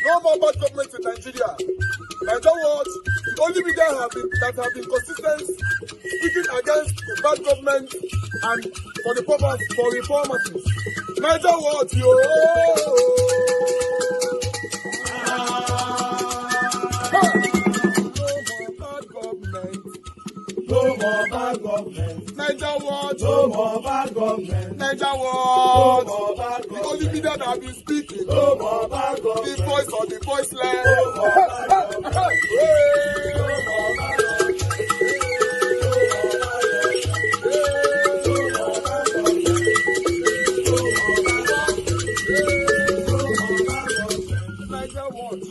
No more bad government in Nigeria. Nigeria what? The only media that have been consistent speaking against the bad government and for the purpose for reformers. Nigeria what? Yo! No more bad government. Nigeria what? No more bad government. Nigeria what? No more bad government. The only media that have been speaking. No more bad government. The voice of the voiceless.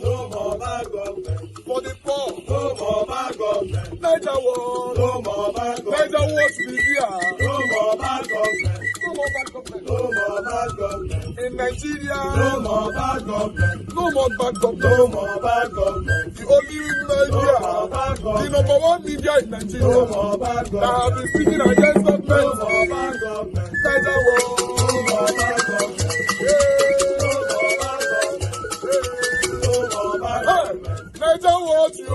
No more bad government. For the poor, no more bad government. Nigeria what? No more bad government. Nigeria what media? No more bad government. No more bad government. No more bad government. In Nigeria, no more bad government. No more bad government. No more bad government. The only media, the number one media in Nigeria, no more bad government. That have been speaking against government. No more bad government. Nigeria what? No more bad government. Nigeria what you?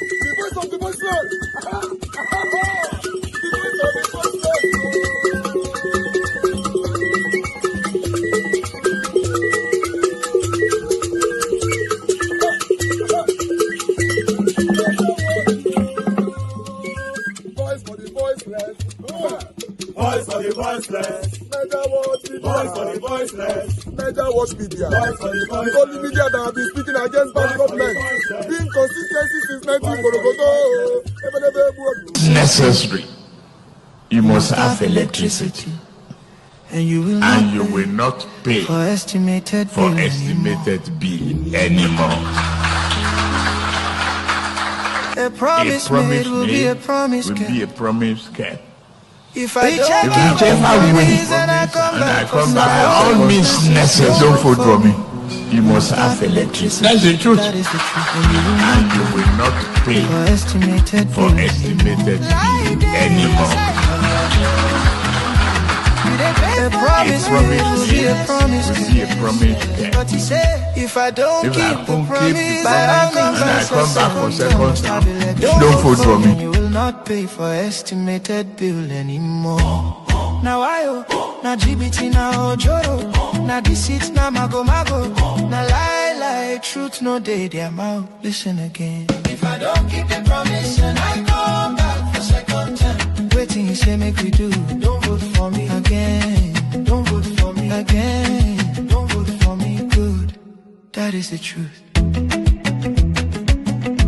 The voice of the voiceless. The voice of the voice for the voiceless. Voice for the voiceless. Nigeria what? Voice for the voiceless. Nigeria watch media. The only media that have been speaking against bad government. Being consistency since 1944. Necessary. You must have electricity. And you will not pay for estimated bill anymore. A promise made will be a promise kept. If I don't win and I come back, by all means necessary, don't vote for me. You must have electricity. That's the truth. And you will not pay for estimated bill anymore. A promise will be a promise. But he said, if I don't keep the promise, by all means I come back for second time, don't vote for me. You will not pay for estimated bill anymore. Now now GBT, now Ojoro, now deceit, now mago, now lie, truth, no day, their mouth. Listen again. If I don't keep the promise and I come back for second time, waiting, you say, make we do. Don't vote for me again. Don't vote for me again. Don't vote for me, good. That is the truth.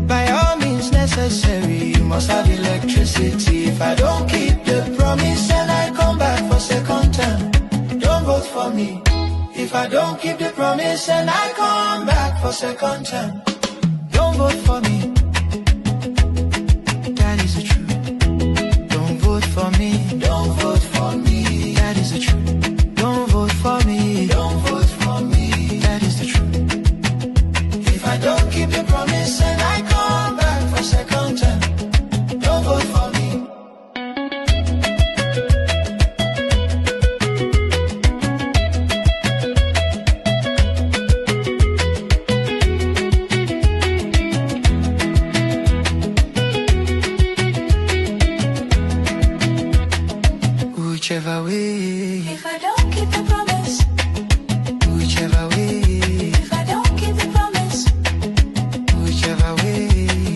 By all means necessary, you must have electricity. If I don't keep the promise and I come back for second time, don't vote for me. If I don't keep the promise and I come back for second time, don't vote for me. That is the truth. Don't vote for me. Don't vote for me. That is the truth. Don't vote for me. Don't vote for me. That is the truth. If I don't keep the promise and I come back for second time, don't vote for me. Whichever way, if I don't keep the promise, whichever way, if I don't keep the promise, whichever way,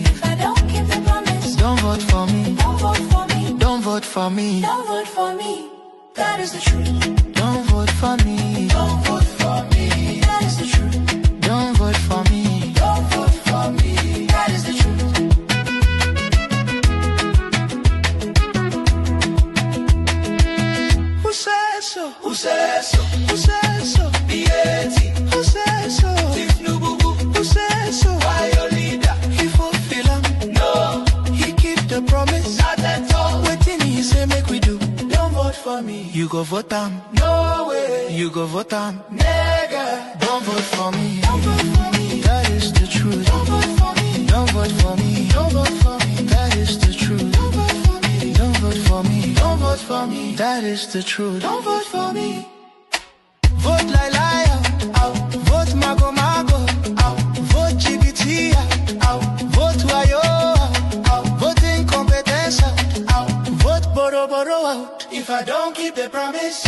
if I don't keep the promise, don't vote for me. Don't vote for me. Don't vote for me. Don't vote for me. That is the truth. Don't vote for me. Don't vote for me. That is the truth. Don't vote for me. Don't vote for me. That is the truth. Who says so? Who says so? Who says so? B.A.T. Who says so? If Nububu. Who says so? Why your leader? He fulfill him. No. He keep the promise. Not at all. Waiting, he say make we do. Don't vote for me. You go vote him. No way. You go vote him. Nigga. Don't vote for me. Don't vote for me. That is the truth. Don't vote for me. Don't vote for me. Don't vote for me. That is the truth. Don't vote for me. Don't vote for me. Don't vote for me. That is the truth. Don't vote for me. Vote Laila out. Vote Mago Mago out. Vote GBT out. Vote Wayo out. Vote incompetence out. Vote Boro Boro out. If I don't keep the promise,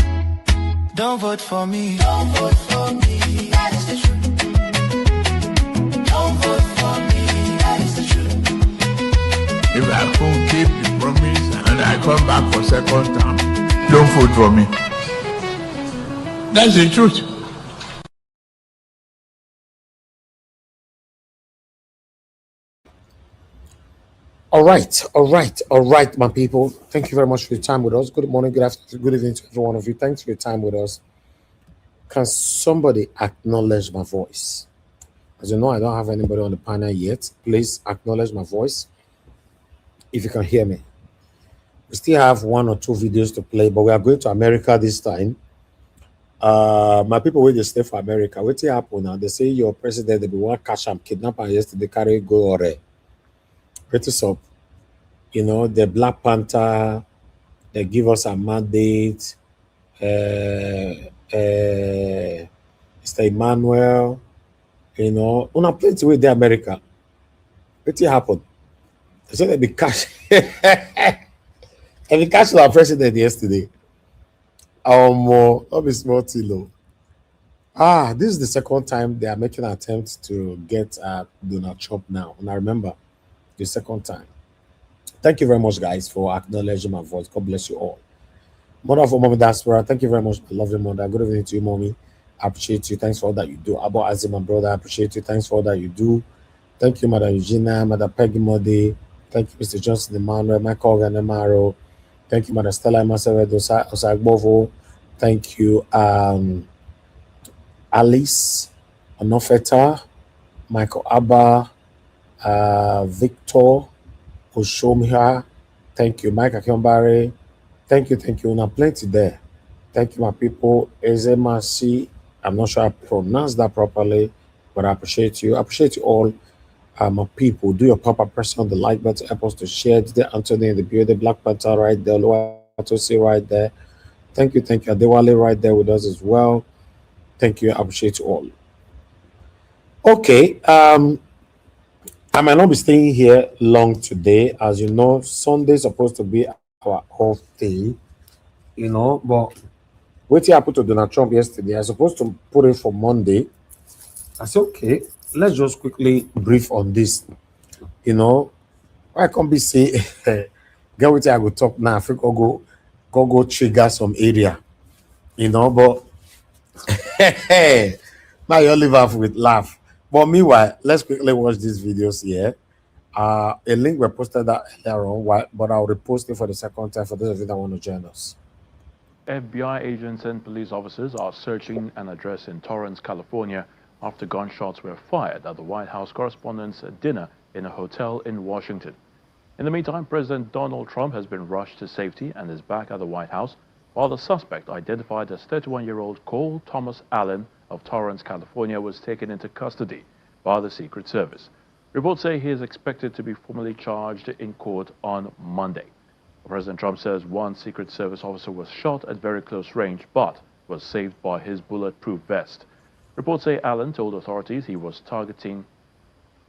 don't vote for me. Don't vote for me. That is the truth. Don't vote for me. That is the truth. If I don't keep the promise and I come back for second term, don't vote for me. That's the truth. All right, my people. Thank you very much for your time with us. Good morning, good afternoon, good evening to every one of you. Thanks for your time with us. Can somebody acknowledge my voice? As you know, I don't have anybody on the panel yet. Please acknowledge my voice if you can hear me. We still have 1 or 2 videos to play, but we are going to America this time. My people wey dey stay for America, wetin happen now? They say your president dey be one catch am kidnap am yesterday, carry go Ore. Wetin up? You know, the Black Panther, they give us a mandate. Mr. Emmanuel, you know, una plenty with the America. Wetin happen? They say they be catch they be catch our president yesterday. Not be small thing though. This is the second time they are making an attempt to get Donald Trump now. And I remember the second time. Thank you very much, guys, for acknowledging my voice. God bless you all. Mother for Mommy Diaspora, thank you very much, my lovely mother. Good evening to you, Mommy. I appreciate you. Thanks for all that you do. About Azim, my brother, I appreciate you. Thanks for all that you do. Thank you, Mother Eugenia, Mother Peggy Modi. Thank you, Mr. Johnson Emmanuel, Michael Ganemaro. Thank you, Mother Stella Maseredo Osagbovo. Thank you, Alice Onofeta, Michael Abba, Victor Oshomia. Thank you, Mike Akionbare. Thank you. Una plenty there. Thank you, my people. Ezemasi. I'm not sure I pronounced that properly, but I appreciate you. I appreciate you all. My people, do your proper press on the like button, help us to share. The Anthony in the building, Black Panther right there, Oluwatosi right there. Thank you. Adewale right there with us as well. Thank you. I appreciate you all. Okay. I might not be staying here long today. As you know, Sunday is supposed to be our off day, you know, but what happened to Donald Trump yesterday? I was supposed to put it for Monday. I said, okay, let's just quickly brief on this. You know, I can't be say, get what I go talk now. I think I'll go trigger some area, you know, but now you live off with laugh. But meanwhile, let's quickly watch these videos here. A link we posted that earlier on, but I'll repost it for the second time for those of you that want to join us. FBI agents and police officers are searching an address in Torrance, California, after gunshots were fired at the White House correspondents' dinner in a hotel in Washington. In the meantime, President Donald Trump has been rushed to safety and is back at the White House, while the suspect, identified as 31-year-old Cole Thomas Allen of Torrance, California, was taken into custody by the Secret Service. Reports say he is expected to be formally charged in court on Monday. President Trump says one Secret Service officer was shot at very close range, but was saved by his bulletproof vest. Reports say Allen told authorities he was targeting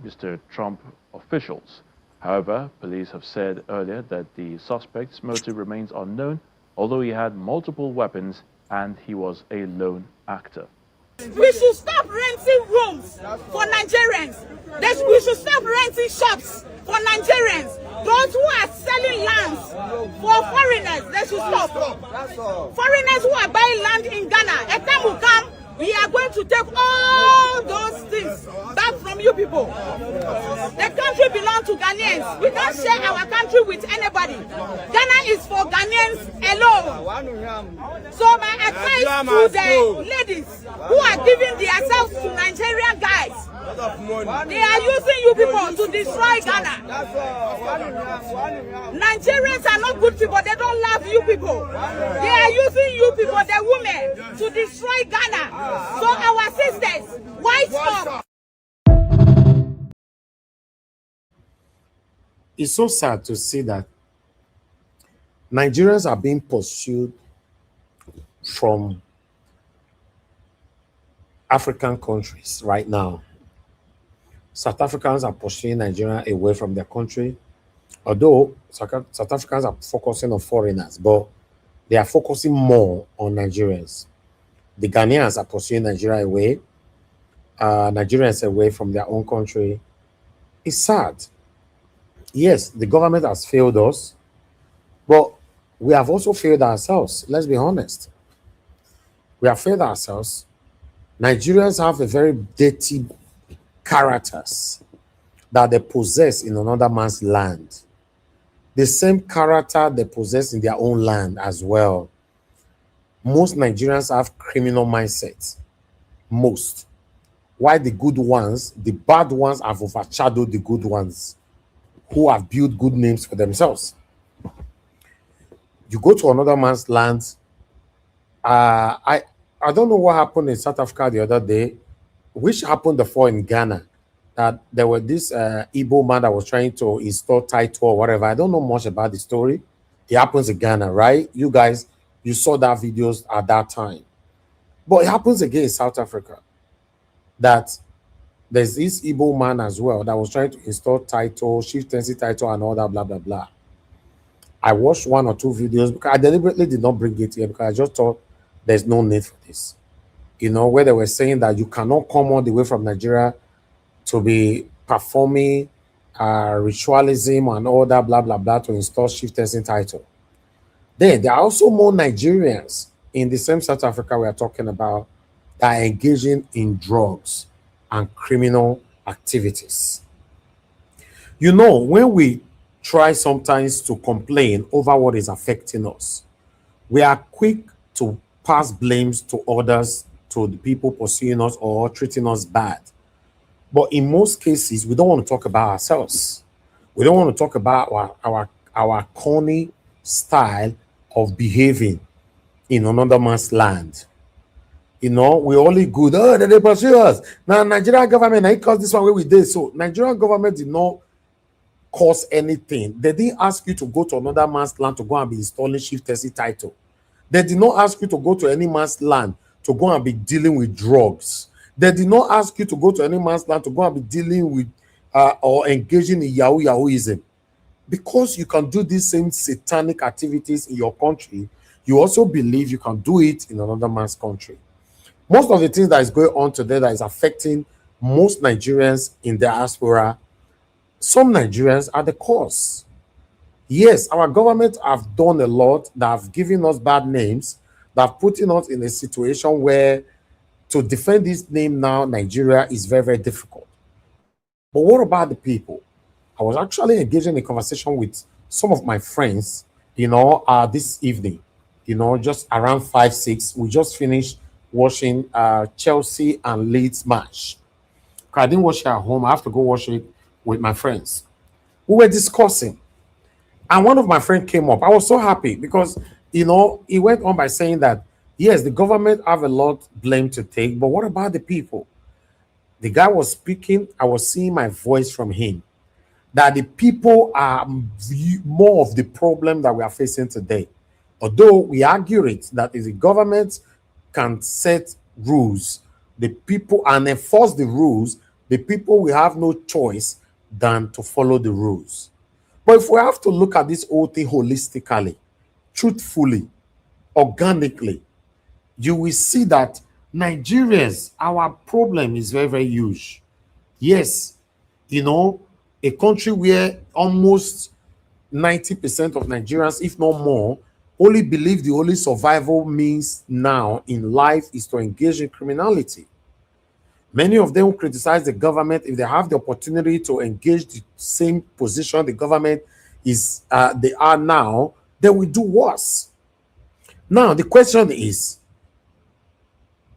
Mr. Trump officials. However, police have said earlier that the suspect's motive remains unknown, although he had multiple weapons and he was a lone actor. We should stop renting rooms for Nigerians. We should stop renting shops for Nigerians. Those who are selling lands for foreigners, they should stop. Foreigners who are buying land in Ghana, a time will come, we are going to take all those things back from you people. The country belongs to Ghanaians. We can't share our country with anybody. Ghana is for Ghanaians alone. So my advice to the ladies who are giving themselves to Nigerian guys, they are using you people to destroy Ghana. Nigerians are not good people. They don't love you people. They are using you people, the women, to destroy Ghana. So our sisters, wise up. It's so sad to see that Nigerians are being pursued from African countries right now. South Africans are pushing Nigeria away from their country, although South Africans are focusing on foreigners, but they are focusing more on Nigerians. The Ghanaians are pursuing Nigeria away, Nigerians away from their own country. It's sad. Yes, the government has failed us, but we have also failed ourselves. Let's be honest. We have failed ourselves. Nigerians have a very dirty characters that they possess in another man's land. The same character they possess in their own land as well. Most Nigerians have criminal mindsets. Most. Why the good ones, the bad ones have overshadowed the good ones who have built good names for themselves. You go to another man's land. I don't know what happened in South Africa the other day, which happened before in Ghana, that there were this Igbo man that was trying to install title or whatever. I don't know much about the story. It happens in Ghana, right? You guys, you saw that videos at that time. But it happens again in South Africa, that there's this Igbo man as well that was trying to install title, chieftaincy title and all that, blah, blah, blah. I watched 1 or 2 videos because I deliberately did not bring it here because I just thought there's no need for this. You know, where they were saying that you cannot come all the way from Nigeria to be performing ritualism and all that, blah, blah, blah, to install chieftaincy title. Then there are also more Nigerians in the same South Africa we are talking about that are engaging in drugs and criminal activities. You know, when we try sometimes to complain over what is affecting us, we are quick to pass blames to others, to the people pursuing us or treating us bad. But in most cases, we don't want to talk about ourselves. We don't want to talk about our corny style of behaving in another man's land. You know, we only good. Oh, they pursue us. Now, Nigerian government, I caused this one where we did. So, Nigerian government did not cause anything. They didn't ask you to go to another man's land to go and be installing chieftaincy title. They did not ask you to go to any man's land to go and be dealing with drugs. They did not ask you to go to any man's land to go and be dealing with or engaging in Yahooism. Because you can do these same satanic activities in your country, you also believe you can do it in another man's country. Most of the things that is going on today that is affecting most Nigerians in diaspora, some Nigerians are the cause. Yes, our government have done a lot that have given us bad names, that have putting us in a situation where to defend this name now, Nigeria, is very, very difficult. But what about the people? I was actually engaging in a conversation with some of my friends, you know, this evening, you know, just around 5, 6. We just finished watching Chelsea and Leeds match. I didn't watch it at home. I have to go watch it with my friends. We were discussing, and one of my friends came up. I was so happy because, you know, he went on by saying that, yes, the government have a lot blame to take, but what about the people? The guy was speaking. I was seeing my voice from him, that the people are more of the problem that we are facing today. Although we argue it, that if the government can set rules, the people, and enforce the rules, the people will have no choice than to follow the rules. But if we have to look at this whole thing holistically, truthfully, organically, you will see that Nigerians, our problem is very, very huge. Yes, you know, a country where almost 90% of Nigerians, if not more, only believe the only survival means now in life is to engage in criminality. Many of them criticize the government if they have the opportunity to engage the same position the government is they are now, they will do worse. Now the question is,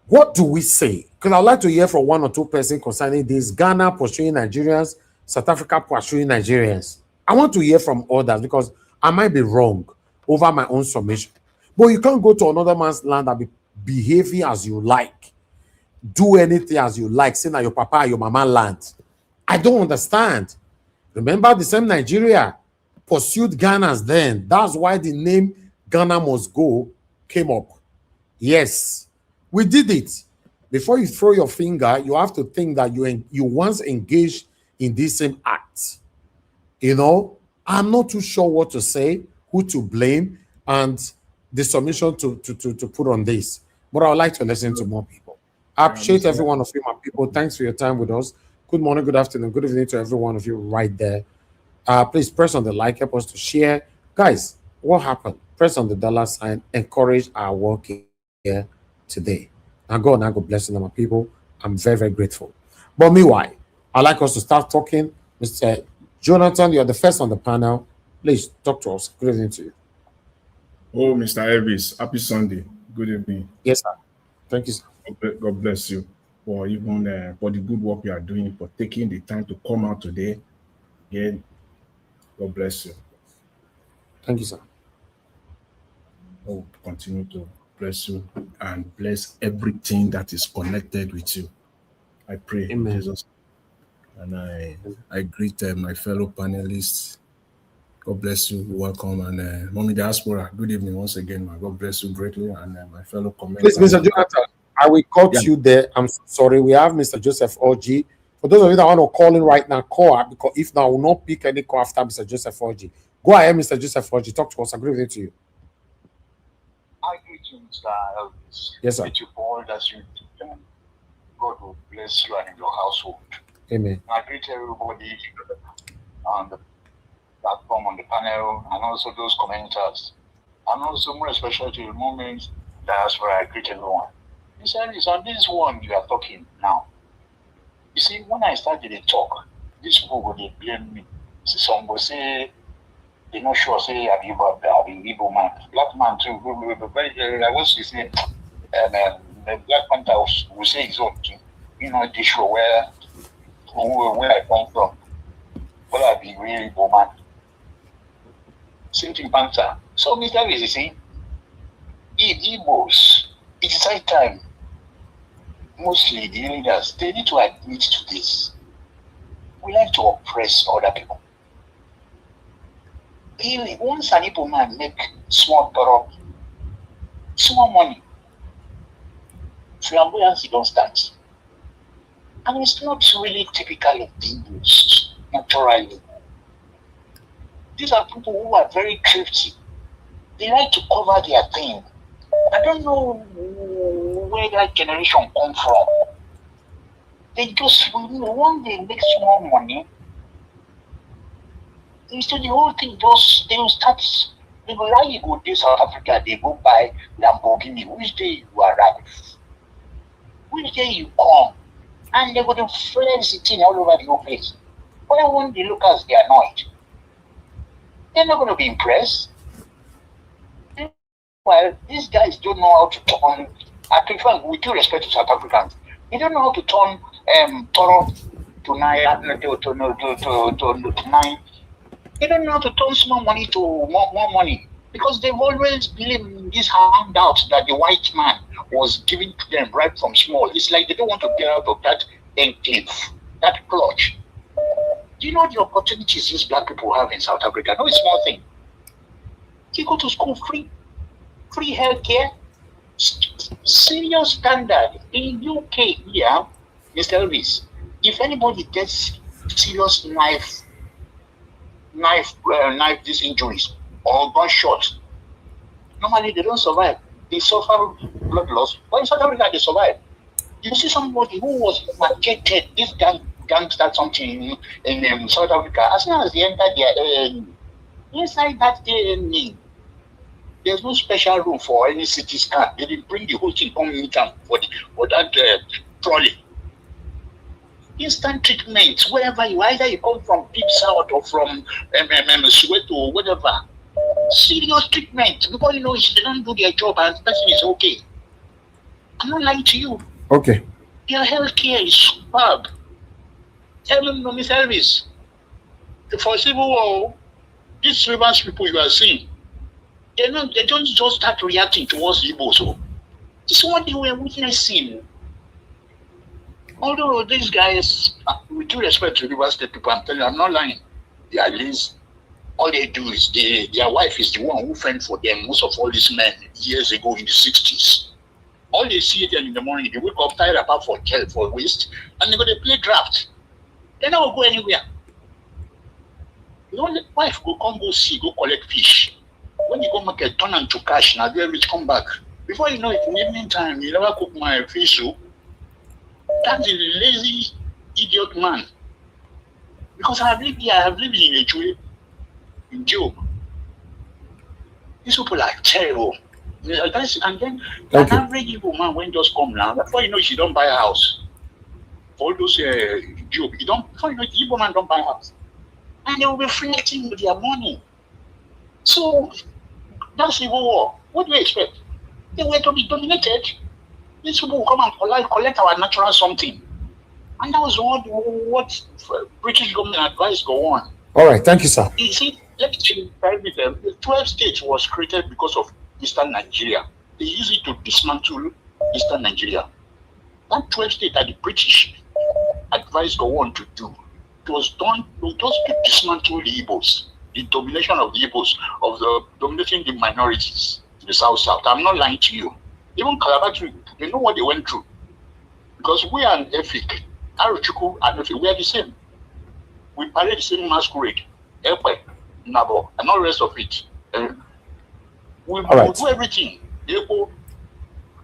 what do we say? Because I'd like to hear from 1 or 2 persons concerning this. Ghana pursuing Nigerians, South Africa pursuing Nigerians. I want to hear from others because I might be wrong over my own submission. But you can't go to another man's land and be behaving as you like, do anything as you like, saying that your papa, your mama land. I don't understand. Remember, the same Nigeria pursued Ghanas then. That's why the name Ghana Must Go came up. Yes, we did it. before you throw your finger, you have to think that you once engaged in this same act. You know, I'm not too sure what to say, who to blame, and the submission to put on this. But I would like to listen to more people. I appreciate every one of you, my people. Thanks for your time with us. Good morning, good afternoon, good evening to every one of you right there. Please press on the like, help us to share. Guys, what happened? Press on the dollar sign, encourage our work here today. Now God bless you, my people. I'm very, very grateful. But meanwhile, I'd like us to start talking. Mr. Jonathan, you're the first on the panel. Please talk to us. Good evening to you. Oh, Mr. Elvis, happy Sunday. Good evening. Yes, sir. Thank you, sir. God bless you for even for the good work you are doing, for taking the time to come out today. Again, God bless you. Thank you, sir. Oh, continue to bless you and bless everything that is connected with you. I pray, Amen. Jesus. And I greet my fellow panelists. God bless you. Welcome. And Mommy Diaspora, good evening once again. God bless you greatly. And my fellow commenters. Please, Mr. Jonathan, I will cut you there. I'm sorry. We have Mr. Joseph Orji. For those of you that want to call in right now, call, because if not, I will not pick any call after Mr. Joseph Orji. Go ahead, Mr. Joseph Orji. Talk to us. I agree with you. I greet you, Mr. Elvis. Yes, sir. Greet you for all that you do. God will bless you and your household. Amen. I greet everybody on the platform, on the panel, and also those commenters. And also, more especially to the moment, that's where I greet everyone. Mr. Elvis, on this one you are talking now. You see, when I started the talk, these people will blame me. See, some will say, they're not sure, say, I'm Igbo man. Black man, too. I was saying, the Black Panther will say his own, too. You know, the show where I come from. But I'll be really Igbo man. Same thing, Panther. So, Mr. Elvis, you see, Igbos, it is high time. Mostly the leaders, they need to admit to this. We like to oppress other people. Once an Igbo man make small money, flamboyancy don't start. And it's not really typical of the Igbos, naturally. These are people who are very thrifty. They like to cover their thing. I don't know where that generation come from. They just, when they make small money, instead the whole thing they will start, they go, how you go to South Africa, they go buy Lamborghini, which day you arrive, which day you come, and they're going to flex it in all over the whole place. But when the locals, they are annoyed. They're not going to be impressed. Well, these guys don't know how to turn, I prefer, with due respect to South Africans, they don't know how to turn Toro to nine, to nine. They don't know how to turn small money to more money, because they've always believed in this handout that the white man was giving to them right from small. It's like they don't want to get out of that enclave, that clutch. Do you know the opportunities these black people have in South Africa? No, it's a small thing. You go to school free healthcare, serious standard. In UK here, Mr. Elvis, if anybody gets serious knife these injuries or gunshot, normally they don't survive. They suffer blood loss. But in South Africa, they survive. You see somebody who was marketed, this gangster something in South Africa, as soon as they enter their inside that ANE, there's no special room for any CT scan. They didn't bring the whole thing, come meet them for that trolley. Instant treatment, wherever either you come from Deep South or from Soweto or whatever. Serious treatment, because you know if they don't do their job and the person is okay. I'm not lying to you. Okay. Their healthcare is superb. Tell them, no, Miss Elvis, for civil war, these Rivers people you are seeing, they don't just start reacting towards Igbo. So this is what they were witnessing. Although these guys, with due respect to Rivers State people, I'm telling you, I'm not lying. They are lazy. All they do is their wife is the one who fend for them. Most of all these men years ago in the 60s. All they see them in the morning, they wake up tired apart for waste, and they go to play draft. They never go anywhere. The only wife go come go see, go collect fish. When you go market, turn into cash, now they will come back. Before you know it, in the evening time, you never cook my fish soup. That's a lazy, idiot man. Because I have lived here, I have lived in a Jew, in Job. These people are terrible. And then an average evil man when just come now, before you know she don't buy a house. For all those Job, you don't, before you know the evil man don't buy a house. And they will be flirting with their money. So that's evil war. What do you expect? They were to be dominated. These people will come and collect our natural something. And that was what British government advised go on. All right, thank you, sir. You see, let me tell you, the 12 states was created because of Eastern Nigeria. They used it to dismantle Eastern Nigeria. That 12 state that the British advised go on to do, it was done just to dismantle the Igbos, the domination of the Igbos, of the dominating the minorities, the South. I'm not lying to you. Even Calabar, they know what they went through. Because we are an Efik, Arochukwu and Efik, we are the same. We parade the same masquerade, Epe, Nabo, and all the rest of it. We do everything.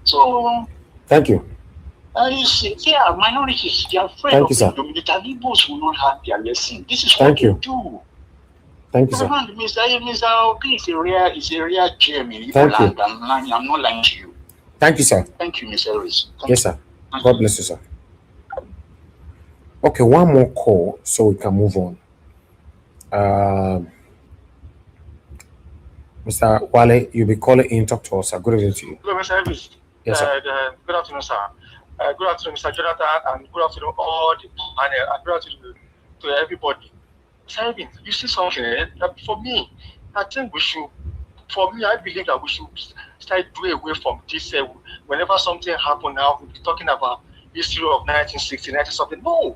So, thank you. You see, they are minorities. They are afraid Thank of you, sir. the Igbos will not have their lesson. This is Thank what you. they do. Thank you, sir. Mr. Obi is a real gem in Igbo Thank you. land. I'm not lying to you. Thank you, sir. Thank you, Mr. Harris. Yes, sir. God bless you, sir. Okay, one more call so we can move on. Mr. Wale, you'll be calling in, talk to us, sir. Good evening to you. Hello, Mr. Harris. Yes, sir. Good afternoon, sir. Good afternoon, Mr. Jonathan, and good afternoon all the panel, and good afternoon to everybody. Mr. Harris, you see something that for me, I think we should. For me, I believe that we should start doing away from this. Whenever something happens now, we'll be talking about history of 1960, 19 something. No,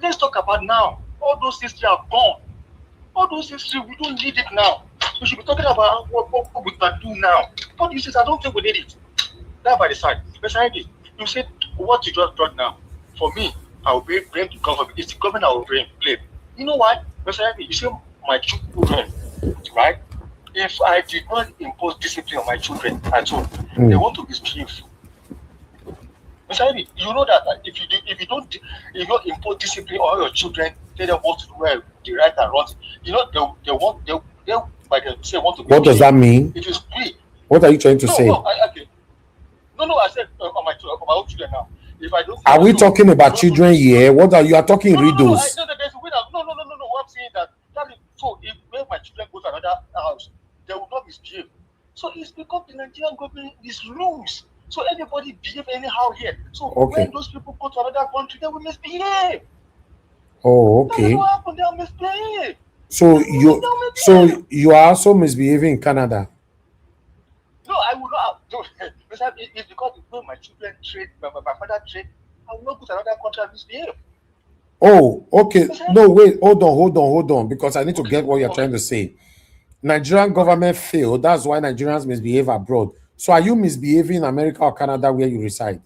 let's talk about now. All those history are gone. All those history, we don't need it now. We should be talking about what we can do now. What you say, I don't think we need it. That by the side. Mr. Ivy, you said what you just brought now. For me, I will blame the government. It's the government I will blame. You know what, Mr. Ivy, you say my children, right? If I did not impose discipline on my children at home, they want to misbehave. Mr. Ivy, you know that if you don't impose discipline on your children, tell them what to do, well, the right and wrong. You know they by themselves want to. What does that mean? It is free. What are you trying to say? No, I said on my own children now. If I don't. Are we talking about children here? What are you are talking riddles? No. I'm saying that is so. If when my children go to another house, they will not misbehave. So it's because the Nigerian government is rules. So anybody behave anyhow here. So when those people go to another country, they will misbehave. Oh, okay. That's what happened. They'll misbehave. So you are also misbehaving in Canada. No, I will not. It's because the way my children trade, my father trade, I will not go to another country and misbehave. Oh, okay. No, wait, hold on, because I need to get what you're trying to say. Nigerian government failed. That's why Nigerians misbehave abroad. So are you misbehaving in America or Canada where you reside?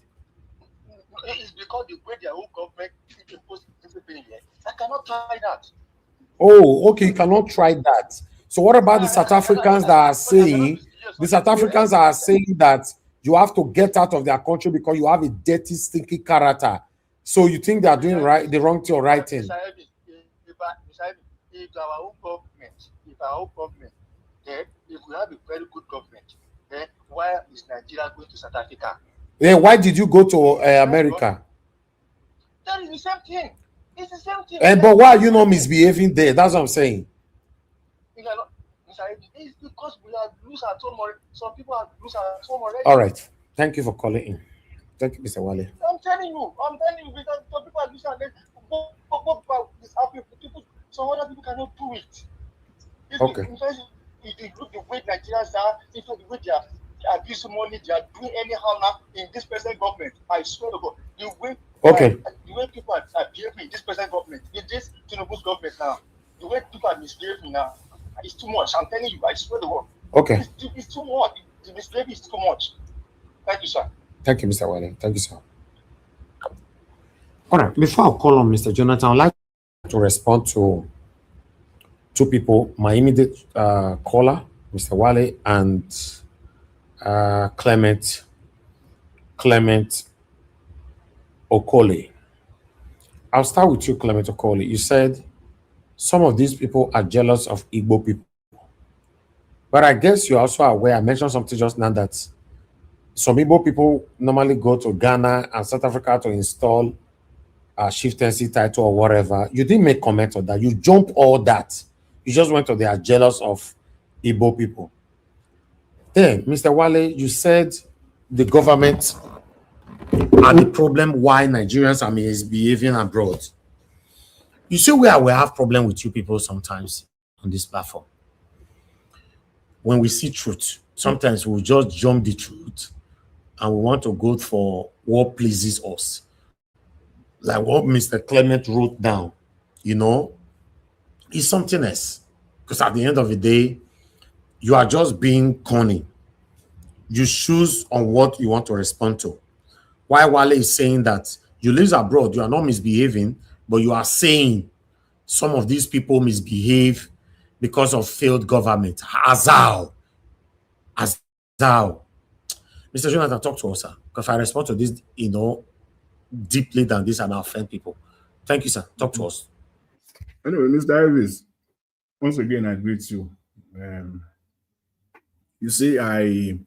It's because the way their own government imposes discipline here. I cannot try that. Oh, okay, you cannot try that. So what about the South Africans that are saying that you have to get out of their country because you have a dirty, stinky character? So you think they are doing the wrong thing or right thing? If our own government, then if we have a very good government, then why is Nigeria going to South Africa? Yeah, why did you go to America? That is the same thing. It's the same thing. But why are you not misbehaving there? That's what I'm saying. It's because we are loose at home already. Some people are loose at home already. All right. Thank you for calling in. Thank you, Mr. Wale. I'm telling you, because some people are loose and then some other people cannot do it. Okay. If you look the way Nigerians are, if the way they are abusing money, they are doing anyhow now in this present government. I swear to God, the way people are behaving in this present government, in this Tinubu's government now, the way people are misbehaving now, it's too much. I'm telling you, I swear to God. Okay. It's too much. The misbehavior is too much. Thank you, sir. Thank you, Mr. Wale. Thank you, sir. All right. Before I call on Mr. Jonathan, I'd like to respond to two people, my immediate caller, Mr. Wale, and Clement Okole. I'll start with you, Clement Okole. You said some of these people are jealous of Igbo people. But I guess you're also aware, I mentioned something just now, that some Igbo people normally go to Ghana and South Africa to install a chieftaincy title or whatever. You didn't make comment on that. You jumped all that. You just went to they are jealous of Igbo people. Then, Mr. Wale, you said the government are the problem why Nigerians are misbehaving abroad. You see where we have problem with you people sometimes on this platform. When we see truth, sometimes we'll just jump the truth and we want to go for what pleases us. Like what Mr. Clement wrote down, you know, is something else. Because at the end of the day, you are just being cunning. You choose on what you want to respond to. Why Wale is saying that you live abroad, you are not misbehaving, but you are saying some of these people misbehave because of failed government. Azal. Mr. Jonathan, talk to us, sir. Because if I respond to this, you know, deeply than this and offend people. Thank you, sir. Talk to us. Anyway, Mr. Elvis, once again, I greet you. You see, I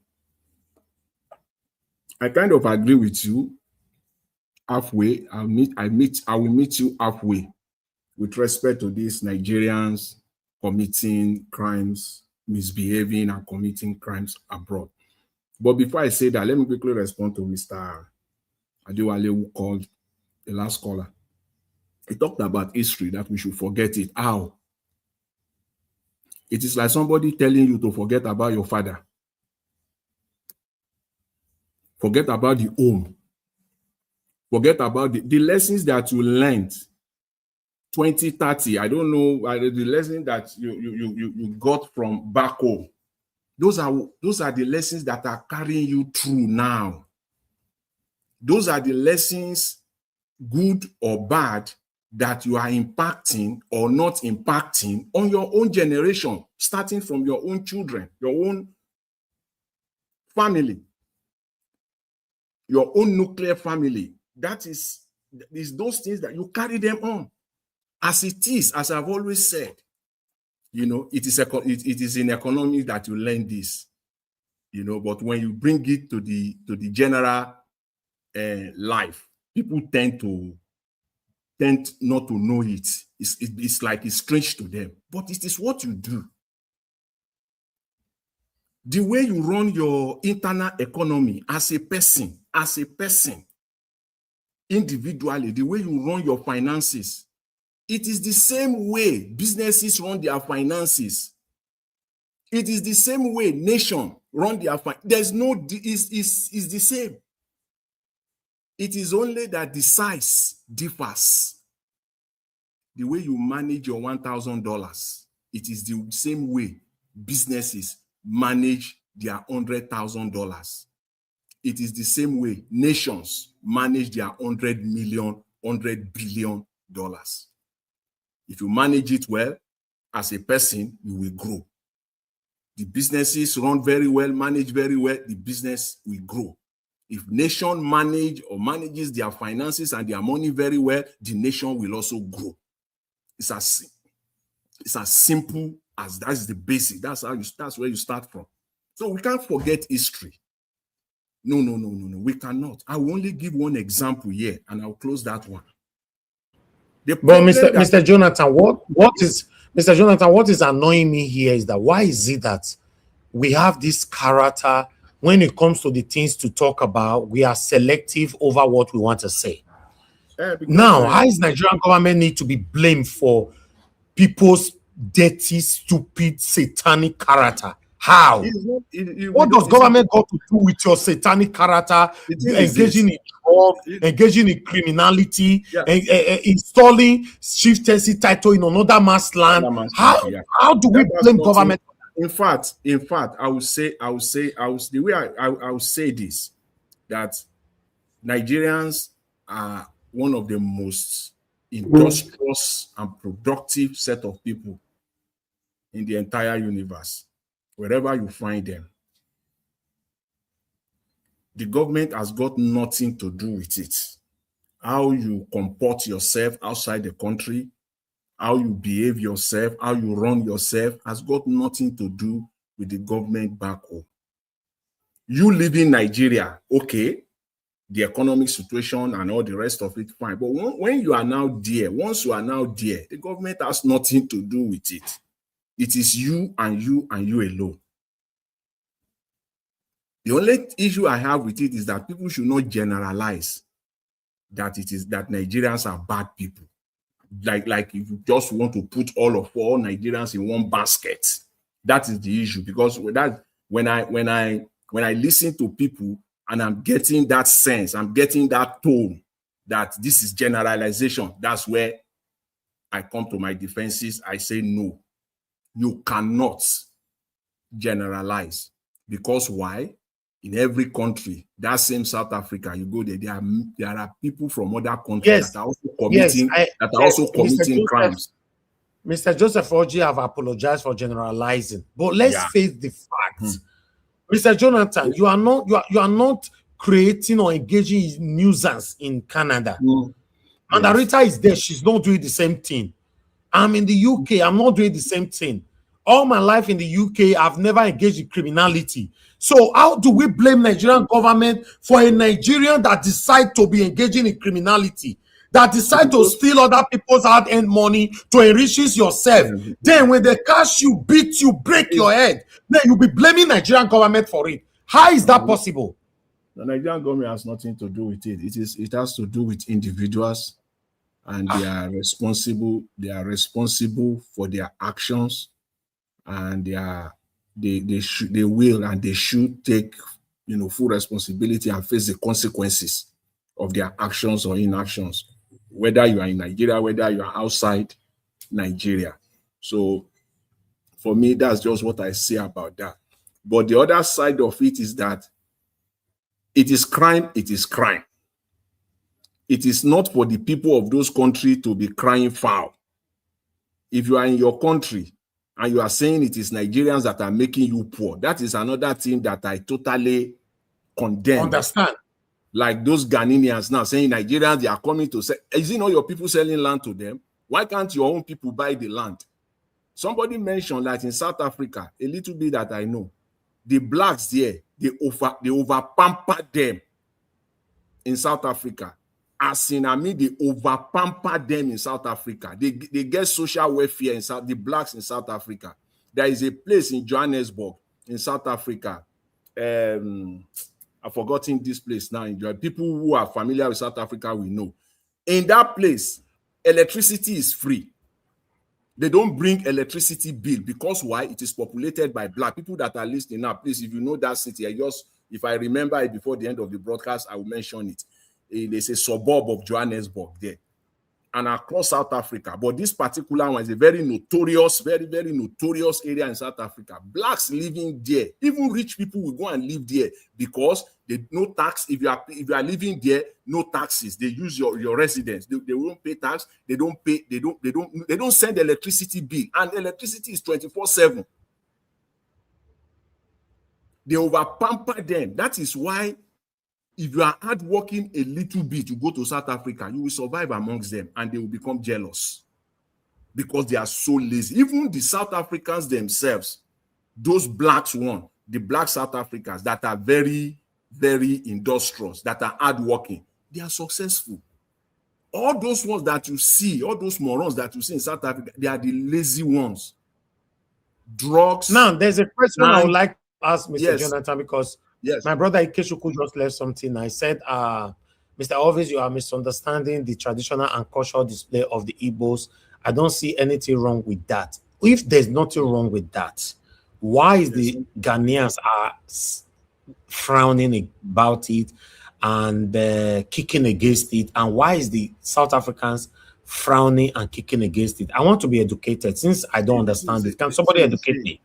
kind of agree with you halfway. I will meet you halfway with respect to these Nigerians committing crimes, misbehaving and committing crimes abroad. But before I say that, let me quickly respond to Mr. Adewale, who called the last caller. He talked about history, that we should forget it. How? It is like somebody telling you to forget about your father. Forget about the home. Forget about the lessons that you learned 20, 30. I don't know, the lessons that you got from back home. Those are the lessons that are carrying you through now. Those are the lessons, good or bad, that you are impacting or not impacting on your own generation, starting from your own children, your own family, your own nuclear family. That is those things that you carry them on. As it is, as I've always said, you know, it is in economy that you learn this, you know, but when you bring it to the general life, people tend not to know it. It's like it's strange to them, but it is what you do. The way you run your internal economy as a person, individually, the way you run your finances, it is the same way businesses run their finances. It is the same way nations run their finances. There's no, it's the same. It is only that the size differs. The way you manage your $1,000, it is the same way businesses manage their $100,000. It is the same way nations manage their $100 million, $100 billion. If you manage it well, as a person, you will grow. The businesses run very well, manage very well, the business will grow. If nation manages their finances and their money very well, the nation will also grow. It's as simple as that is the basic. That's where you start from. So we can't forget history. No, we cannot. I will only give one example here, and I'll close that one. But Mr. Jonathan, what is annoying me here is that why is it that we have this character when it comes to the things to talk about, we are selective over what we want to say. Now, how is Nigerian government need to be blamed for people's dirty, stupid, satanic character? How? What does government got to do with your satanic character, engaging in drugs, engaging in criminality, installing chieftaincy title in another man's land? How do we blame government? In fact, I would say this, that Nigerians are one of the most industrious and productive set of people in the entire universe, wherever you find them. The government has got nothing to do with it. How you comport yourself outside the country, how you behave yourself, how you run yourself has got nothing to do with the government back home. You live in Nigeria, okay, the economic situation and all the rest of it, fine. But when you are now there, once you are now there, the government has nothing to do with it. It is you and you and you alone. The only issue I have with it is that people should not generalize that it is that Nigerians are bad people. Like if you just want to put all Nigerians in one basket, that is the issue. Because that when I listen to people and I'm getting that sense, I'm getting that tone that this is generalization, that's where I come to my defenses. I say no, you cannot generalize. Because why? In every country, that same South Africa, you go there, there are people from other countries that are also committing crimes. Mr. Joseph Oji have apologized for generalizing, but let's face the facts. Mr. Jonathan, you are not creating or engaging in nuisance in Canada. Mandarita is there, she's not doing the same thing. I'm in the UK, I'm not doing the same thing. All my life in the UK, I've never engaged in criminality. So how do we blame Nigerian government for a Nigerian that decide to be engaging in criminality, that decide to steal other people's hard-earned money to enrich yourself? Then when they catch you, beat you, break your head, then you'll be blaming Nigerian government for it. How is that possible? The Nigerian government has nothing to do with it. It has to do with individuals, and they are responsible. They are responsible for their actions, and they will and they should take full responsibility and face the consequences of their actions or inactions, whether you are in Nigeria, whether you are outside Nigeria. So for me, that's just what I say about that. But the other side of it is that it is crime. It is crime. It is not for the people of those countries to be crying foul. If you are in your country and you are saying it is Nigerians that are making you poor, that is another thing that I totally condemn. Understand? Like those Ghanaians now saying Nigerians, they are coming to say, is it not your people selling land to them? Why can't your own people buy the land? Somebody mentioned that in South Africa, a little bit that I know, the blacks there, they over pamper them in South Africa. As in, they over pamper them in South Africa. They get social welfare in the blacks in South Africa. There is a place in Johannesburg in South Africa. I've forgotten this place now. People who are familiar with South Africa will know. In that place, electricity is free. They don't bring electricity bill because why? It is populated by black people that are listening now. Please, if you know that city, if I remember it before the end of the broadcast, I will mention it. There's a suburb of Johannesburg there and across South Africa. But this particular one is a very notorious, very, very notorious area in South Africa. Blacks living there, even rich people will go and live there because they no tax. If you are living there, no taxes. They use your residence. They won't pay tax. They don't send electricity bill, and electricity is 24/7. They over pamper them. That is why, if you are hardworking a little bit, you go to South Africa, you will survive amongst them and they will become jealous because they are so lazy. Even the South Africans themselves, those blacks the black South Africans that are very, very industrious, that are hardworking, they are successful. All those ones that you see, all those morons that you see in South Africa, they are the lazy ones. Drugs. Now, there's a question I would like to ask Mr. Yes. Jonathan, because Yes. my brother Ikechukwu just left something. I said, Mr. Alves, you are misunderstanding the traditional and cultural display of the Igbos. I don't see anything wrong with that. If there's nothing wrong with that, why is the Ghanaians are frowning about it and kicking against it? And why is the South Africans frowning and kicking against it? I want to be educated since I don't understand it. Can somebody educate me?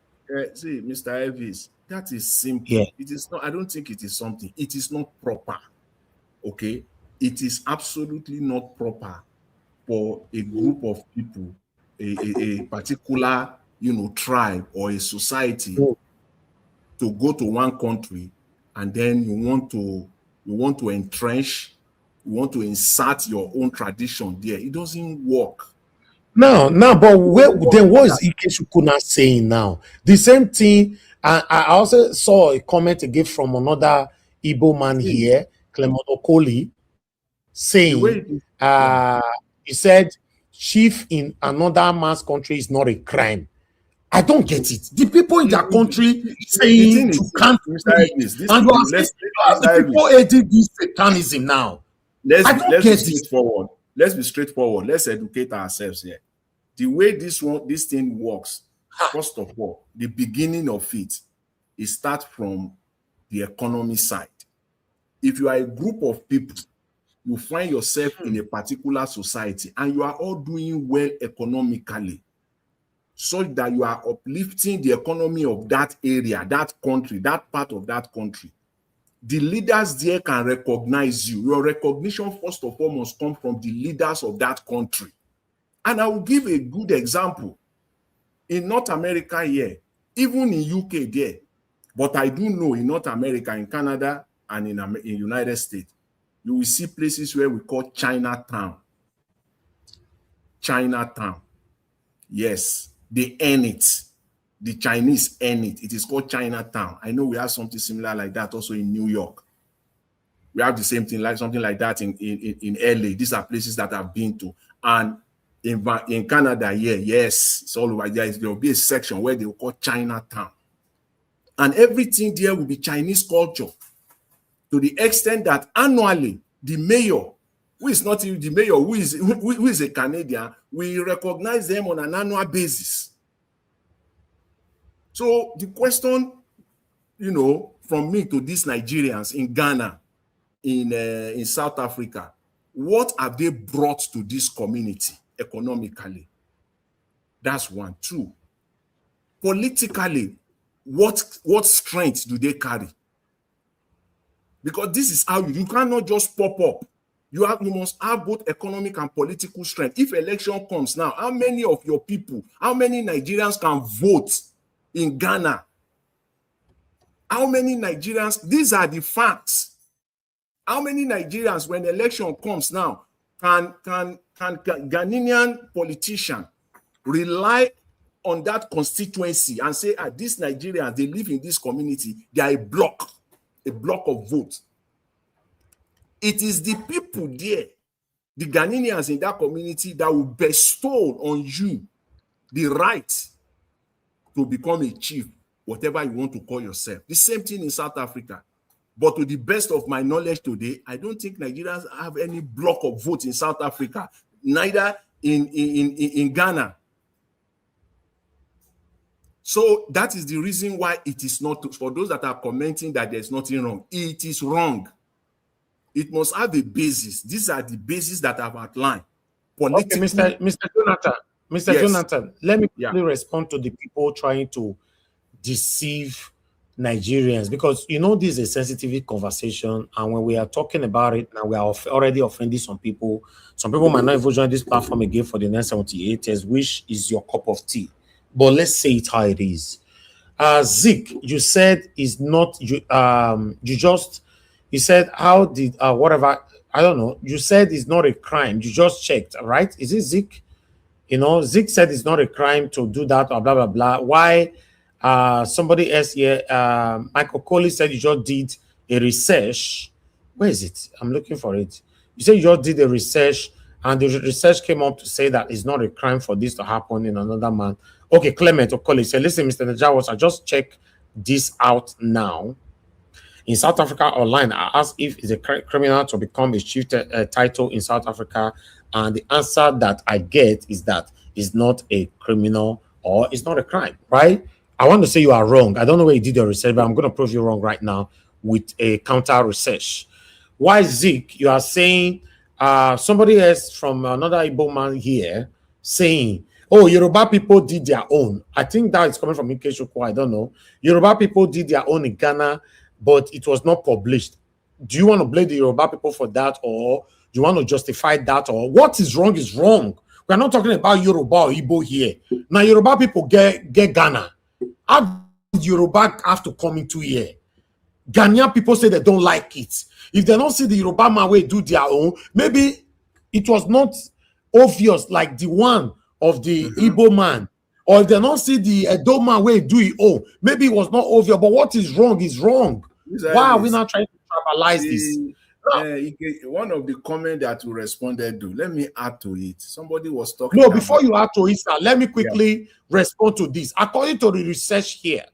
See, Mr. Elvis, that is simple. Yeah. It is not, I don't think it is something. It is not proper. Okay? It is absolutely not proper for a group of people, a particular, tribe or a society to go to one country and then you want to entrench, you want to insert your own tradition there. It doesn't work. Now, but then what is Ikechukwu saying now? The same thing. I also saw a comment again from another Igbo man here, Clement Okoli, saying, he said, chief in another man's country is not a crime. I don't get it. The people in their country saying you can't do it, and you are saying the people aiding this satanism now. Let's be straightforward. Let's be straightforward. Let's educate ourselves here. The way this thing works, first of all, the beginning of it starts from the economy side. If you are a group of people, you find yourself in a particular society and you are all doing well economically, so that you are uplifting the economy of that area, that country, that part of that country. The leaders there can recognize you. Your recognition, first of all, must come from the leaders of that country. And I will give a good example. In North America here, even in UK there, but I do know in North America, in Canada, and in United States, you will see places where we call Chinatown. Chinatown. Yes, they earn it. The Chinese earn it. It is called Chinatown. I know we have something similar like that also in New York. We have the same thing, like something like that in LA. These are places that I've been to. And in Canada, yes, it's all over there. There will be a section where they will call Chinatown. And everything there will be Chinese culture, to the extent that annually, the mayor, who is not even the mayor, who is a Canadian, we recognize them on an annual basis. So the question, from me to these Nigerians in Ghana, in South Africa, what have they brought to this community economically? That's one. Two, politically, what strength do they carry? Because this is how you cannot just pop up. You must have both economic and political strength. If election comes now, how many of your people, how many Nigerians can vote in Ghana? How many Nigerians? These are the facts. How many Nigerians, when election comes now, can Ghanaian politician rely on that constituency and say, these Nigerians, they live in this community, they are a block of votes. It is the people there, the Ghanaians in that community, that will bestow on you the right to become a chief, whatever you want to call yourself. The same thing in South Africa. But to the best of my knowledge today, I don't think Nigerians have any block of votes in South Africa, neither in Ghana. So that is the reason why it is not, for those that are commenting that there's nothing wrong, it is wrong. It must have a basis. These are the bases that I've outlined. Okay, Mr. Jonathan, let me quickly respond to the people trying to deceive Nigerians, because this is a sensitive conversation, and when we are talking about it now, we are already offending some people. Some people might not even join this platform again for the next 78 years, which is your cup of tea. But let's say it how it is. Zeke, you said is not you. You said how did whatever, I don't know. You said it's not a crime. You just checked, right? Is it Zeke? Zeke said it's not a crime to do that or blah blah blah. Why? Somebody else here, Michael Coley said you just did a research. Where is it? I'm looking for it. You said you just did a research, and the research came up to say that it's not a crime for this to happen in another man. Okay, Clement Okoli said, listen, Mr. Najawas, I just checked this out now. In South Africa online, I asked if it's a criminal to become a chief title in South Africa, and the answer that I get is that it's not a criminal or it's not a crime, right? I want to say you are wrong. I don't know where you did your research, but I'm going to prove you wrong right now with a counter research. Why, Zeke, you are saying somebody else from another Igbo man here saying, Oh, Yoruba people did their own. I think that is coming from Ikechukwu. I don't know. Yoruba people did their own in Ghana, but it was not published. Do you want to blame the Yoruba people for that, or do you want to justify that, or what is wrong is wrong? We're not talking about Yoruba or Igbo here. Now, Yoruba people get Ghana. How did Yoruba have to come into here? Ghanaian people say they don't like it. If they don't see the Yoruba man way do their own, maybe it was not obvious like the one of the Igbo man. Or if they don't see the Edo man way do it own, maybe it was not obvious. But what is wrong is wrong. Why are we not trying to tribalize this? One of the comments that you responded to, let me add to it. Somebody was talking. No, before you add to it, sir, let me quickly respond to this. According to the research here,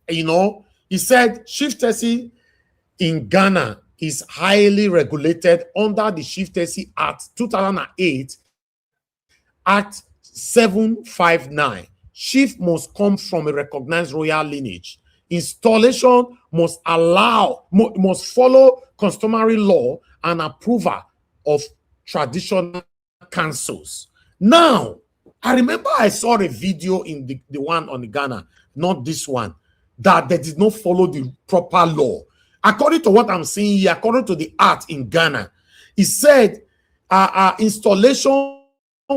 you know, he said chieftaincy in Ghana is highly regulated under the Chieftaincy Act 2008, Act 759. Chief must come from a recognized royal lineage. Installation must follow customary law and approval of traditional councils. Now, I remember I saw a video in the one on the Ghana, not this one, that they did not follow the proper law. According to what I'm seeing here, according to the act in Ghana, it said installation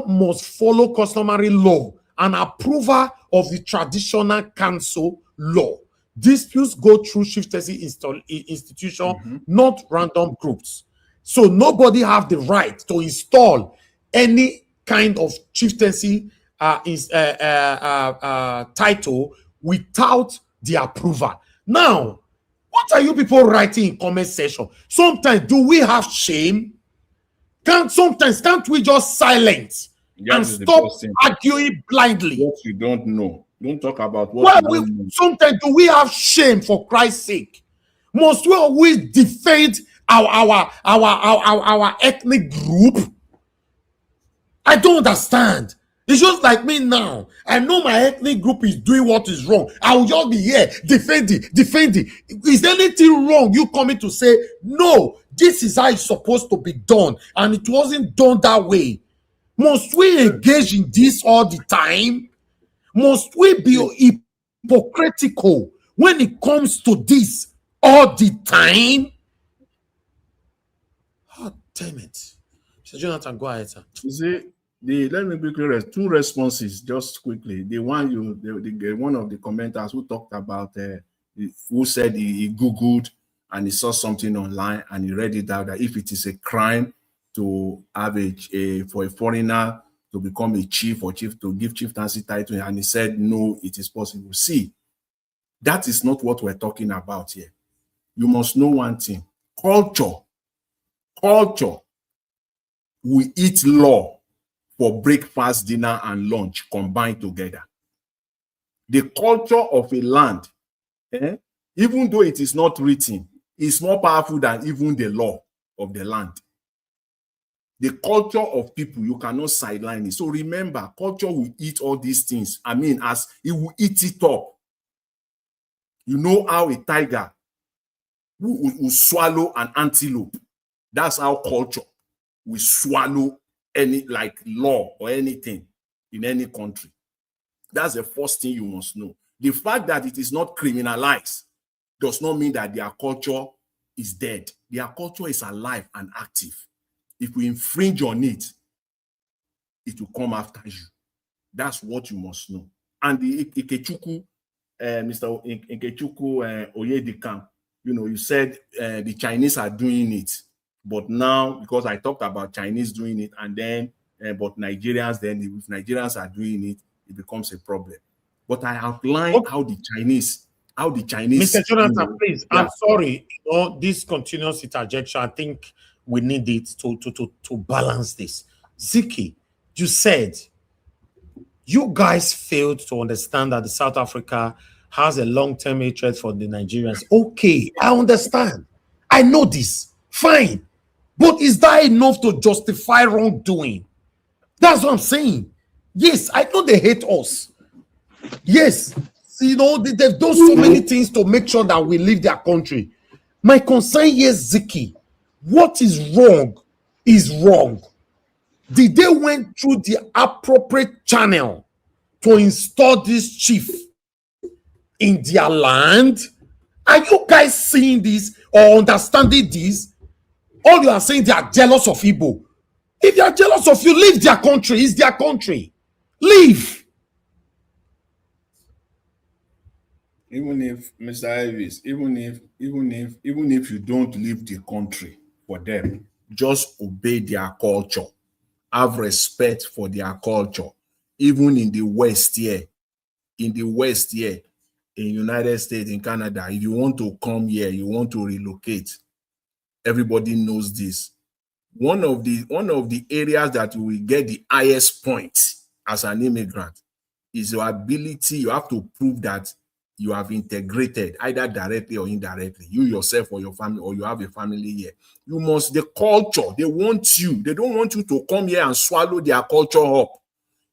must follow customary law and approval of the traditional council law. Disputes go through chieftaincy institution, not random groups. So nobody have the right to install any kind of chieftaincy title without the approval. Now, what are you people writing in comment section? Sometimes, do we have shame? Can't we just silence and stop arguing blindly? What you don't know. Don't talk about what you don't know. Sometimes, do we have shame, for Christ's sake? Must we always defend our ethnic group? I don't understand. It's just like me now. I know my ethnic group is doing what is wrong. I will just be here defending. Is there anything wrong? You coming to say, no, this is how it's supposed to be done, and it wasn't done that way. Must we engage in this all the time? Must we be hypocritical when it comes to this all the time? Oh, damn it. So Jonathan, go ahead, sir. You see, let me quickly two responses just quickly. The one one of the commenters who talked about who said he Googled and he saw something online and he read it out that if it is a crime to have for a foreigner to become a chief or chief to give chieftaincy title, and he said no, it is possible. See, that is not what we're talking about here. You must know one thing: culture. We eat law for breakfast, dinner, and lunch combined together. The culture of a land, even though it is not written, is more powerful than even the law of the land. The culture of people, you cannot sideline it. So remember, culture will eat all these things. I mean, as it will eat it up. You know how a tiger will swallow an antelope. That's how culture will swallow any like law or anything in any country. That's the first thing you must know. The fact that it is not criminalized does not mean that their culture is dead. Their culture is alive and active. If we infringe on it, it will come after you. That's what you must know. And the Ikechukwu, Mr. Ikechukwu Oyedikan, you know, you said the Chinese are doing it. But now, because I talked about Chinese doing it, and then, but Nigerians, then if Nigerians are doing it, it becomes a problem. But I outlined how the Chinese. Mr. Jonathan, please, yeah. I'm sorry. You know, this continuous interjection, I think we need it to balance this. Ziki, you said you guys failed to understand that the South Africa has a long-term hatred for the Nigerians. Okay, I understand. I know this. Fine. But is that enough to justify wrongdoing? That's what I'm saying. Yes, I know they hate us. Yes, you know, they've done so many things to make sure that we leave their country. My concern here is, Ziki, what is wrong is wrong. Did they went through the appropriate channel to install this chief in their land? Are you guys seeing this or understanding this? All you are saying, they are jealous of Igbo. If they are jealous of you, leave their country. It's their country. Leave. Even if, Mr. Ivis, even if you don't leave the country for them, just obey their culture. Have respect for their culture. Even in the West here, in United States, in Canada, if you want to come here, you want to relocate, everybody knows this. One of the areas that you will get the highest points as an immigrant is your ability. You have to prove that you have integrated either directly or indirectly, you yourself or your family, or you have a family here. You must, the culture, they want you. They don't want you to come here and swallow their culture up.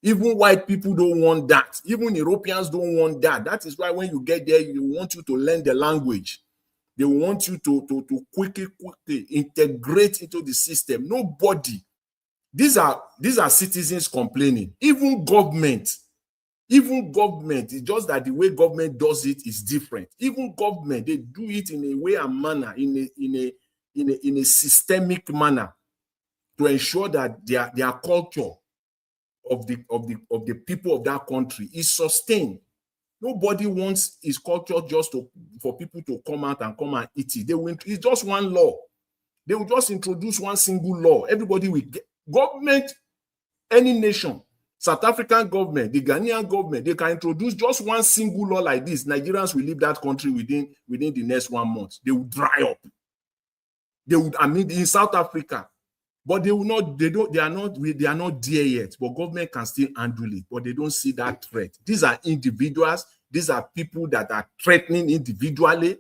Even white people don't want that. Even Europeans don't want that. That is why when you get there, they want you to learn the language. They want you to quickly integrate into the system. Nobody. These are citizens complaining. Even government, it's just that the way government does it is different. Even government, they do it in a way and manner, in a systemic manner, to ensure that their culture of the people of that country is sustained. Nobody wants his culture just for people to come out and come and eat it. It's just one law. They will just introduce one single law. Everybody will get government, any nation. South African government, the Ghanaian government, they can introduce just one single law like this. Nigerians will leave that country within the next 1 month. They will dry up. They would, in South Africa, but they will not. They are not there yet. But government can still handle it. But they don't see that threat. These are individuals. These are people that are threatening individually,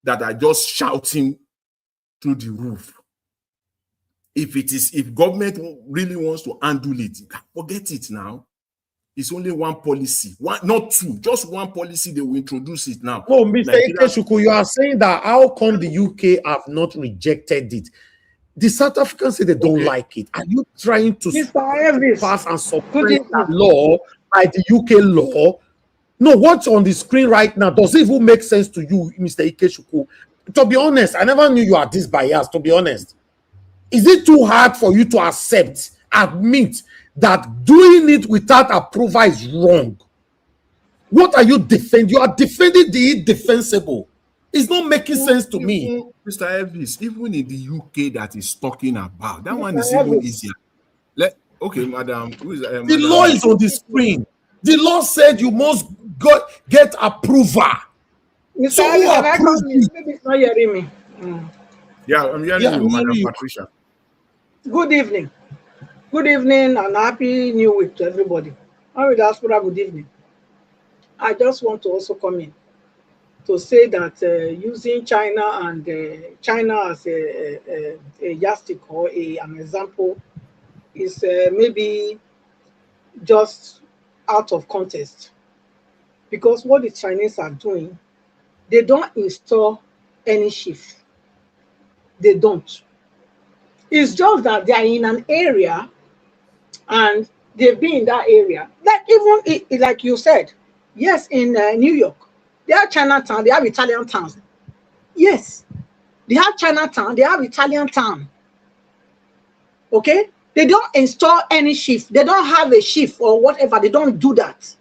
that are just shouting through the roof. If government really wants to handle it, forget it now. It's only one policy, not two, just one policy. They will introduce it now. No, Mr. Ikechukwu, you are saying that how come the UK have not rejected it? The South Africans say they don't like it. Are you trying to pass and suppress that law by the UK law? No, what's on the screen right now does it even make sense to you, Mr. Ikechukwu? To be honest, I never knew you are this biased, to be honest. Is it too hard for you to admit that doing it without approval is wrong? What are you defending? You are defending the indefensible. It's not making sense to me. Mr. Elvis, even in the UK that is talking about, that one is even easier. Okay, madam. The law is on the screen. The law said you must get approval. So maybe it's not hearing me. Yeah, I'm hearing you, Madam Patricia. Good evening. Good evening and happy new week to everybody. I'm with diaspora. Good evening. I just want to also come in to say that using China and China as a yardstick or an example is maybe just out of context, because what the Chinese are doing, they don't install any chief. They don't. It's just that they are in an area and they've been in that area. Like even like you said, yes, in New York, they have Chinatown, they have Italian towns. Yes, they have Chinatown, they have Italian town. Okay? They don't install any shift. They don't have a shift or whatever. They don't do that.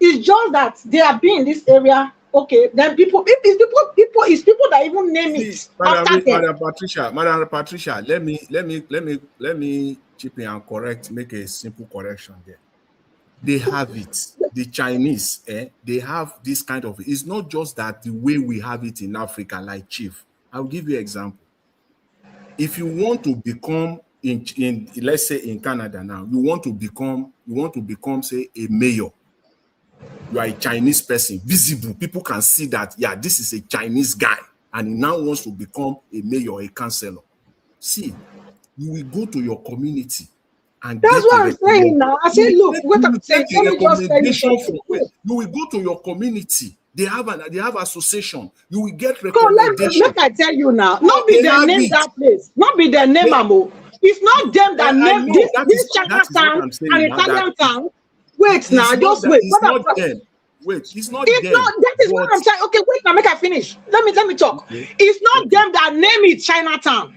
It's just that they have been in this area. Okay, then people that even name it. Madam Patricia, let me chip in and make a simple correction there. They have it. The Chinese, they have this kind of. It's not just that the way we have it in Africa, like chief. I'll give you an example. If you want to become in let's say in Canada now, you want to become say a mayor. You are a Chinese person, visible. People can see that, yeah, this is a Chinese guy, and he now wants to become a mayor, a councillor. See, you will go to your community, and that's what I'm saying now. I say, look, what I'm saying. You will go to your community. They have association. You will get recommendation. Let I tell you now. Not be their name that place. Not be their name, Amo. It's not them that I named know this that this is what Chinatown I'm saying and now. That Italian town. Wait now, it's not just that, wait. it's not Brother, them. Wait, it's not it's them. not. That is what But I'm saying. Okay, wait now. Make I finish. Let me talk. okay. It's not Okay. them that name it Chinatown.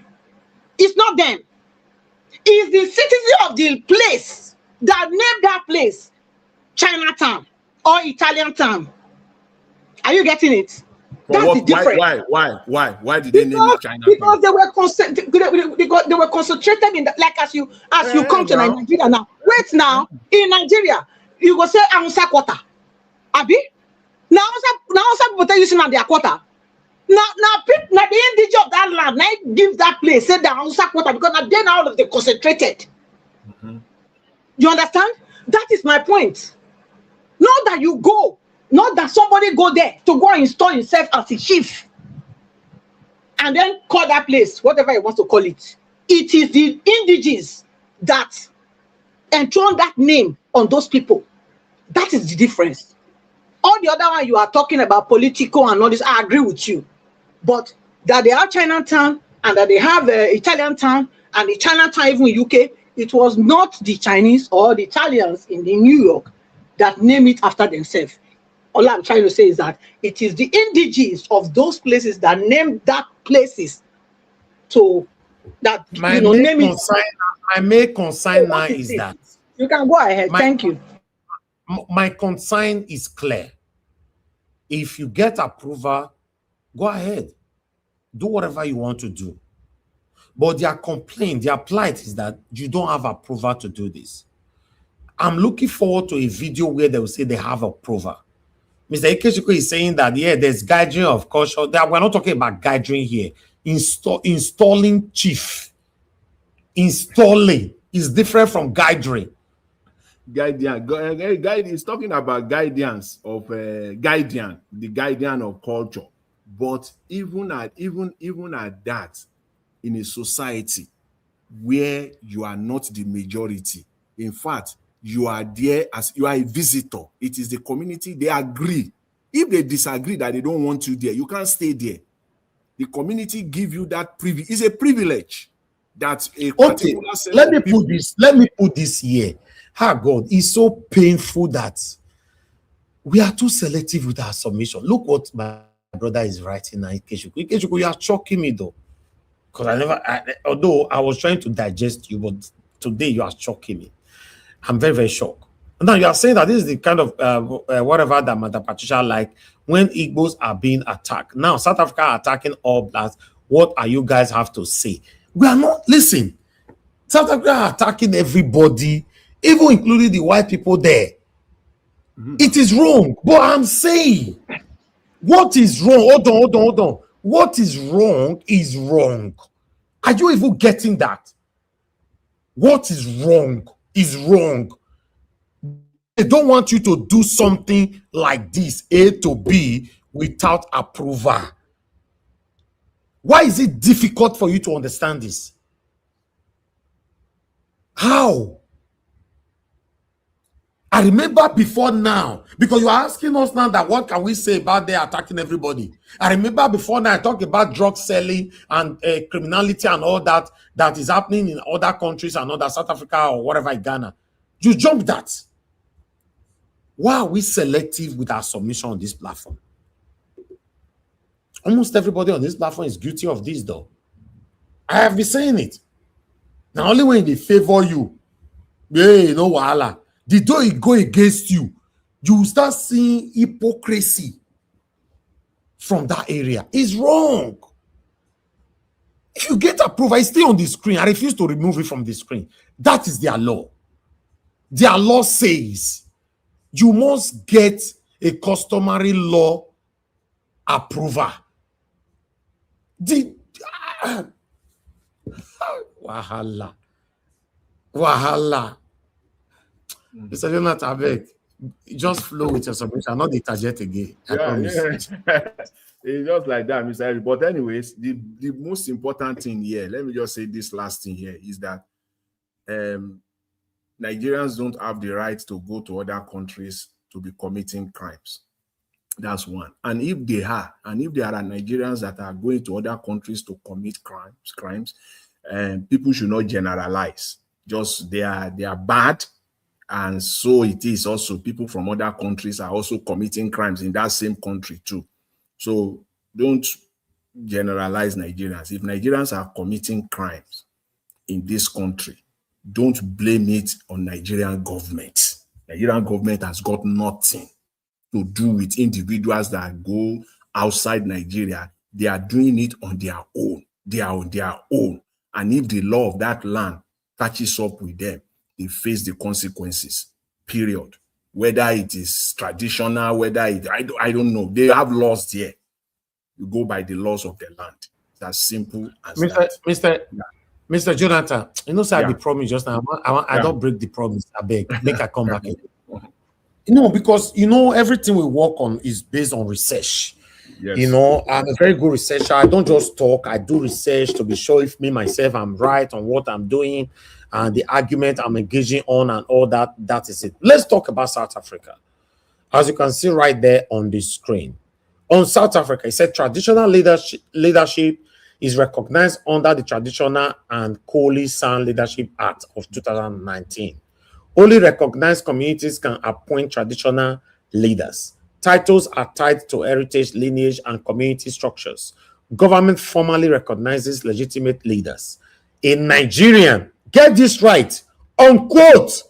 It's not them. It's the citizen of the place that named that place Chinatown or Italian town. Are you getting it? But That's the difference. why did they name it Because Chinatown? they were concentrated in that, like as you come to now. Nigeria now. Wait now, in Nigeria, you go say Ansa quarter. Abi? Now people tell you say na their quarter. Now the indigenous of that land, now give that place, say the Ansa quarter, because now they now all of the concentrated. You understand? That is my point. Not that you go, not that somebody go there to go and install himself as a chief and then call that place whatever he wants to call it. It is the indigenous that enthrone that name on those people. That is the difference. All the other one you are talking about political and all this, I agree with you. But that they have Chinatown and that they have Italian town and the Chinatown even in UK, it was not the Chinese or the Italians in the New York that name it after themselves. All I'm trying to say is that it is the indigenous of those places that named that places to that My name it. main concern now is that You can go ahead. Thank you. my concern is clear. If you get approval, go ahead. Do whatever you want to do. But their complaint, their plight is that you don't have approval to do this. I'm looking forward to a video where they will say they have approval. Mr. Ikechukwu is saying that, yeah, there's gathering of culture. That we're not talking about gathering here. Installing chief. Installing is different from gathering. Guide is talking about guidance of the guardian of culture. But even at that, in a society where you are not the majority, in fact, you are there as you are a visitor. It is the community, they agree. If they disagree that they don't want you there, you can't stay there. The community give you that privilege. It's a privilege that a particular set let me of people. Let me put this here. God, it's so painful that we are too selective with our submission. Look what my brother is writing now. Ikechukwu, you are shocking me though. Because although I was trying to digest you, but today you are shocking me. I'm very, very shocked. Now you are saying that this is the kind of whatever that Mother Patricia like when Igbos are being attacked. Now South Africa are attacking all blacks. What are you guys have to say? We are not, listen. South Africa are attacking everybody, even including the white people there. It is wrong. But I'm saying, what is wrong? Hold on. What is wrong is wrong. Are you even getting that? What is wrong is wrong. They don't want you to do something like this, A to B, without approval. Why is it difficult for you to understand this? How? I remember before now, because you are asking us now that what can we say about they attacking everybody. I remember before now I talked about drug selling and criminality and all that is happening in other countries and other South Africa or whatever in Ghana. You jump that. Why are we selective with our submission on this platform? Almost everybody on this platform is guilty of this though. I have been saying it. Now only when they favor you, hey, no wahala. The door it go against you, you will start seeing hypocrisy from that area. It's wrong. If you get approval, stay on the screen. I refuse to remove it from the screen. That is their law. Their law says you must get a customary law approval. Wahala. Mr. Jonathan, Abeg, just flow with your submission, not the target again. I promise. Yeah. It's just like that, Mr. Eric. But anyways, the most important thing here, let me just say this last thing here, is that Nigerians don't have the right to go to other countries to be committing crimes. That's one. And if there are Nigerians that are going to other countries to commit crimes, people should not generalize. Just they are bad, and so it is also people from other countries are also committing crimes in that same country too. So don't generalize Nigerians. If Nigerians are committing crimes in this country, don't blame it on Nigerian government. Nigerian government has got nothing to do with individuals that go outside Nigeria. They are doing it on their own. They are on their own. And if the law of that land catches up with them, they face the consequences, period. Whether it is traditional, whether it, I don't know. They have laws there. You go by the laws of the land. It's as simple as that. Mr. Jonathan, you know, sir, the promise just now. I don't break the promise. I beg, make I come back. You know, because you know everything we work on is based on research. Yes. You know, I'm a very good researcher. I don't just talk. I do research to be sure if me myself I'm right on what I'm doing and the argument I'm engaging on and all that. That is it. Let's talk about South Africa. As you can see right there on the screen, on South Africa, it said traditional leadership is recognized under the Traditional and Coli Sound Leadership Act of 2019. Only recognized communities can appoint traditional leaders. Titles are tied to heritage, lineage, and community structures. Government formally recognizes legitimate leaders. A Nigerian, get this right, unquote,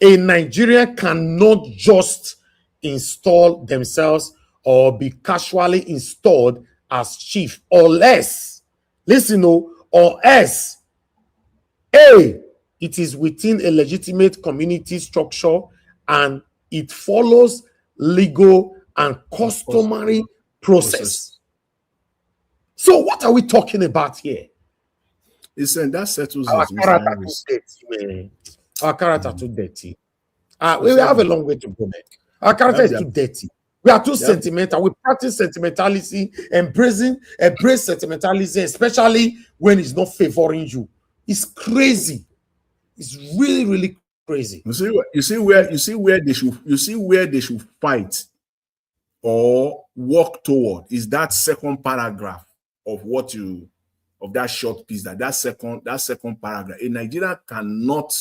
a Nigerian cannot just install themselves or be casually installed as chief, or less, listen, or else, A, it is within a legitimate community structure and it follows legal and customary process. So what are we talking about here? Listen, that settles Our it, character Mr. too dirty, man. Our character too dirty. We have a long way to go, man. Our character is too dirty. We are too sentimental. We practice sentimentality, embrace sentimentalism, especially when it's not favoring you. It's crazy. It's really, really crazy. You see where they should fight or work toward is that second paragraph of that short piece. That second paragraph. A Nigerian cannot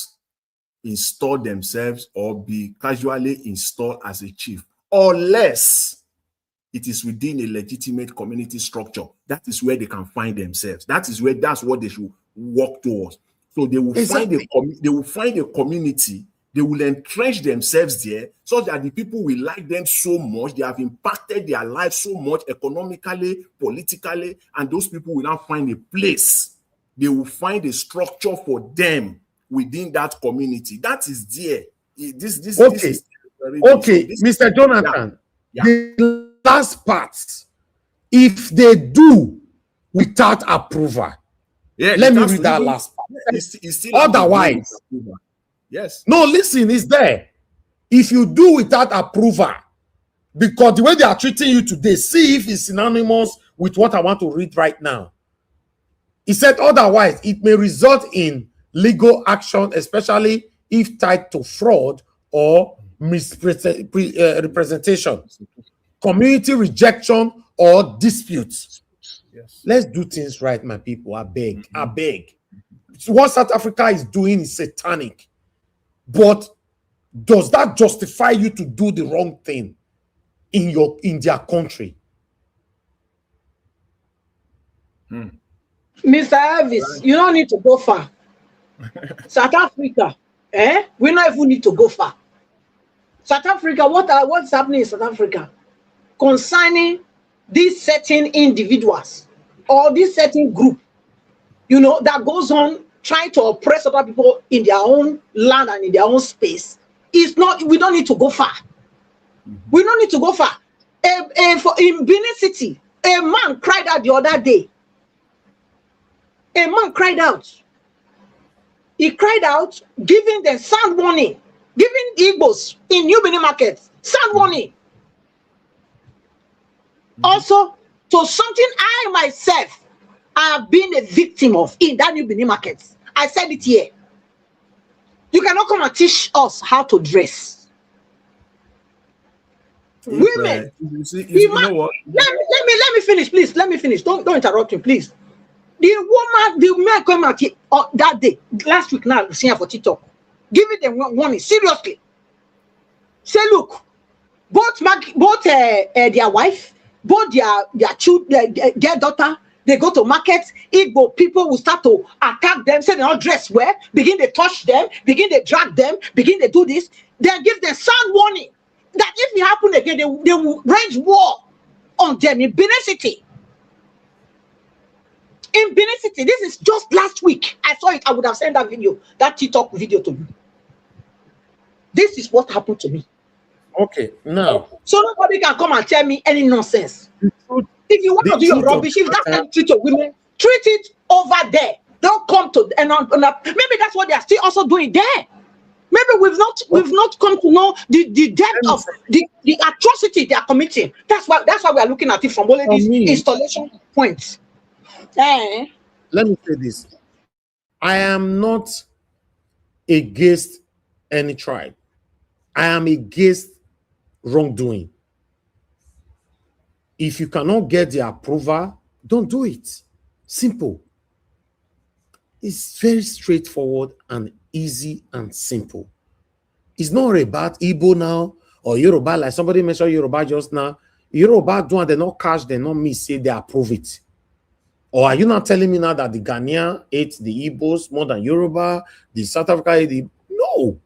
install themselves or be casually installed as a chief unless it is within a legitimate community structure. That is where they can find themselves. That's what they should work towards. So they will find a community, they will entrench themselves there so that the people will like them so much, they have impacted their lives so much economically, politically, and those people will now find a place. They will find a structure for them within that community. That is there. This is okay, Mr. Jonathan, the last part, if they do without approval, let me read that last part. It's still otherwise, yes. No, listen, it's there. If you do without approval, because the way they are treating you today, see if it's synonymous with what I want to read right now. He said, otherwise, it may result in legal action, especially if tied to fraud or misrepresentation, community rejection, or disputes. Yes. Let's do things right, my people. I beg. I beg. So what South Africa is doing is satanic. But does that justify you to do the wrong thing in their country? Mr. Elvis, you don't need to go far. South Africa, we don't even need to go far. South Africa, what's happening in South Africa concerning these certain individuals or this certain group, that goes on trying to oppress other people in their own land and in their own space. We don't need to go far. We don't need to go far. In Benin City, a man cried out the other day. A man cried out. He cried out, giving them sound warning, giving Igbos in New Benin Market sound warning. Also, to something I myself have been a victim of in that New Benin Market. I said it here. You cannot come and teach us how to dress. Women, you know what? Let me finish, please. Let me finish. Don't interrupt me, please. The woman, the man came out here, that day, last week now, seeing for TikTok, giving them warning, seriously. Say, look, both their wife, both their children, their daughter, they go to markets. Igbo people will start to attack them, say they're not dressed well, begin to touch them, begin to drag them, begin to do this. They give them sound warning that if it happen again, they will wage war on them in Benin City. In Benin City, this is just last week. I saw it. I would have sent that video, that TikTok video to you. This is what happened to me. Okay, now. So nobody can come and tell me any nonsense. If you want to do your rubbish, if that's how you treat your women, treat it over there. Don't come to maybe that's what they are still also doing there. Maybe we've not come to know the depth of the atrocity they are committing. That's why we are looking at it from all of these installation points. Let me say this. I am not against any tribe. I am against wrongdoing. If you cannot get the approval, don't do it. Simple. It's very straightforward and easy and simple. It's not about Igbo now or Yoruba, like somebody mentioned Yoruba just now. Yoruba do and they not cash, they not miss, say they approve it. Or are you not telling me now that the Ghanaian ate the Igbos more than Yoruba, the South Africa ate the... No.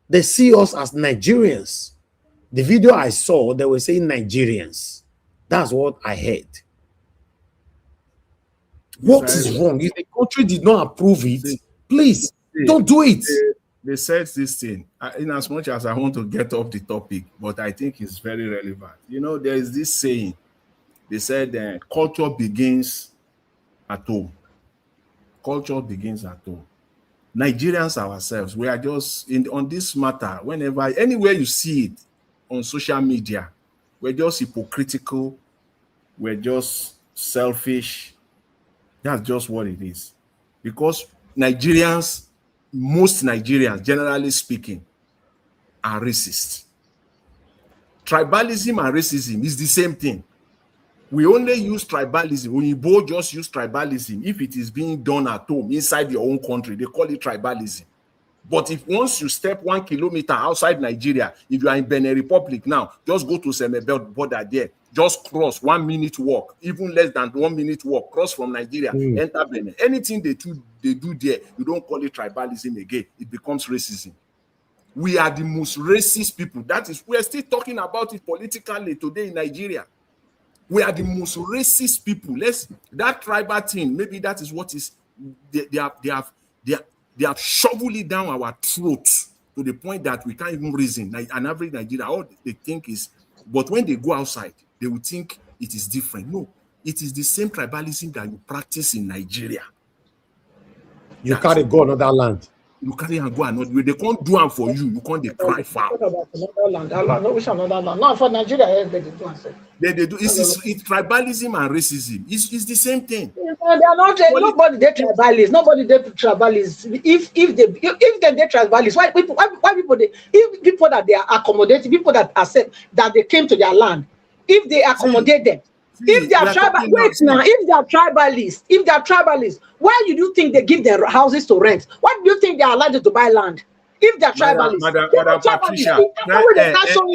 They see us as Nigerians. The video I saw, they were saying Nigerians. That's what I heard. What is wrong? If the country did not approve it, please don't do it. They said this thing, in as much as I want to get off the topic, but I think it's very relevant. You know, there is this saying. They said culture begins at home. Culture begins at home. Nigerians ourselves, we are just on this matter. Whenever, anywhere you see it on social media, we're just hypocritical. We're just selfish. That's just what it is. Because Nigerians, most Nigerians, generally speaking, are racist. Tribalism and racism is the same thing. We only use tribalism. When you both just use tribalism, if it is being done at home, inside your own country, they call it tribalism. But if once you step 1 kilometer outside Nigeria, if you are in Benin Republic now, just go to Semebelt border there, just cross 1 minute walk, even less than 1 minute walk, cross from Nigeria, enter Benin. Anything they do there, you don't call it tribalism again. It becomes racism. We are the most racist people. That is, we are still talking about it politically today in Nigeria. We are the most racist people. That tribal thing, maybe that is what is they have shoveled it down our throats to the point that we can't even reason. An average Nigerian, all they think is, but when they go outside, they will think it is different. No, it is the same tribalism that you practice in Nigeria. You can't go another land. You carry and go another way. They can't do it for you. You can't cry foul. Another land. No, for Nigeria, they do answer. They do. It's tribalism and racism. It's the same thing. They are not. Nobody they tribalist. Nobody they tribalist. If they tribalist, why people they? If people that they are accommodating, people that accept that they came to their land, if they accommodate them. If they are tribalists, why do you think they give their houses to rent? Why do you think they are allowed to buy land? If they are tribalists, Madam Patricia, that's what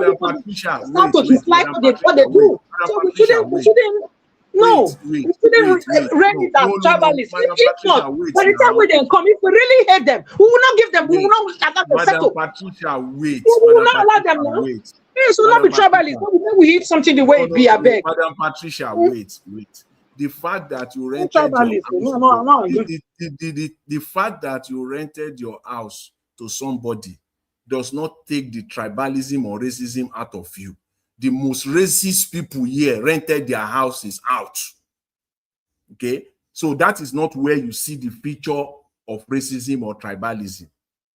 people start to dislike what they do. So we shouldn't. No, we shouldn't rent it as tribalists. If not, by the time we then come, if we really hate them, we will not give them. We will not allow them to settle. Patricia, wait. We will not allow them now. Yes, will not be tribalists. We eat something the way it be. I beg. Madam Patricia, wait. The fact that you rented the fact that you rented your house to somebody does not take the tribalism or racism out of you. The most racist people here rented their houses out. Okay, so that is not where you see the feature of racism or tribalism,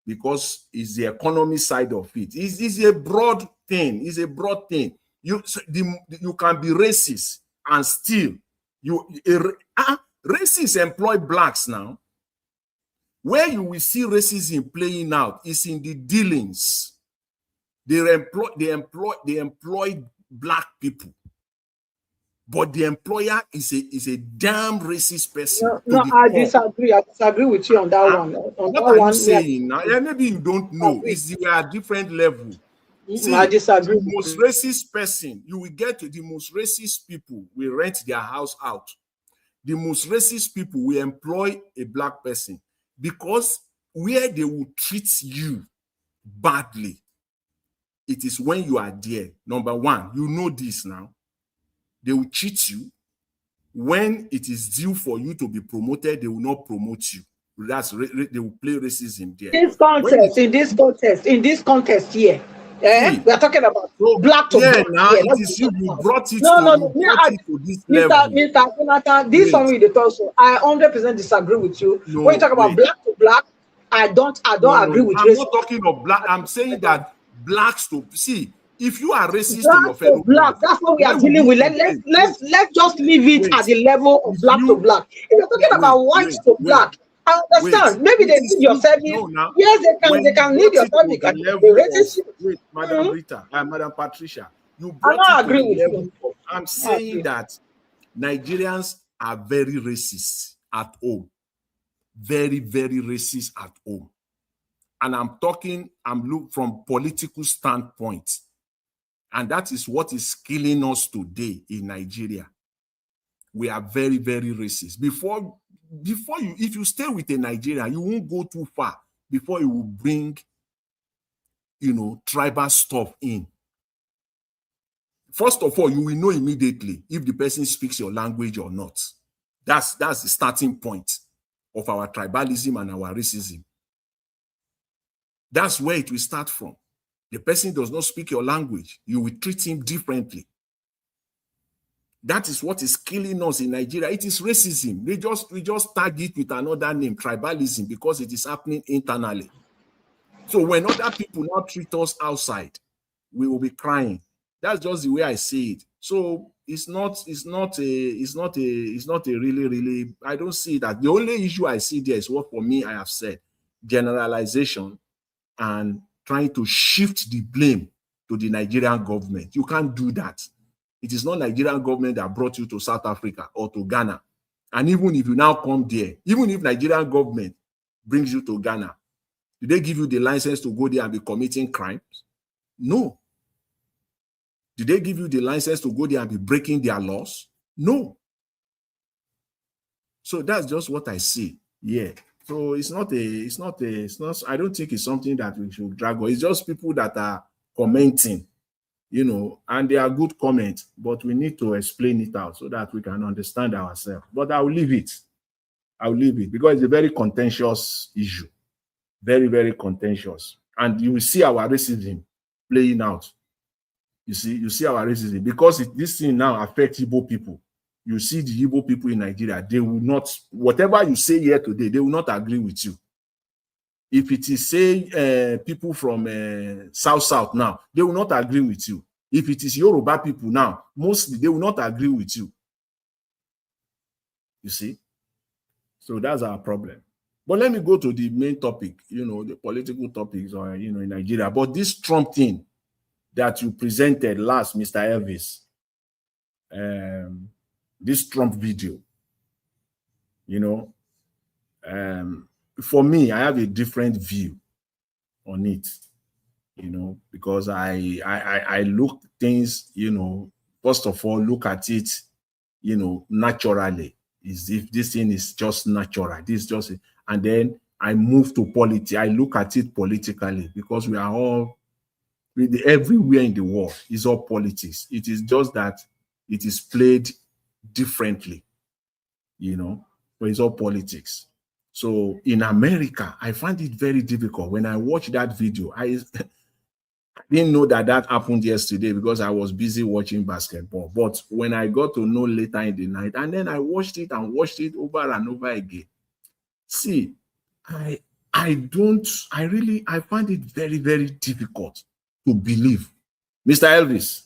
because it's the economy side of it. It's a broad thing. It's a broad thing. You can be racist and still racists employ blacks now. Where you will see racism playing out is in the dealings. They employ black people. but the employer is a damn racist person. No, I disagree. I disagree with you on that one. On What that are one, you saying now? Yeah, maybe you don't know. We are at different level. See, I disagree. the most racist person, you will get to the most racist people will rent their house out. The most racist people will employ a black person because where they will treat you badly, it is when you are there. Number one, you know this now. They will cheat you. When it is due for you to be promoted, they will not promote you. They will play racism there. In this contest here, we are talking about black to black. Now here. it is you brought it to this Mr. level. Mr. Jonathan, this one with the torso, I 100% disagree with you. No, when you talk about black to black, I don't agree with I'm racism. not talking of black. I'm saying that blacks to see. If you are racist black to your fellow black, that's what we are dealing with. Let's just leave it at the level of black to black. If you're talking about white to black, I understand. Maybe they need your service. Yes, they can need your service. Wait, Madam Rita and Madam Patricia, you I brought agree with you. you. I'm saying that Nigerians are very racist at home. Very, very racist at home. And I'm looking from political standpoint. And that is what is killing us today in Nigeria. We are very, very racist. Before you, if you stay with a Nigerian, you won't go too far before you will bring, tribal stuff in. First of all, you will know immediately if the person speaks your language or not. That's the starting point of our tribalism and our racism. That's where it will start from. The person does not speak your language, you will treat him differently. That is what is killing us in Nigeria. It is racism. We just tag it with another name, tribalism, because it is happening internally. So when other people now treat us outside, we will be crying. That's just the way I see it. So it's not a really, I don't see that. The only issue I see there is what for me I have said, generalization and trying to shift the blame to the Nigerian government. You can't do that. It is not Nigerian government that brought you to South Africa or to Ghana. And even if you now come there, even if Nigerian government brings you to Ghana, do they give you the license to go there and be committing crimes? No. Do they give you the license to go there and be breaking their laws? No. So that's just what I see. Yeah. So it's not, I don't think it's something that we should drag on. It's just people that are commenting, and they are good comments, but we need to explain it out so that we can understand ourselves. But I will leave it. Because it's a very contentious issue. Very, very contentious. And you will see our racism playing out. You see our racism. Because this thing now affects Igbo people. You see the Igbo people in Nigeria, they will not, whatever you say here today, they will not agree with you. If it is, say, people from South now, they will not agree with you. If it is Yoruba people now, mostly they will not agree with you. You see? So that's our problem. But let me go to the main topic, the political topics, in Nigeria. But this Trump thing that you presented last, Mr. Elvis, this Trump video, for me, I have a different view on it, because I look things, first of all, look at it, naturally. Is if this thing is just natural, and then I move to politics. I look at it politically because we are all everywhere in the world is all politics. It is just that it is played differently, but it's all politics. So in America, I find it very difficult. When I watched that video, I didn't know that happened yesterday because I was busy watching basketball. But when I got to know later in the night, and then I watched it over and over again. See, I find it very, very difficult to believe. Mr. Elvis.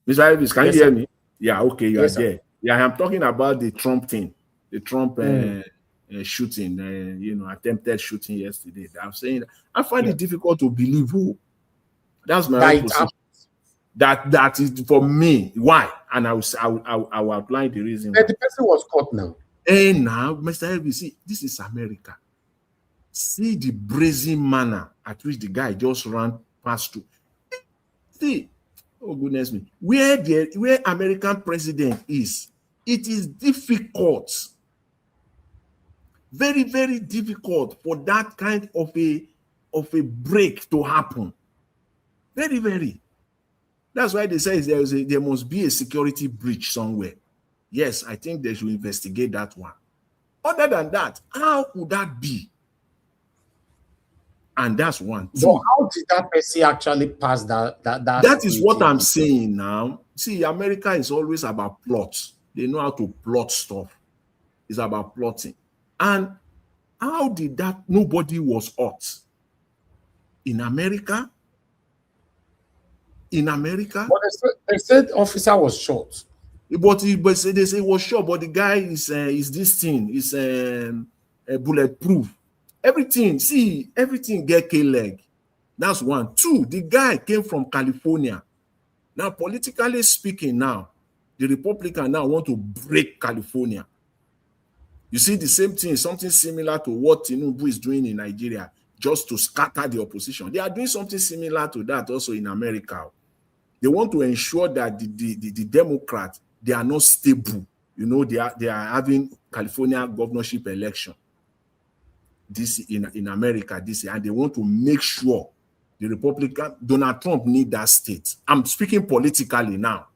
Mr. Elvis, can you hear me? Yeah, okay, you are there. Yeah, I'm talking about the Trump thing, the Trump shooting, attempted shooting yesterday. I'm saying I find it difficult to believe. That's my own position. That is for me. Why? And I will outline the reason. The person was caught now. And now, Mr. Elvis, see, this is America. See the brazen manner at which the guy just ran past through. See, oh goodness me, where American president is, it is difficult, very, very difficult for that kind of a break to happen. Very, very. That's why they say there must be a security breach somewhere. Yes, I think they should investigate that one. Other than that, how could that be? And that's one. So how did that person actually pass that? That is what I'm saying now. See, America is always about plots. They know how to plot stuff. It's about plotting. And how did that? Nobody was hurt in America. In America, but they said officer was shot. But they say it was shot. But the guy is this thing is bulletproof. Everything, see, everything get K-leg. That's one. Two, the guy came from California. Now, politically speaking, now the Republican now want to break California. You see the same thing, something similar to what Tinubu is doing in Nigeria, just to scatter the opposition. They are doing something similar to that also in America. They want to ensure that the Democrats, they are not stable. You know, they are having California governorship election this in America this year, and they want to make sure the Republican, Donald Trump need that state. I'm speaking politically now.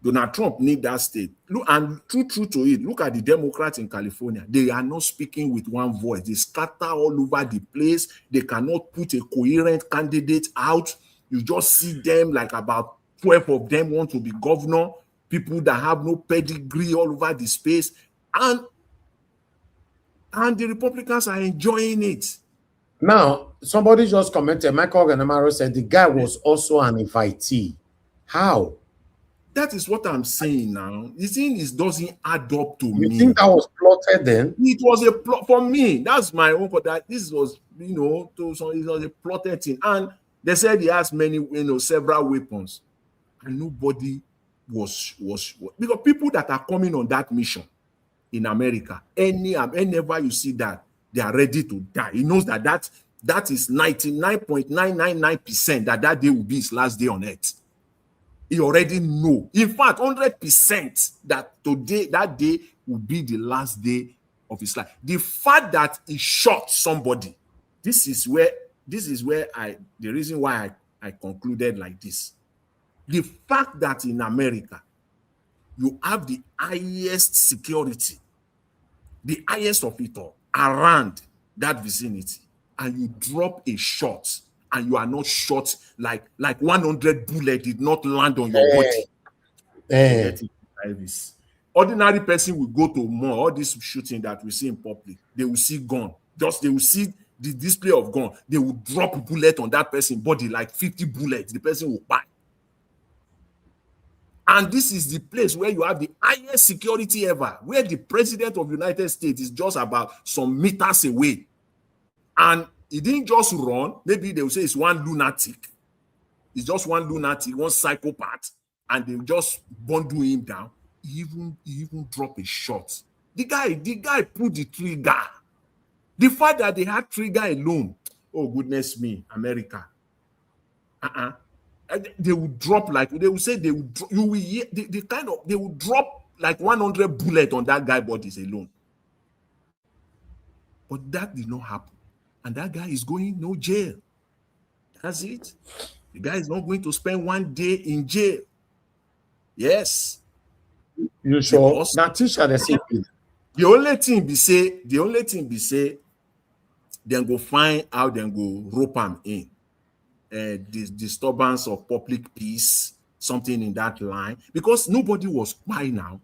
Donald Trump need that state. Look, and true to it, look at the Democrats in California. They are not speaking with one voice. They scatter all over the place. They cannot put a coherent candidate out. You just see them like about 12 of them want to be governor, people that have no pedigree all over the space. And the Republicans are enjoying it. Now, somebody just commented, Michael Ganamaro said the guy was also an invitee. How? That is what I'm saying now. The thing is, doesn't add up to me. You think that was plotted then? It was a plot for me. That's my own. That this was, you know, it was a plotted thing. And they said he has many, you know, several weapons, and nobody was because people that are coming on that mission in America, whenever you see that, they are ready to die. He knows that is 99.999% that day will be his last day on earth. He already know. In fact, 100% that that day will be the last day of his life. The fact that he shot somebody, this is where the reason why I concluded like this. The fact that in America, you have the highest security, the highest of it all, around that vicinity, and you drop a shot, and you are not shot like 100 bullets did not land on your body. Ordinary person will go to more, all this shooting that we see in public, they will see gun. They will see the display of gun. They will drop a bullet on that person's body, like 50 bullets. The person will die. And this is the place where you have the highest security ever, where the president of the United States is just about some meters away. And he didn't just run. Maybe they will say it's one lunatic. It's just one lunatic, one psychopath. And they just bundle him down. He even dropped a shot. The guy pulled the trigger. The fact that they had trigger alone. Oh, goodness me, America. They would drop they will say they would. You will hear they would drop like 100 bullets on that guy's bodies alone. But that did not happen, and that guy is going no jail. That's it. The guy is not going to spend 1 day in jail. Yes. You sure? Now, teacher, the same thing. The only thing be say, then go find how then go rope him in. This disturbance of public peace, something in that line, because nobody was by now.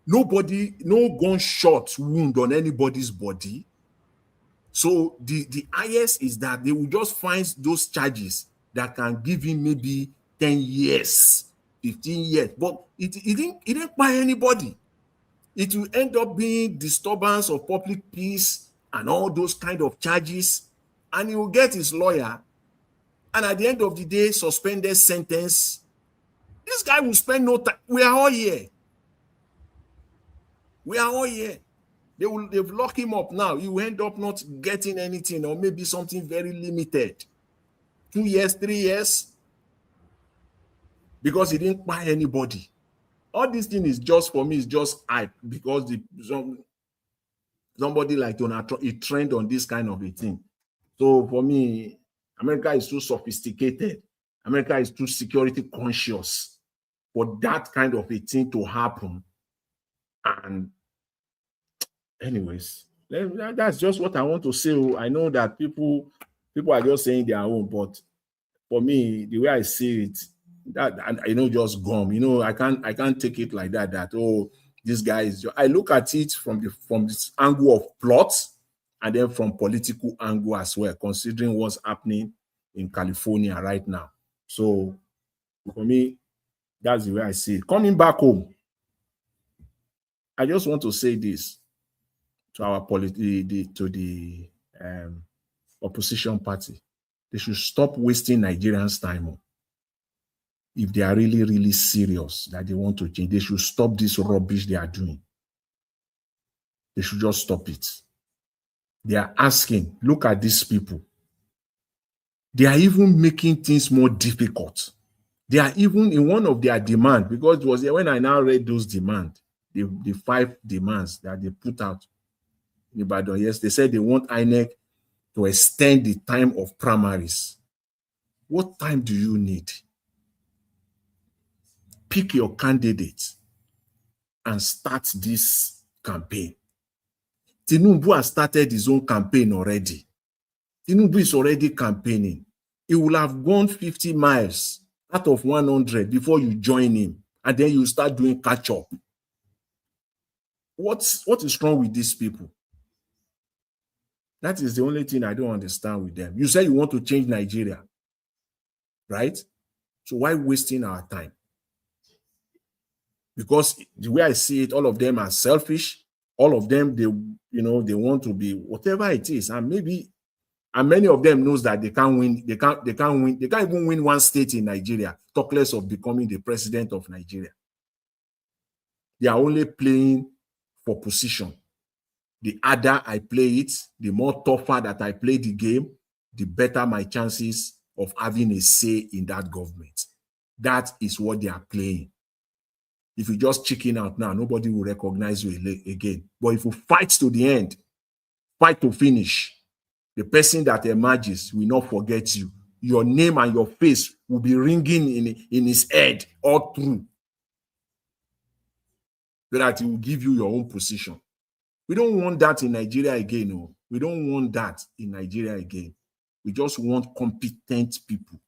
No gunshot wound on anybody's body. So the highest is that they will just find those charges that can give him maybe 10 years, 15 years, but it didn't buy anybody. It will end up being disturbance of public peace and all those kind of charges, and he will get his lawyer. and at the end of the day, suspended sentence, this guy will spend no time. We are all here. We are all here. They've locked him up now. He will end up not getting anything, or maybe something very limited. 2 years, 3 years, because he didn't buy anybody. All this thing is just, for me, is just hype, because somebody like Donald Trump, he trend on this kind of a thing. So for me, America is too sophisticated. America is too security conscious for that kind of a thing to happen. And anyways, that's just what I want to say. I know that people are just saying their own, but for me, the way I see it, that, and just gum. I can't take it like that. That, oh, this guy is. I look at it from this angle of plot, and then from political angle as well, considering what's happening in California right now. So for me, that's the way I see it. Coming back home, I just want to say this to our opposition party. They should stop wasting Nigerians' time. If they are really, really serious that they want to change, they should stop this rubbish they are doing. They should just stop it. They are asking, look at these people. They are even making things more difficult. They are even in one of their demands, because it was when I now read those demands, the 5 demands that they put out in Ibadan. Yes, they said they want INEC to extend the time of primaries. What time do you need? Pick your candidate and start this campaign. Tinubu has started his own campaign already. Tinubu is already campaigning. He will have gone 50 miles out of 100 before you join him, and then you start doing catch-up. What is wrong with these people? That is the only thing I don't understand with them. You say you want to change Nigeria, right? So why wasting our time? Because the way I see it, all of them are selfish. All of them, they want to be whatever it is, and many of them knows that they can't win. They can't win. They can't even win one state in Nigeria. Talk less of becoming the president of Nigeria. They are only playing for position. The harder I play it, the more tougher that I play the game, the better my chances of having a say in that government. That is what they are playing. If you just chicken out now, nobody will recognize you again. But if you fight to the end, fight to finish, the person that emerges will not forget you. Your name and your face will be ringing in his head all through, so that he will give you your own position. We don't want that in Nigeria again. No. We don't want that in Nigeria again. We just want competent people.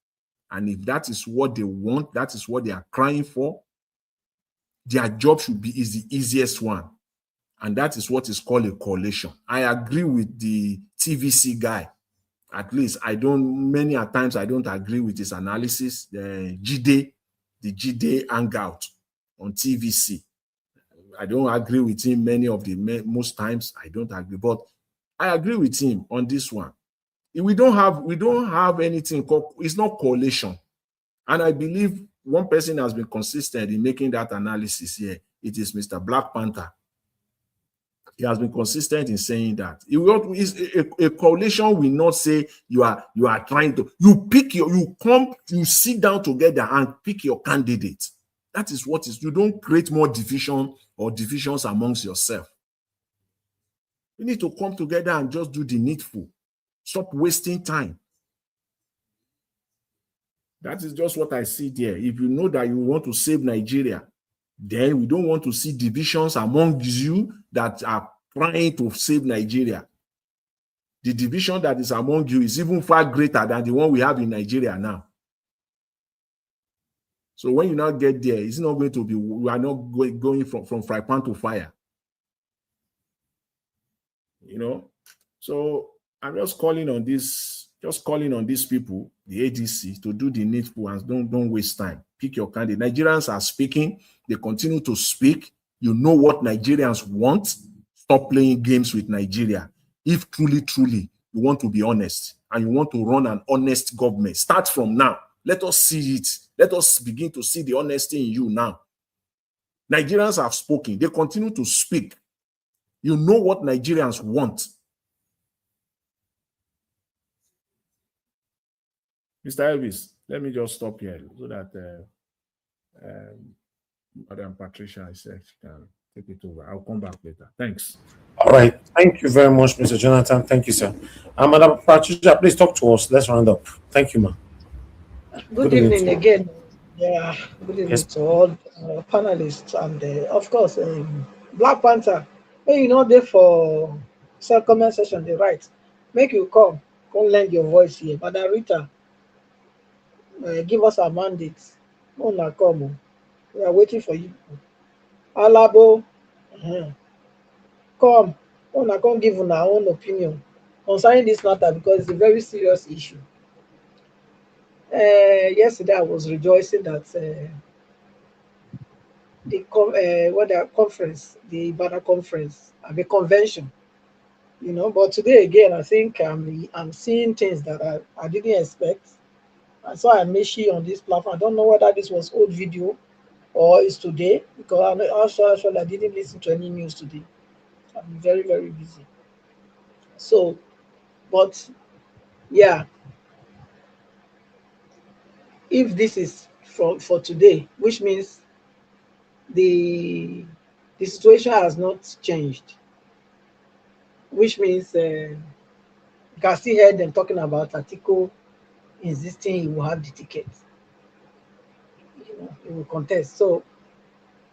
And if that is what they want, that is what they are crying for, their job is the easiest one. And that is what is called a coalition. I agree with the TVC guy. At least many a times I don't agree with his analysis. The G-Day hangout on TVC. I don't agree with him most times. I don't agree, but I agree with him on this one. We don't have anything called, it's not coalition. And I believe one person has been consistent in making that analysis here. It is Mr. Black Panther. He has been consistent in saying that. A coalition will not say you are trying to, you sit down together and pick your candidate. That is what is, you don't create more division or divisions amongst yourself. You need to come together and just do the needful. Stop wasting time. That is just what I see there. If you know that you want to save Nigeria, then we don't want to see divisions among you that are trying to save Nigeria. The division that is among you is even far greater than the one we have in Nigeria now. So when you now get there, it's not going to be, we are not going from fry pan to fire. So I'm just calling on these people, the ADC, to do the needful and don't waste time. Pick your candidate. Nigerians are speaking. They continue to speak. You know what Nigerians want. Stop playing games with Nigeria. If truly, you want to be honest and you want to run an honest government, start from now. Let us see it. Let us begin to see the honesty in you now. Nigerians have spoken. They continue to speak. You know what Nigerians want. Mr. Elvis, let me just stop here so that Madam Patricia, I said, can take it over. I'll come back later. Thanks. All right. Thank you very much, Mr. Jonathan. Thank you, sir. Madam Patricia, please talk to us. Let's round up. Thank you, ma'am. Good evening again. Yeah, good evening Yes. to all panelists and of course Black Panther. Hey, you know there for comment session they write. Make you come lend your voice here. Madam Rita, give us a mandate. Una come. Oh. We are waiting for you. Alabo, come. Una come give our own opinion concerning this matter because it's a very serious issue. Yesterday I was rejoicing that the conference, the Ibadan conference, the convention, you know. But today again, I think I'm seeing things that I didn't expect. I saw a Meshi on this platform. I don't know whether this was old video or it's today because actually I didn't listen to any news today. I'm very, very busy. So, but yeah, if this is for today, which means the situation has not changed, which means you can still hear them talking about Atiku insisting he will have the ticket. You know, he will contest. So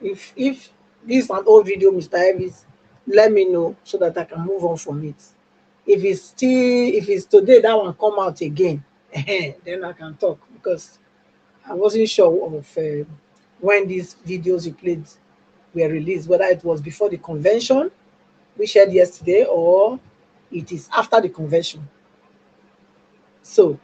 if this is an old video, Mr. Elvis, let me know so that I can move on from it. If it's today that one come out again, then I can talk because I wasn't sure of when these videos you played were released, whether it was before the convention we shared yesterday or it is after the convention. So,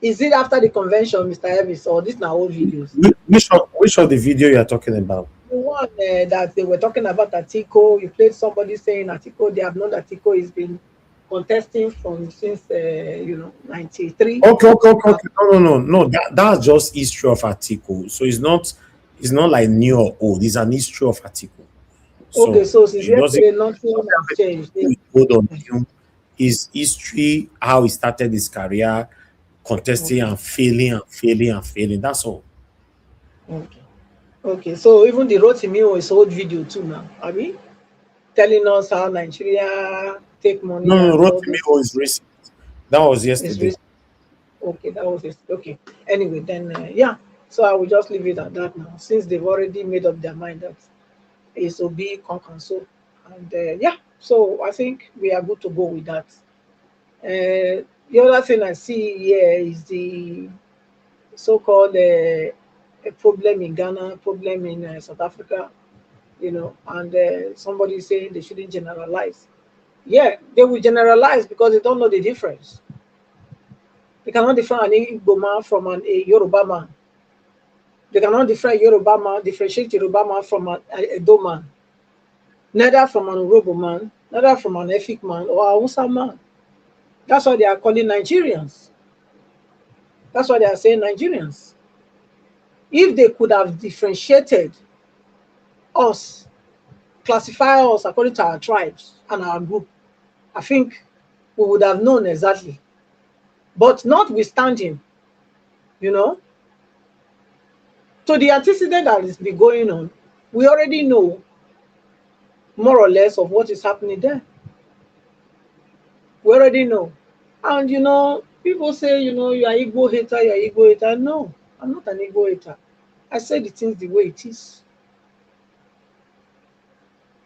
is it after the convention, Mr. Elvis, or these are old videos? Which of the video you are talking about? The one that they were talking about Atiku, you played somebody saying Atiku, they have known that Atiku has been contesting from since 93. Okay. No. That's just history of Atiku. So it's not like new or old. It's an history of Atiku. Okay, so since yesterday nothing has changed. Hold on him. His history, how he started his career, contesting and failing. That's all. Okay. So even the Rotimi is old video too now. I mean, telling us how Nigeria take money. No, Rotimi is recent. That was yesterday. Okay, that was yesterday. Okay. Anyway, then yeah. So I will just leave it at that now, since they've already made up their mind that it's Obi Konkanso. And yeah, so I think we are good to go with that. The other thing I see here is the so-called a problem in Ghana, problem in South Africa, you know, and somebody saying they shouldn't generalize. Yeah, they will generalize because they don't know the difference. They cannot differentiate an Igbo man from a Yoruba man. They cannot differentiate Yoruba man from an Edo man. Neither from an Urobo man, neither from an Efik man or a Hausa man. That's why they are calling Nigerians. That's why they are saying Nigerians. If they could have differentiated us, classify us according to our tribes and our group, I think we would have known exactly. But notwithstanding, you know, to the antecedent that is been going on, we already know more or less of what is happening there. We already know. And you know, people say, you know, you are Igbo hater, you are Igbo hater. No, I'm not an Igbo hater. I say the things the way it is.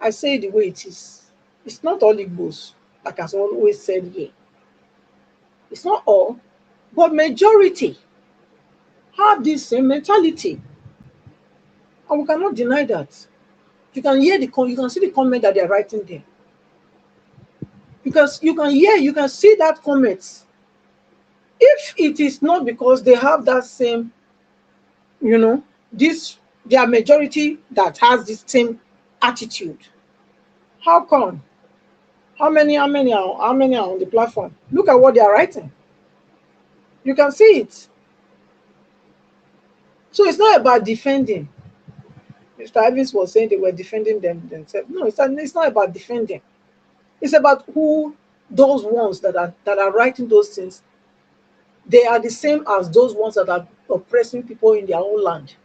I say the way it is. It's not all Igbos, like I've always said here. It's not all, but majority have this same mentality. And we cannot deny that. You can hear you can see the comment that they're writing there. Because you can see that comment. If it is not because they have that same, you know, their majority that has this same attitude, how come How many are on the platform? Look at what they are writing. You can see it. So it's not about defending. Mr. Evans was saying they were defending themselves. No, it's not about defending. It's about who those ones that are writing those things. They are the same as those ones that are oppressing people in their own land.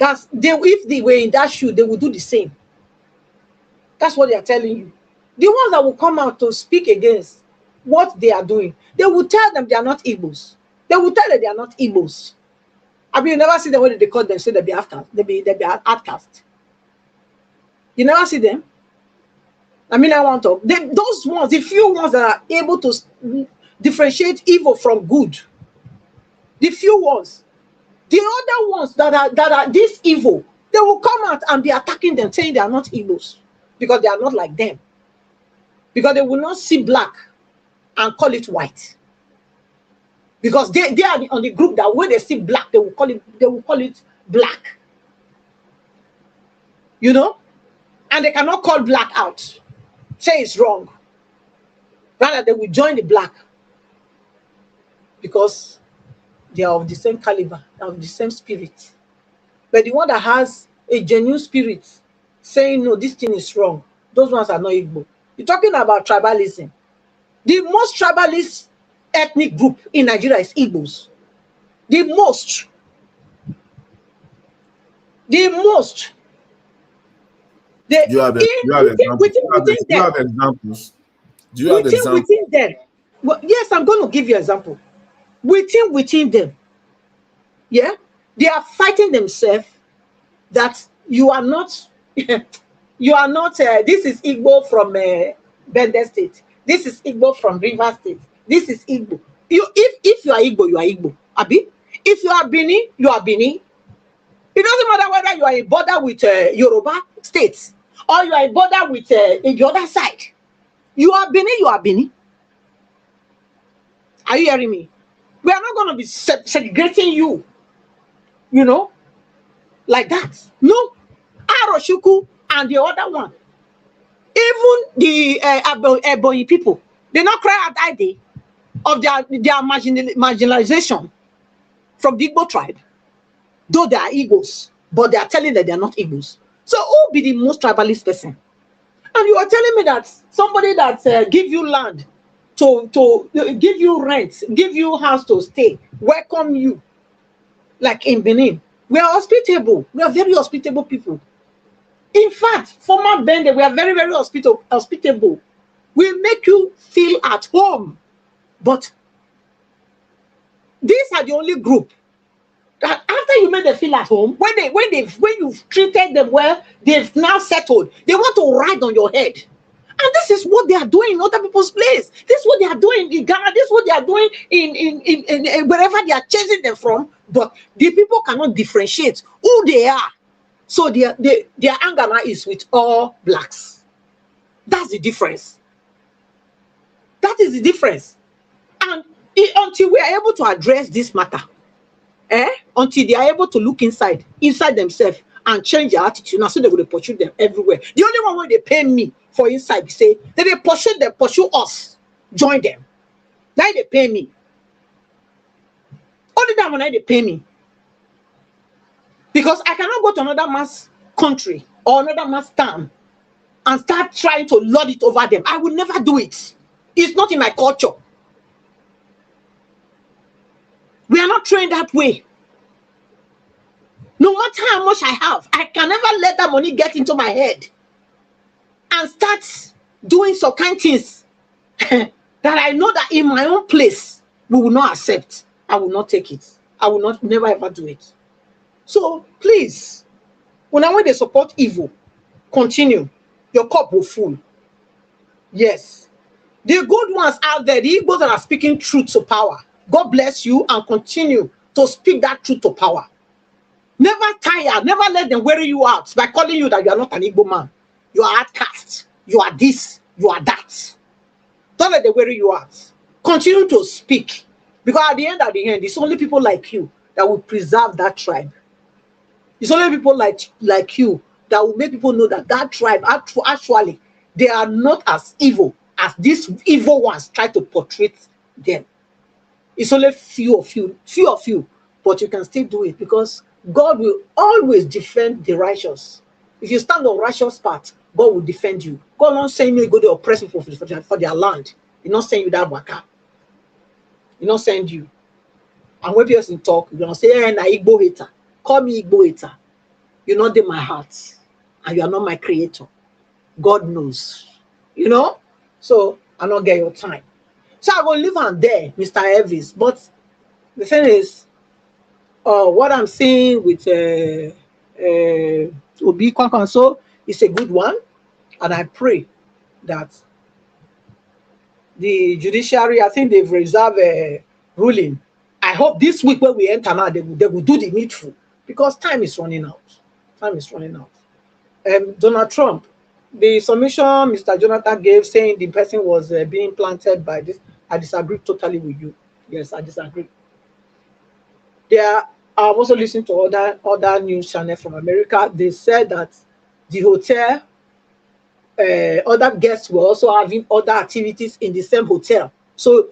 If they were in that shoe, they would do the same. That's what they are telling you. The ones that will come out to speak against what they are doing, they will tell them they are not Igbos. They will tell them they are not Igbos. I mean, you never see them when they call them, say they be outcast. You never see them. I mean, I want to. Those ones, the few ones that are able to differentiate evil from good, the few ones, the other ones that are this evil, they will come out and be attacking them, saying they are not Igbos because they are not like them. Because they will not see black and call it white. Because they are on the group that when they see black, they will call it black. You know? And they cannot call black out. Say it's wrong. Rather, they will join the black. Because they are of the same caliber, of the same spirit. But the one that has a genuine spirit saying, no, this thing is wrong, those ones are not Igbo. You're talking about tribalism. The most tribalist ethnic group in Nigeria is Igbos. The most. Do you have examples? Within them. Well, yes, I'm going to give you an example. Within them, yeah, they are fighting themselves that you are not, this is Igbo from Bende State. This is Igbo from River State. This is Igbo. If you are Igbo, you are Igbo. Abi? If you are Bini, you are Bini. It doesn't matter whether you are in border with Yoruba states or you are in border with the other side. You are Bini, you are Bini. Are you hearing me? We are not going to be segregating you, you know, like that. No. Aroshuku and the other one. Even the Ebonyi people, they not cry at that day of their marginalization from the Igbo tribe. Though they are Igbos, but they are telling that they are not Igbos. So who will be the most tribalist person? And you are telling me that somebody that give you land, to give you rent, give you house to stay, welcome you, like in Benin. We are hospitable. We are very hospitable people. In fact, former Bende, we are very, very hospitable. We make you feel at home. But these are the only group that after you made them feel at home, when you've treated them well, they've now settled. They want to ride on your head. And this is what they are doing in other people's place. This is what they are doing in Ghana. This is what they are doing in wherever they are chasing them from. But the people cannot differentiate who they are. So their anger now is with all blacks. That's the difference. That is the difference. And until we are able to address this matter, until they are able to look inside themselves and change their attitude, now so they will pursue them everywhere. The only one where they pay me for inside, say that they pursue us, join them. Now they pay me. Only that one they pay me. Because I cannot go to another man's country or another man's town and start trying to lord it over them. I will never do it. It's not in my culture. We are not trained that way. No matter how much I have, I can never let that money get into my head and start doing some kind of things that I know that in my own place we will not accept. I will not take it. I will not never ever do it. So please, when they support evil, continue. Your cup will full. Yes. The good ones out there, the Igbos that are speaking truth to power, God bless you and continue to speak that truth to power. Never tire, never let them wear you out by calling you that you are not an Igbo man. You are outcast. You are this, you are that. Don't let them wear you out. Continue to speak. Because at the end, it's only people like you that will preserve that tribe. It's only people like you that will make people know that that tribe, actually, they are not as evil as these evil ones try to portray them. It's only few of you, but you can still do it because God will always defend the righteous. If you stand on righteous path, God will defend you. God not saying you go to oppress people for their land. He's not saying you that waka. He's not saying you. And when people talk, you're gonna say, hey, na Igbo hater. Call me Igbo hater. You're not in my heart, and you are not my creator. God knows. You know? So I don't get your time. So I will leave on there, Mr. Elvis. But the thing is, what I'm seeing with Obi Kwankwanso is a good one, and I pray that the judiciary, I think they've reserved a ruling. I hope this week when we enter now, they will do the needful because time is running out. Time is running out. Donald Trump, the submission Mr. Jonathan gave saying the person was being planted by this, I disagree totally with you. Yes, I disagree. I've also listened to other news channels from America. They said that the hotel, other guests were also having other activities in the same hotel. So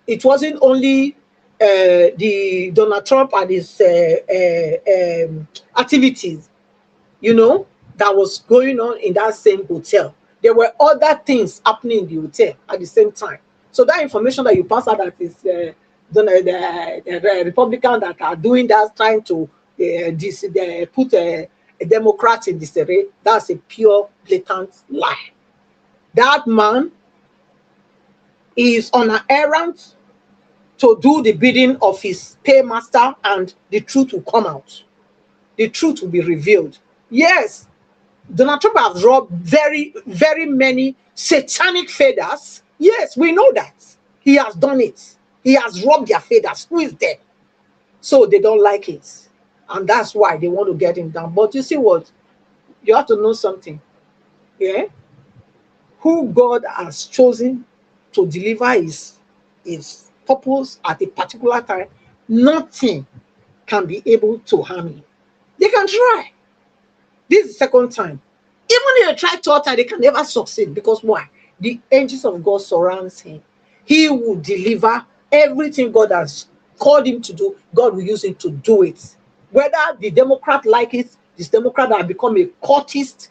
it wasn't only the Donald Trump and his activities, you know, that was going on in that same hotel. There were other things happening in the hotel at the same time. So that information that you pass out that is the Republicans that are doing that, trying to put a Democrat in disarray, that's a pure, blatant lie. That man is on an errand to do the bidding of his paymaster, and the truth will come out. The truth will be revealed. Yes, Donald Trump has robbed very, very many satanic feathers. Yes, we know that. He has done it. He has robbed their feathers. Who is there? So they don't like it. And that's why they want to get him down. But you see what? You have to know something. Yeah? Who God has chosen to deliver his purpose at a particular time, nothing can be able to harm him. They can try. This is the second time. Even if they try third time, they can never succeed. Because why? The angels of God surrounds him. He will deliver everything God has called him to do. God will use him to do it. Whether the Democrat like it, this Democrat that have become a cultist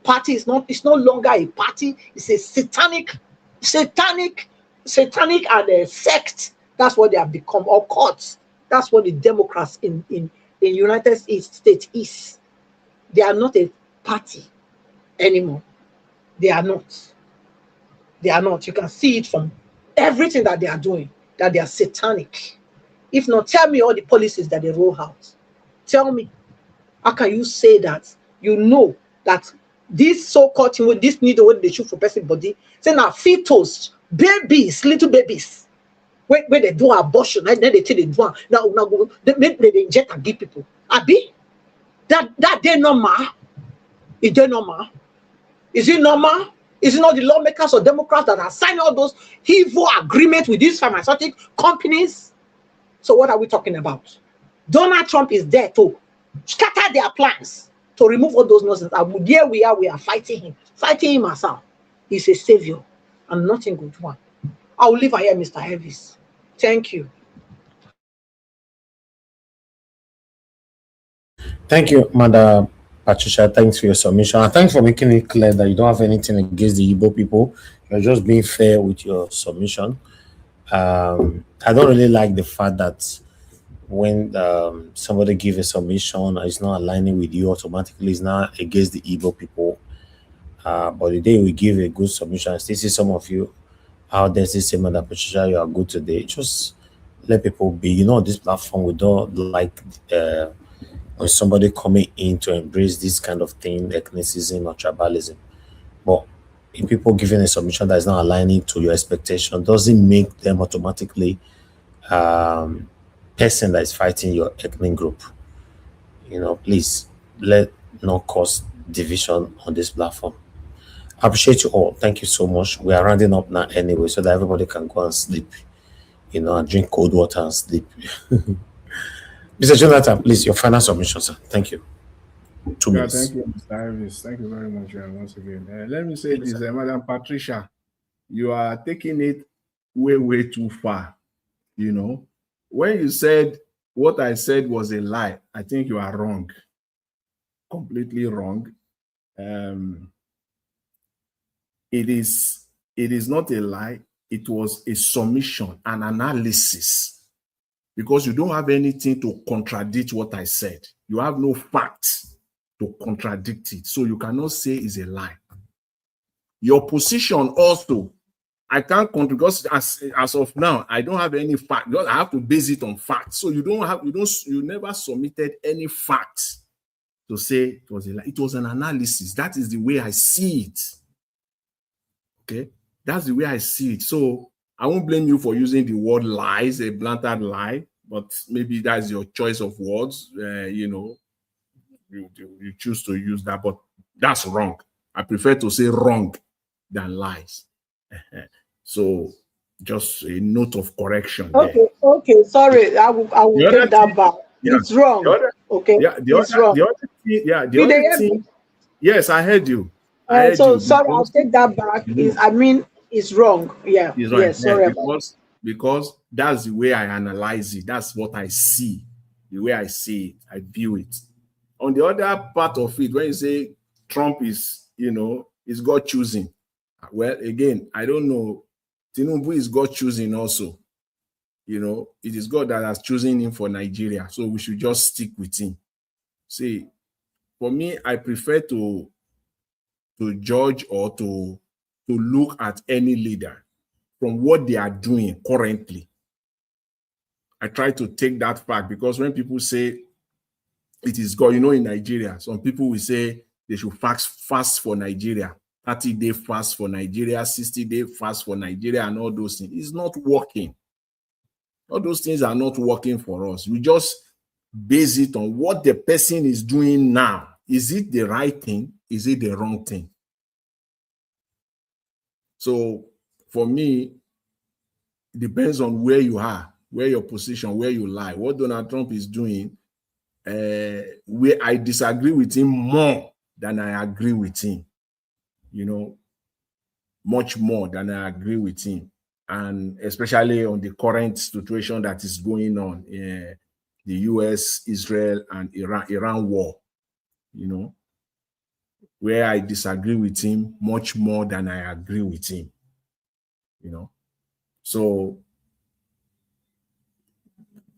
party, it's no longer a party, it's a satanic and a sect. That's what they have become, or cults. That's what the Democrats in United States is. They are not a party anymore. They are not. They are not. You can see it from everything that they are doing, that they are satanic. If not, tell me all the policies that they roll out. Tell me. How can you say that? You know that this so-called thing with this needle when they shoot for person body, say now fetus, babies, little babies, when they do abortion, and then they take the do now they inject and give people. Abi, that they normal. Is they normal? Is it normal? Is it not the lawmakers or Democrats that are signing all those evil agreements with these pharmaceutical companies? So what are we talking about? Donald Trump is there to scatter their plans to remove all those nonsense. And here we are fighting him ourselves. He's a savior and nothing good one. I will leave here, Mr. Elvis. Thank you. Thank you, Madam Patricia. Thanks for your submission. And thanks for making it clear that you don't have anything against the Igbo people. You're just being fair with your submission. I don't really like the fact that when somebody gives a submission and it's not aligning with you, automatically it's not against the Igbo people. But the day we give a good submission, I still see some of you out there say, Madam Patricia, you are good today. Just let people be. You know, this platform, we don't like when somebody coming in to embrace this kind of thing, ethnicism or tribalism. But if people giving a submission that is not aligning to your expectation, doesn't make them automatically person that is fighting your ethnic group. You know, please let not cause division on this platform. I appreciate you all. Thank you so much. We are rounding up now anyway, so that everybody can go and sleep, you know, and drink cold water and sleep. Mr. Jonathan, please, your final submission, sir. Thank you. 2 Yeah, minutes. thank you, Mr. Ivis. Thank you very much once again. Let me say this, Madam Patricia, you are taking it way, way too far. You know, when you said what I said was a lie, I think you are wrong, completely wrong. It is not a lie. It was a submission, an analysis, because you don't have anything to contradict what I said. You have no facts to contradict it. So you cannot say it's a lie. Your position also, I can't because as of now, I don't have any fact. I have to base it on facts. So you never submitted any facts to say it was a lie. It was an analysis. That is the way I see it. Okay, that's the way I see it. So I won't blame you for using the word lies, a blatant lie, but maybe that's your choice of words. You know, you choose to use that, but that's wrong. I prefer to say wrong than lies. So just a note of correction. Okay, okay, sorry, I will take that back. Yeah, it's wrong. It's wrong. The other thing. Yes, I heard you. Sorry, I'll take that back. It's wrong. Yeah, it's right. Yeah, sorry. Because that's the way I analyze it. That's what I see. The way I see it, I view it. On the other part of it, when you say Trump is, is God choosing. Well, again, I don't know. Tinubu is God choosing also. It is God that has chosen him for Nigeria. So we should just stick with him. See, for me, I prefer to judge or to look at any leader from what they are doing currently. I try to take that fact, because when people say it is God, in Nigeria, some people will say they should fast for Nigeria, 30-day fast for Nigeria, 60-day fast for Nigeria, and all those things. It's not working. All those things are not working for us. We just base it on what the person is doing now. Is it the right thing? Is it the wrong thing? So for me, it depends on where you are, where your position, where you lie. What Donald Trump is doing, where I disagree with him more than I agree with him. Much more than I agree with him. And especially on the current situation that is going on in the US, Israel, and Iran war, where I disagree with him much more than I agree with him, So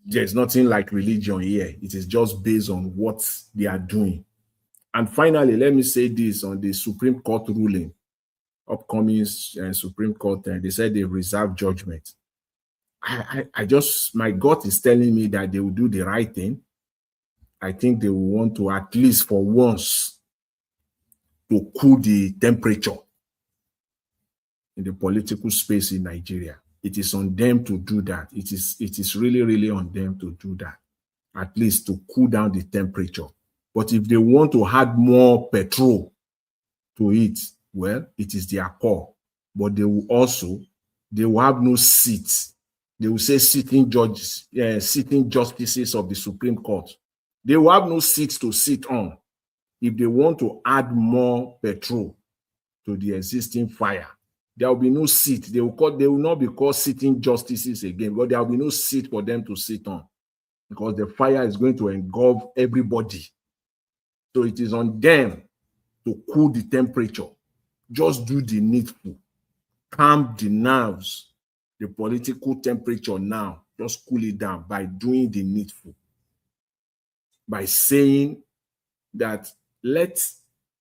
there's nothing like religion here. It is just based on what they are doing. And finally, let me say this on the Supreme Court ruling, upcoming Supreme Court, they said they reserve judgment. I just, my gut is telling me that they will do the right thing. I think they will want to, at least for once, to cool the temperature in the political space in Nigeria. It is on them to do that. It is really, really on them to do that, at least to cool down the temperature. But if they want to add more petrol to it, well, it is their call. But they will have no seats. They will say sitting judges, sitting justices of the Supreme Court. They will have no seats to sit on if they want to add more petrol to the existing fire. There will be no seat. They will not be called sitting justices again, but there will be no seat for them to sit on, because the fire is going to engulf everybody. So it is on them to cool the temperature. Just do the needful. Calm the nerves, the political temperature now. Just cool it down by doing the needful. By saying that let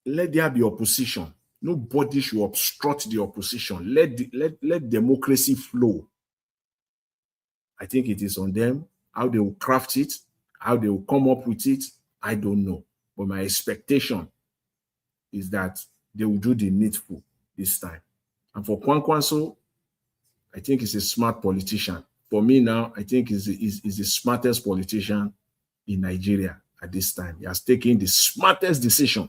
there be opposition. Nobody should obstruct the opposition. Let democracy flow. I think it is on them. How they will craft it, how they will come up with it, I don't know. But my expectation is that they will do the needful this time. And for Kwankwaso, I think he's a smart politician. For me now, I think he's the smartest politician in Nigeria at this time. He has taken the smartest decision.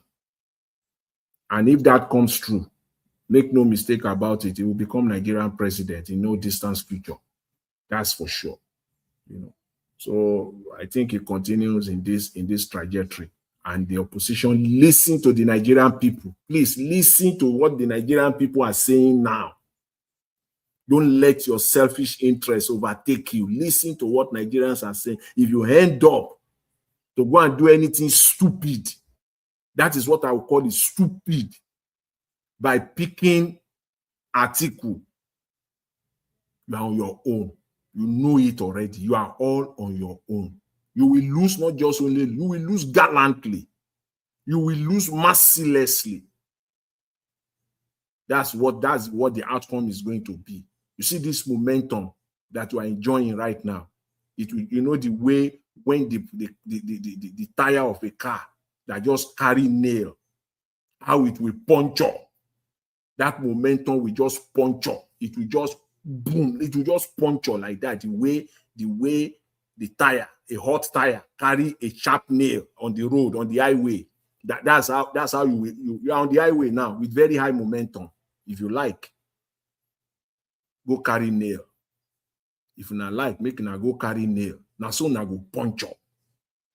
And if that comes true, make no mistake about it, he will become Nigerian president in no distant future. That's for sure. So I think he continues in this trajectory. and the opposition, listen to the Nigerian people. Please listen to what the Nigerian people are saying now. Don't let your selfish interests overtake you. Listen to what Nigerians are saying. If you end up to go and do anything stupid, that is what I would call it, stupid, by picking article, you are on your own. You know it already. You are all on your own. You will lose not just only, you will lose gallantly. You will lose mercilessly. That's what the outcome is going to be. You see this momentum that you are enjoying right now. It will, you know, the way when the tire of a car that just carry nail, how it will puncture. That momentum will just puncture. It will just boom. It will just puncture like that. The way the tire, a hot tire, carry a sharp nail on the road, on the highway. That's how you are on the highway now with very high momentum. If you like, go carry nail. If you not like, make na go carry nail. Now so na go puncture.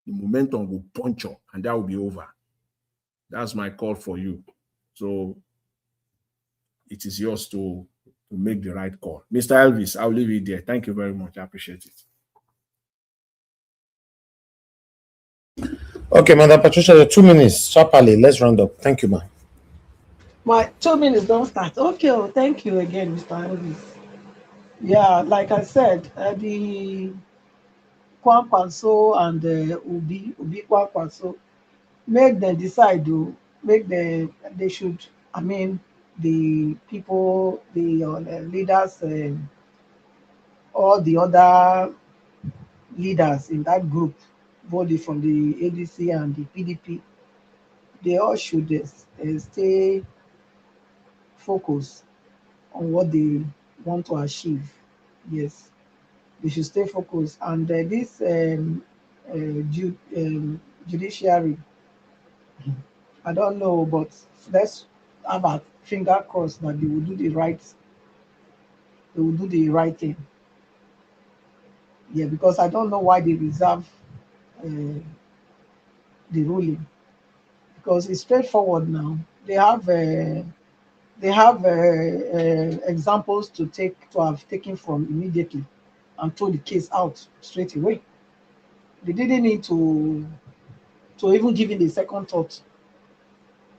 The momentum will puncture, and that will be over. That's my call for you. So it is yours to make the right call. Mr. Elvis, I'll leave it there. Thank you very much. I appreciate it. Okay, Madam Patricia, 2 minutes. Sharply, let's round up. Thank you, ma'am. My 2 minutes don't start. Okay, oh, thank you again, Mr. Elvis. Yeah, like I said, the Kwankwaso and Ubi Kwankwaso, make them decide, they should, I mean, the people, the leaders, all the other leaders in that group, body from the ADC and the PDP, they all should stay focused on what they want to achieve. Yes, they should stay focused. And this judiciary, I don't know, but let's have a finger crossed that they will do the right thing. Yeah, because I don't know why they reserve the ruling, because it's straightforward now. They have examples to have taken from immediately and throw the case out straight away. They didn't need to even give it a second thought.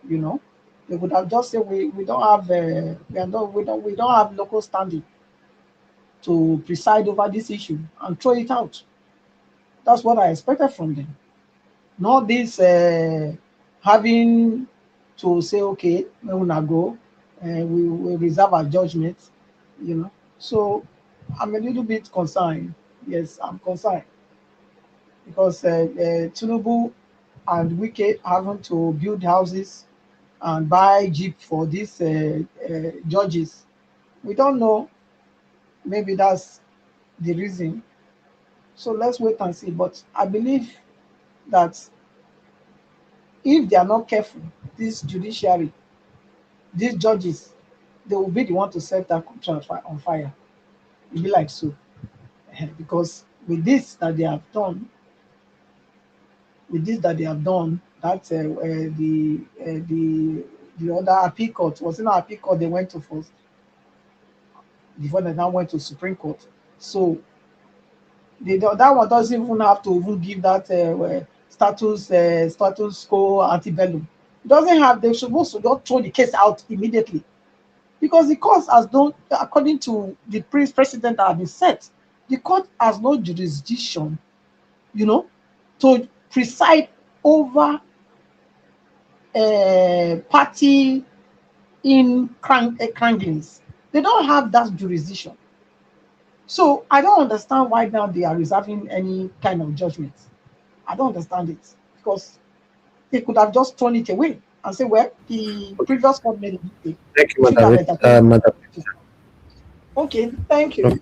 You know, they would have just said we don't have local standing to preside over this issue and throw it out. That's what I expected from them. Not this having to say, okay, we will not go, we reserve our judgment, you know. So I'm a little bit concerned. Yes, I'm concerned because Tinubu and Wike having to build houses and buy jeep for these judges. We don't know. Maybe that's the reason. So let's wait and see. But I believe that if they are not careful, this judiciary, these judges, they will be the one to set that country on fire. It'll be like so. Because with this that they have done, that the other appeal court, was it not appeal court they went to first before they now went to Supreme Court. So that one doesn't even have to even give that status quo antebellum. It doesn't have. They're supposed to not throw the case out immediately, because the court has no, according to the precedent that have been set, the court has no jurisdiction, you know, to preside over party in cranglings. They don't have that jurisdiction. So I don't understand why now they are reserving any kind of judgment. I don't understand it, because they could have just thrown it away and say, well, the previous court made a mistake. Thank you, Madam. Okay, thank you. Okay.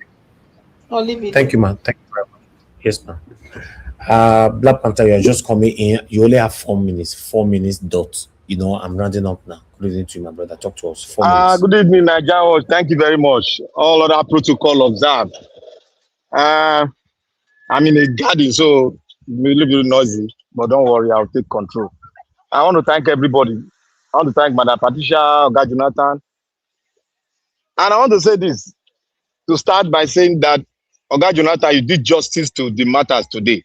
I'll leave it. Thank you, ma'am. Thank you very much. Yes, ma'am. Black Panther, you're just coming in. You only have 4 minutes. 4 minutes dot. You know, I'm rounding up now. Good evening to you, my brother. Talk to us. 4 minutes. Good evening, Nigeria. Thank you very much. All other protocol observed. I'm in a garden, so a little bit noisy, but don't worry, I'll take control. I want to thank everybody. I want to thank Madam Patricia, Oga Jonathan. And I want to say this, to start by saying that, Oga Jonathan, you did justice to the matters today.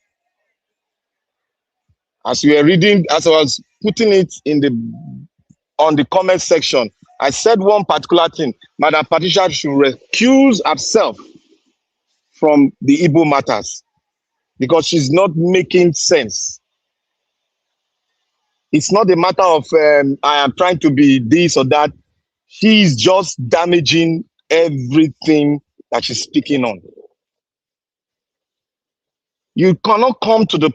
As we were reading, as I was putting it on the comment section, I said one particular thing. Madam Patricia should recuse herself from the Igbo matters because she's not making sense. It's not a matter of I am trying to be this or that. She is just damaging everything that she's speaking on. You cannot come to the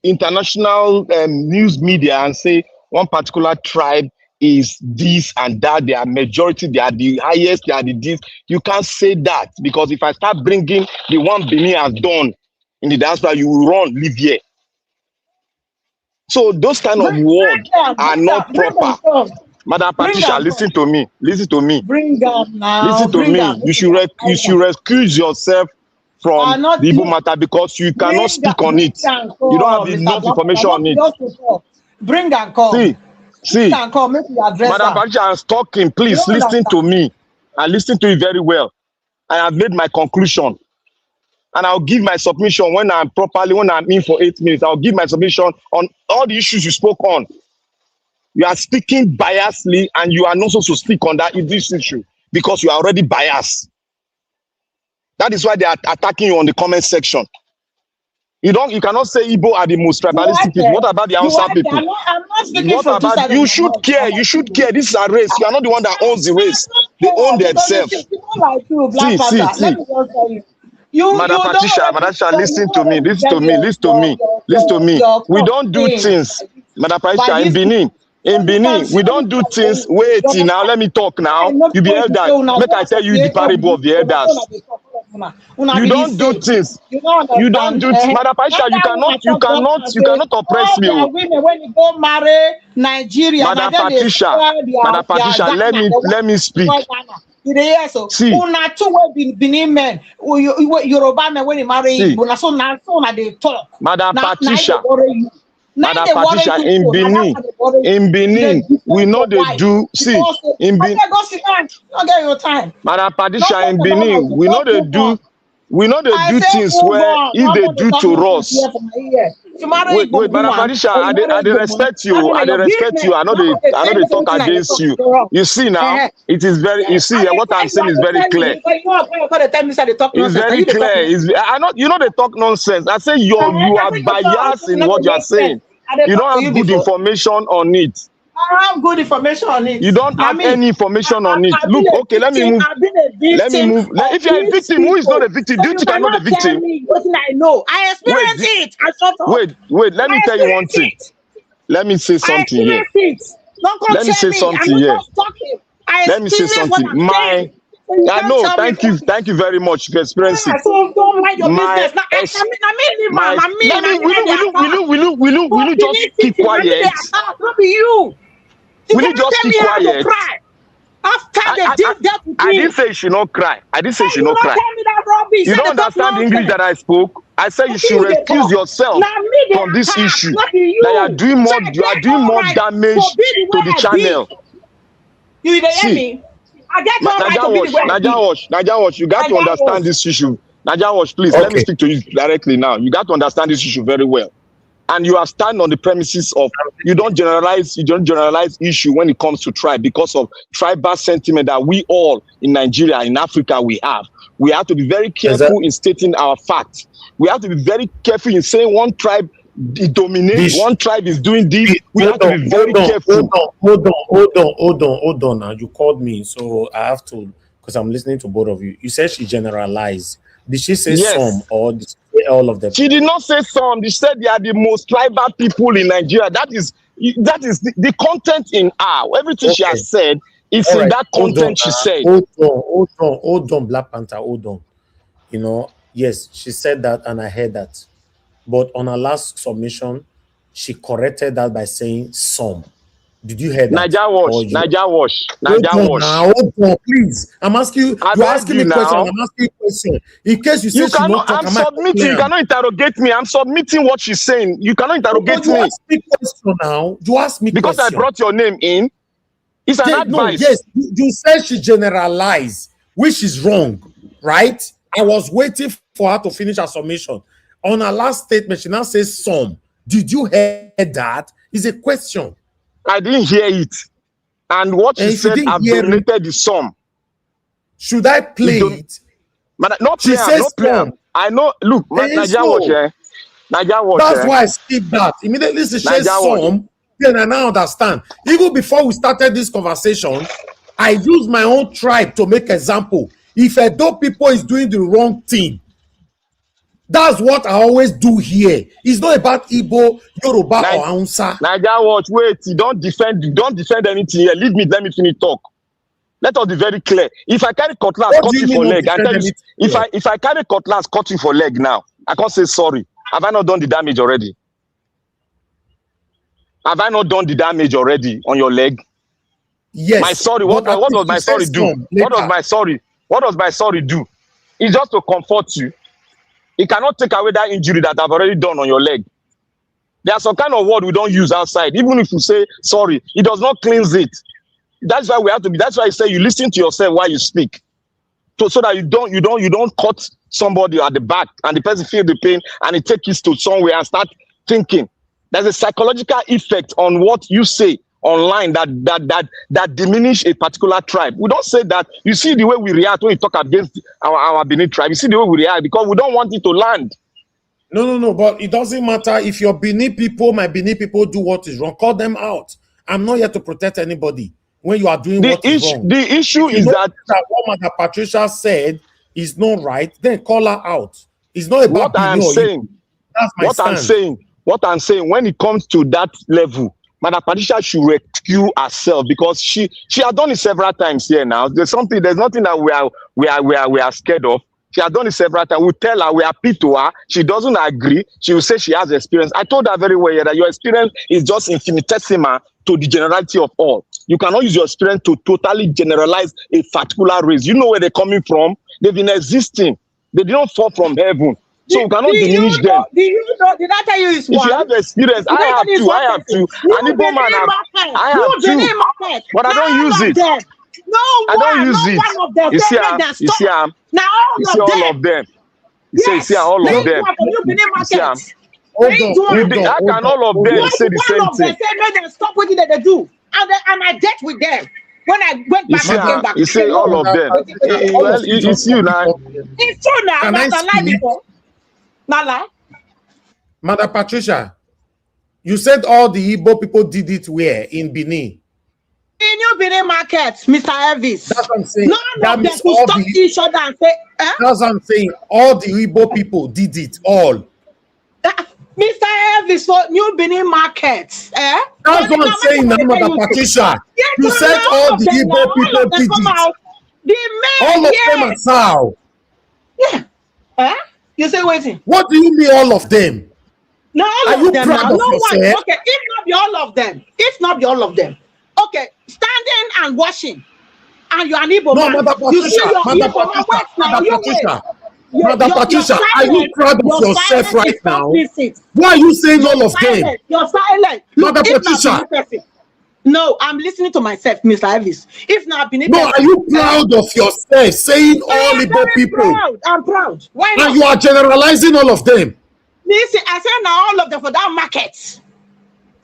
international news media and say one particular tribe is this and that, they are majority, they are the highest, they are the this. You can't say that because if I start bringing the one Benin has done in the diaspora, you will run, leave here. So those kind of words are not proper. Madam Patricia, listen to me. Listen to me. Bring up now. Listen to me. You should recuse yourself from the Igbo matter because you cannot speak on it. You don't have enough information on it. Bring and call. See. And call. Make you address Madam Patricia is talking. Please listen to me. I listen to you very well. I have made my conclusion. And I'll give my submission when I'm in for 8 minutes. I'll give my submission on all the issues you spoke on. You are speaking biasly and you are not supposed to speak on this issue because you are already biased. That is why they are attacking you on the comment section. You cannot say Igbo are the most tribalistic people. What about the Hausa people? I'm not speaking what about you should care? You should care. This is a race. You are not the one that owns the race. They own themselves. Like you, Black see. Let me just tell you. Madam Patricia, listen to me. We don't do things. Madam Patricia, in Benin, we don't do things. Wait, now let me talk now. You be elders. Make I tell you the parable of the elders. You don't do things. You don't do. Madam Patricia, you cannot oppress me. Women when you go marry Nigeria, Madam Patricia, let me speak. See, una two wey Benin men, Yoruba men when you marry, una so na they talk. Madam Patricia, in Benin, we know they do. See, in Benin, Madam Patricia, in Benin, we know they do. We know they do things where if they do to us. Wait, Madam Patricia, I respect you. I respect you. I know they talk against you. You see now, it is very. You see, what I'm saying is very clear. It's very clear. I know you know they talk nonsense. I say you are biased in what you are saying. You don't have good information on it. I have good information on it. You don't have any information on it. Look, okay, let me move. If you're a victim, who is not a victim? Do you think I'm not a victim? I know. I experienced it. Wait. Let me tell you one thing. Let me say something here. Let me say something here. Let me say something. I know. Thank you very much for experiencing it. Will you just keep quiet? Will you just keep quiet? I didn't say you should not cry. You don't understand the English that I spoke. I said you should recuse yourself from this issue. That you are doing more damage to the channel. You hear me? Naja Wash, you got to understand this issue. Naja Wash, please, let me speak to you directly now. You got to understand this issue very well. And you are standing on the premises of you don't generalize issue when it comes to tribe because of tribal sentiment that we all in Nigeria, in Africa, we have. We have to be very careful in stating our facts. We have to be very careful in saying one tribe dominates, one tribe is doing this. We have to be very careful. Hold on. Now you called me, so I have to, because I'm listening to both of you. You said she generalized. Did she say some or did she say all of them? She did not say some. She said they are the most tribal people in Nigeria. That is the content in her. Everything she has said is in that content she said. Hold on, Black Panther, hold on. You know, yes, she said that and I heard that. But on her last submission, she corrected that by saying some. Did you hear that? Naija Wash. Hold on, please. I'm asking you. You're asking me questions. I'm asking you question. In case you say you cannot, I'm submitting. You cannot interrogate me. I'm submitting what she's saying. You cannot interrogate me. You ask me question now. You ask me because question. I brought your name in. It's an advice. No, yes, you said she generalized, which is wrong, right? I was waiting for her to finish her submission. On her last statement, she now says some. Did you hear that? It's a question. I didn't hear it. And what she said, I've donated the sum. Should I play it? Not play, not play. I know, look, Naija Wash. That's why I skipped that. Immediately she says some, then I now understand. Even before we started this conversation, I used my own tribe to make example. If Edo people is doing the wrong thing, that's what I always do here. It's not about Igbo, Yoruba, or Hausa. Naija Watch, wait, don't defend anything here. Leave me, let me finish talk. Let us be very clear. If I carry cutlass, cut you for leg. I tell you, if I carry cutlass, cut you for leg now, I can't say sorry. Have I not done the damage already? Have I not done the damage already on your leg? Yes. My sorry. What does my sorry do? What does my sorry? What does my sorry do? It's just to comfort you. It cannot take away that injury that I've already done on your leg. There's some kind of word we don't use outside. Even if you say sorry, it does not cleanse it. That's why we have to be. That's why I say you listen to yourself while you speak, so that you don't cut somebody at the back and the person feel the pain and it takes you to somewhere and start thinking. There's a psychological effect on what you say online that diminish a particular tribe. We don't say that. You see the way we react when we talk against our Benin tribe. You see the way we react because we don't want it to land. No. But it doesn't matter if your Benin people, my Benin people do what is wrong. Call them out. I'm not here to protect anybody when you are doing what is wrong. The issue is that what Mother Patricia said is not right. Then call her out. It's not about what I'm saying. That's my stand. What I'm saying when it comes to that level, Madam Patricia should rescue herself because she has done it several times here now. There's nothing that we are scared of. She has done it several times. We tell her, we appeal to her. She doesn't agree. She will say she has experience. I told her very well here that your experience is just infinitesimal to the generality of all. You cannot use your experience to totally generalize a particular race. You know where they're coming from. They've been existing. They didn't fall from heaven. So we cannot diminish them. Did I tell you it's if you have experience, I have two. And Igbo man, I have two. But I don't use it. I don't use it. You see all of them. You see all of them. How can all of them say the same thing? They say stop what they do, and I dealt with them. When I went back, I came back. You say all of them. Well, it's you now. It's true now. I'm not alive before. Not lie. Mother Patricia, you said all the Igbo people did it where? In Benin? In New Benin market, Mr. Elvis. That's what I'm saying. None of them could stop each other and say, That's what I'm saying. All the Igbo people did it, all. Mr. Elvis for New Benin market. That's what I'm saying now, Mother Patricia. You said all the Igbo people did it. All of them are Sao. Yeah. You say waiting. What do you mean all of them? No, all are of you them. proud of yourself? Okay, if not be all of them. If not be all of them. Okay, standing and washing. And you're an Igbo man. Mother Patricia, are you proud of yourself right now? Why are you saying all of them? You're silent. Mother Patricia. No, I'm listening to myself, Mr. Elvis. If not, are you proud of yourself saying all Igbo people? I'm proud. Why not? And you are generalizing all of them. Listen, I said now all of them for that market.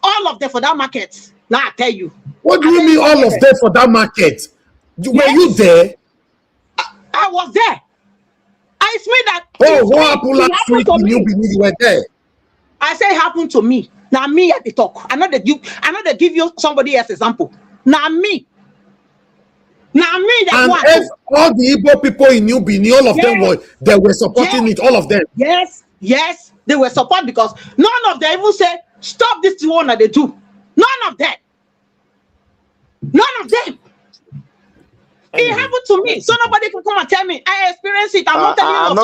All of them for that market. Now I tell you. What do you mean all of them for that market? Were you there? I was there. I swear that. Oh, what happened last week in New Benin? You were there. I say it happened to me. Now me at the talk. I know they give you somebody else's example. Now me. And if all the Igbo people in New Benin, all of them were supporting it, all of them. Yes, they were support because none of them even say stop this one that they do. None of them. It happened to me, so nobody can come and tell me I experienced it. I'm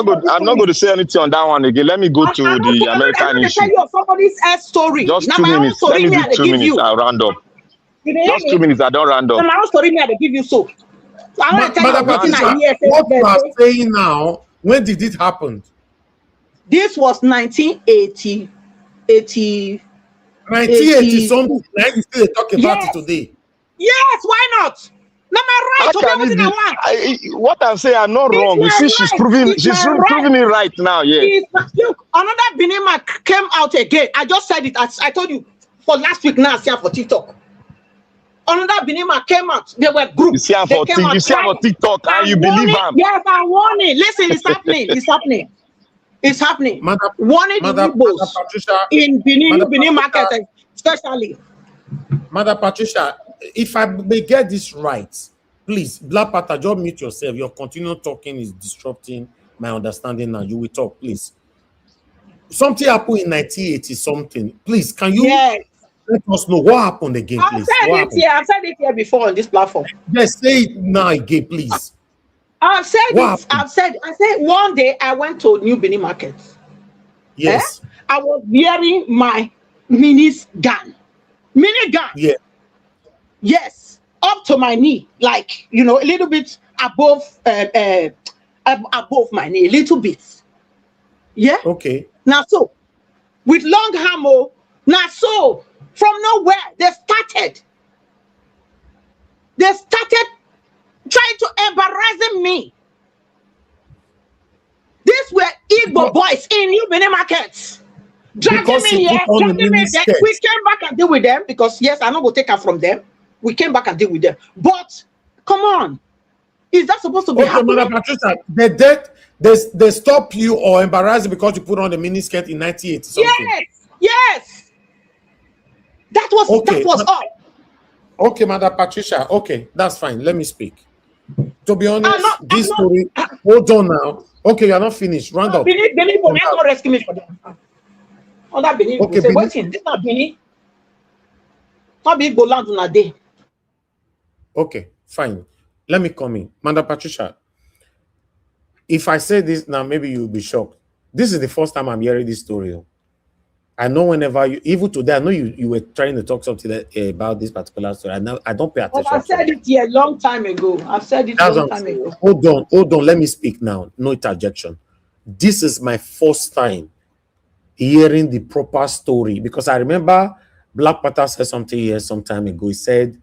not going to say anything on that one again. Let me go to the American issue. Tell you somebody's story. Just 2 minutes. Let me do 2 minutes. I'll round up. You dey hear Just 2 me? minutes, I don't round So up. my own story me I dey give you so. So I want to tell you Madam wetin I Patricia, hear. what you are Say, saying now, when did it happen? this was 1980, 1980 something. Now you still talking about it Yes, today. yes. Why not? Now my right How to can be it wetin I be? want. What I'm saying, I'm not It's wrong. You my see, she's right. proving It's my proving right. it right now. Yeah. Look, another Benin man came out again. I just said it. I told you for last week. Now I see her for TikTok. Another Benin man came out. They were You groups. see her They for came out you see her for crying. TikTok and you I'm believe warning. him. Yes, I'm warning. Listen, it's happening. It's happening. It's happening. Warning the Madam Igbos Patricia, in Benin, Madam Benin Patricia, market, especially. Madam Patricia, if I may get this right, please, Black Panther, just mute yourself. Your continual talking is disrupting my understanding now. You will talk, please. Something happened in 1980 something. Please, can you Yes. let us know what happened again, I've please? said What it happened? here. I've said it here before on this platform. Yes, say it now again, please. I've said What it. happened? I said one day I went to New Benin market. Yes. I was wearing my mini gun. Mini gun. Yeah. Yes. Up to my knee, like a little bit above above my knee, a little bit. Yeah. Okay. Now so with long hammer. Now so from nowhere they started trying to embarrassing me. These were Igbo boys in New Benin markets. Dragging Because me you here, put on the dragging me mini there. skirt. We came back and deal with them because yes, I'm not gonna take her from them. We came back and deal with them. But come on, is that supposed to be Okay, happening? Madam Patricia, they stop you or embarrass you because you put on the mini skirt in 1980 something. Yes. That was all. Okay, Madam Patricia. Okay, that's fine. Let me speak. To be honest, this story. Hold on now. Okay, you are not finished. Round up. Benin will not rescue me for them. On that Benin, Okay, we say, Benin. waiting, this not Benin. Not be Igbo land on a day. Okay, fine. Let me come in. Madam Patricia, if I say this now, maybe you'll be shocked. This is the first time I'm hearing this story. I know whenever even today, I know you were trying to talk something about this particular story. I don't pay attention. I said it here a long time ago. I've said it a long time ago. Hold on. Let me speak now. No interjection. This is my first time hearing the proper story because I remember Black Panther said something here some time ago. He said,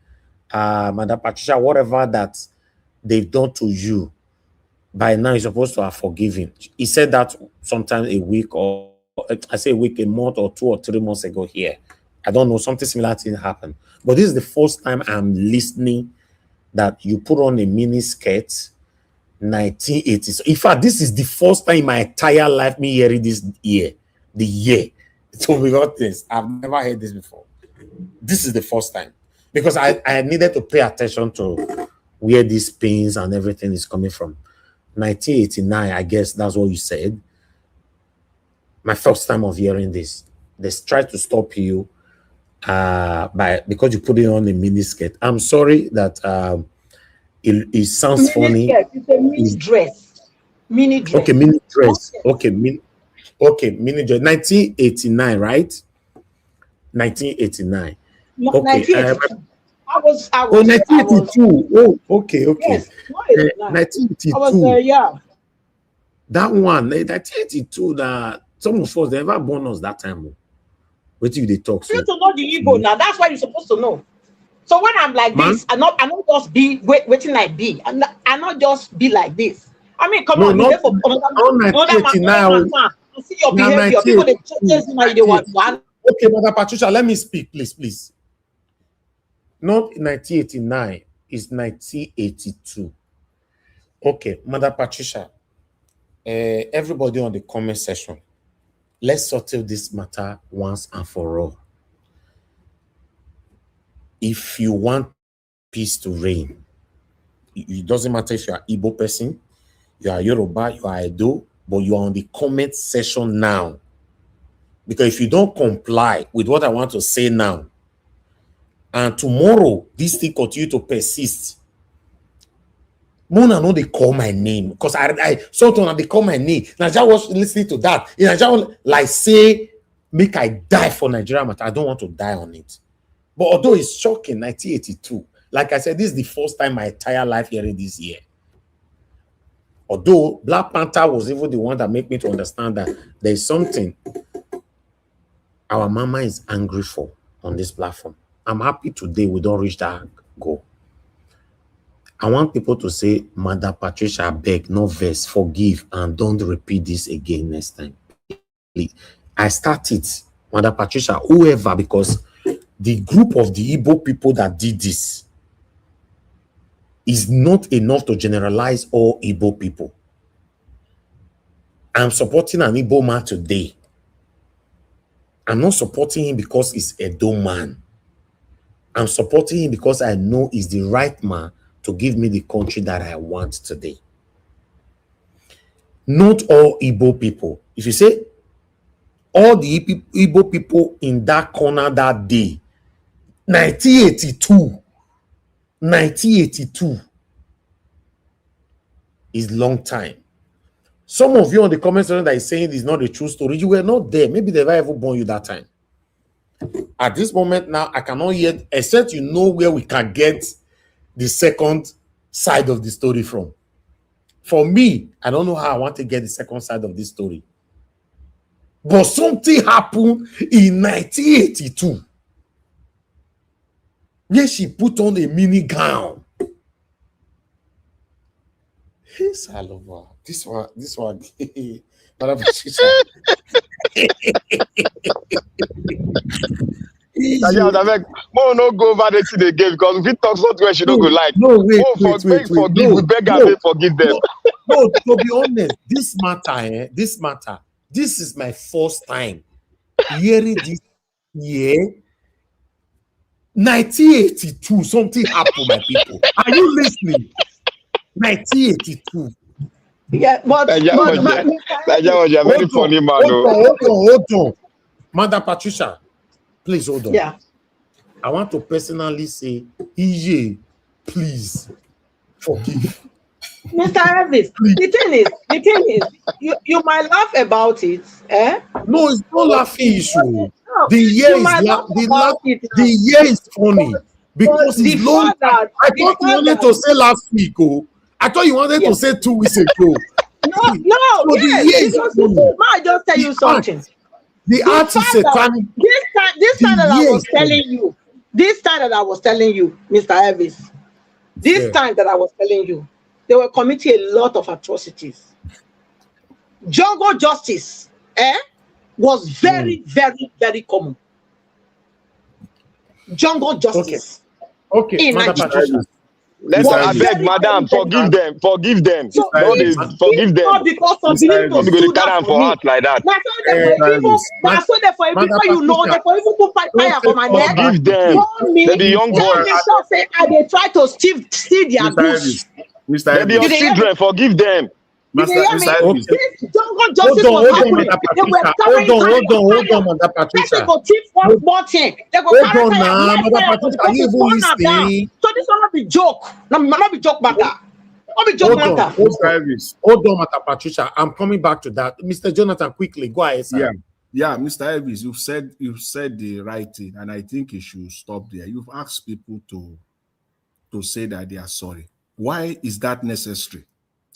Madam Patricia, whatever that they've done to you, by now you're supposed to have forgiven. He said that sometime a week or I say a week, a month or 2 or 3 months ago here. I don't know, something similar thing happened. But this is the first time I'm listening that you put on a mini skirt 1980s. In fact, this is the first time in my entire life me hearing this year. The year. So we got this. I've never heard this before. This is the first time. Because I needed to pay attention to where these pains and everything is coming from. 1989, I guess that's what you said. My first time of hearing this. They tried to stop you because you put it on a mini skirt. I'm sorry that it sounds funny. Skirt. It's a mini dress. Mini dress. Okay, mini dress. Okay, mini dress. 1989, right? 1989. Okay. 1982. I was. 1982. Oh, okay. Yes. 1982. I was yeah. That one, 1982. That some of us they never born us that time. Wait till they talk. You to know the Igbo now. That's why you're supposed to know. So when I'm like this, I not just be waiting like be. I not just be like this. I mean, come on, not 1989. See your behavior. People they change my they want one. Okay, Mother Patricia, let me speak, please. Not 1989, it's 1982. Okay, Mother Patricia, everybody on the comment section, let's settle this matter once and for all. If you want peace to reign, it doesn't matter if you are Igbo person, you are Yoruba, you are Edo, but you are on the comment section now. Because if you don't comply with what I want to say now, and tomorrow this thing continue to persist, Mona know they call my name because I sometimes they call my name. Nigeria was listening to that. In Nigeria, like say, make I die for Nigeria matter. I don't want to die on it. But although it's shocking, 1982, like I said, this is the first time my entire life hearing this year. Although Black Panther was even the one that made me to understand that there's something our mama is angry for on this platform. I'm happy today we don't reach that goal. I want people to say, Mother Patricia, beg, no verse, forgive, and don't repeat this again next time. Please. I started, Mother Patricia, whoever, because the group of the Igbo people that did this is not enough to generalize all Igbo people. I'm supporting an Igbo man today. I'm not supporting him because he's a dumb man. I'm supporting him because I know he's the right man to give me the country that I want today. Not all Igbo people. If you say all the Igbo people in that corner that day, 1982 is long time. Some of you on the comment section that is saying it's not a true story, you were not there. Maybe they never even born you that time. At this moment now, I cannot yet, except you know where we can get the second side of the story from. For me, I don't know how I want to get the second side of this story. But something happened in 1982. Where she put on a mini gown. Hey, Salova. This one. Madam Patricia. No go over this again because if it talks not where she don't go like. No, wait. Forgive, we beg and forgive them. No, to be honest, this matter, this is my first time hearing this year. 1982, something happened, my people. Are you listening? 1982. Yeah, but you're very funny man. Hold on. Madam Patricia, please hold on. Yeah. I want to personally say, EJ, please forgive. Mr. Elvis, the thing is, you might laugh about it, eh? No, it's not laughing issue. The year is funny because it's long. I thought you wanted to say last week, I thought you wanted to say 2 weeks ago. No, the year is funny. I just tell you something. The art is satanic. This time that I was telling you, Mr. Elvis, time that I was telling you, they were committing a lot of atrocities. Jungle justice, was very, very, very common. Jungle justice. Okay. Let's beg, madam, forgive them. Forgive them. So, forgive them. Not because of believing to do that for me. Like that. That's so that for people you know, they for even put fire for my neck. Forgive them. They're the young boys. They try to steal their goods. They're the young children. Forgive them. Hold on, Mother Patricia. Hold on now, Mother Patricia. Are you even listening? So this will not be joke. Not be joke matter. Not be joke matter. Hold on, Mother Patricia. I'm coming back to that. Mr. Jonathan, quickly, go ahead, sir. Yeah, Mr. Elvis, you've said the right thing, and I think you should stop there. You've asked people to say that they are sorry. Why is that necessary?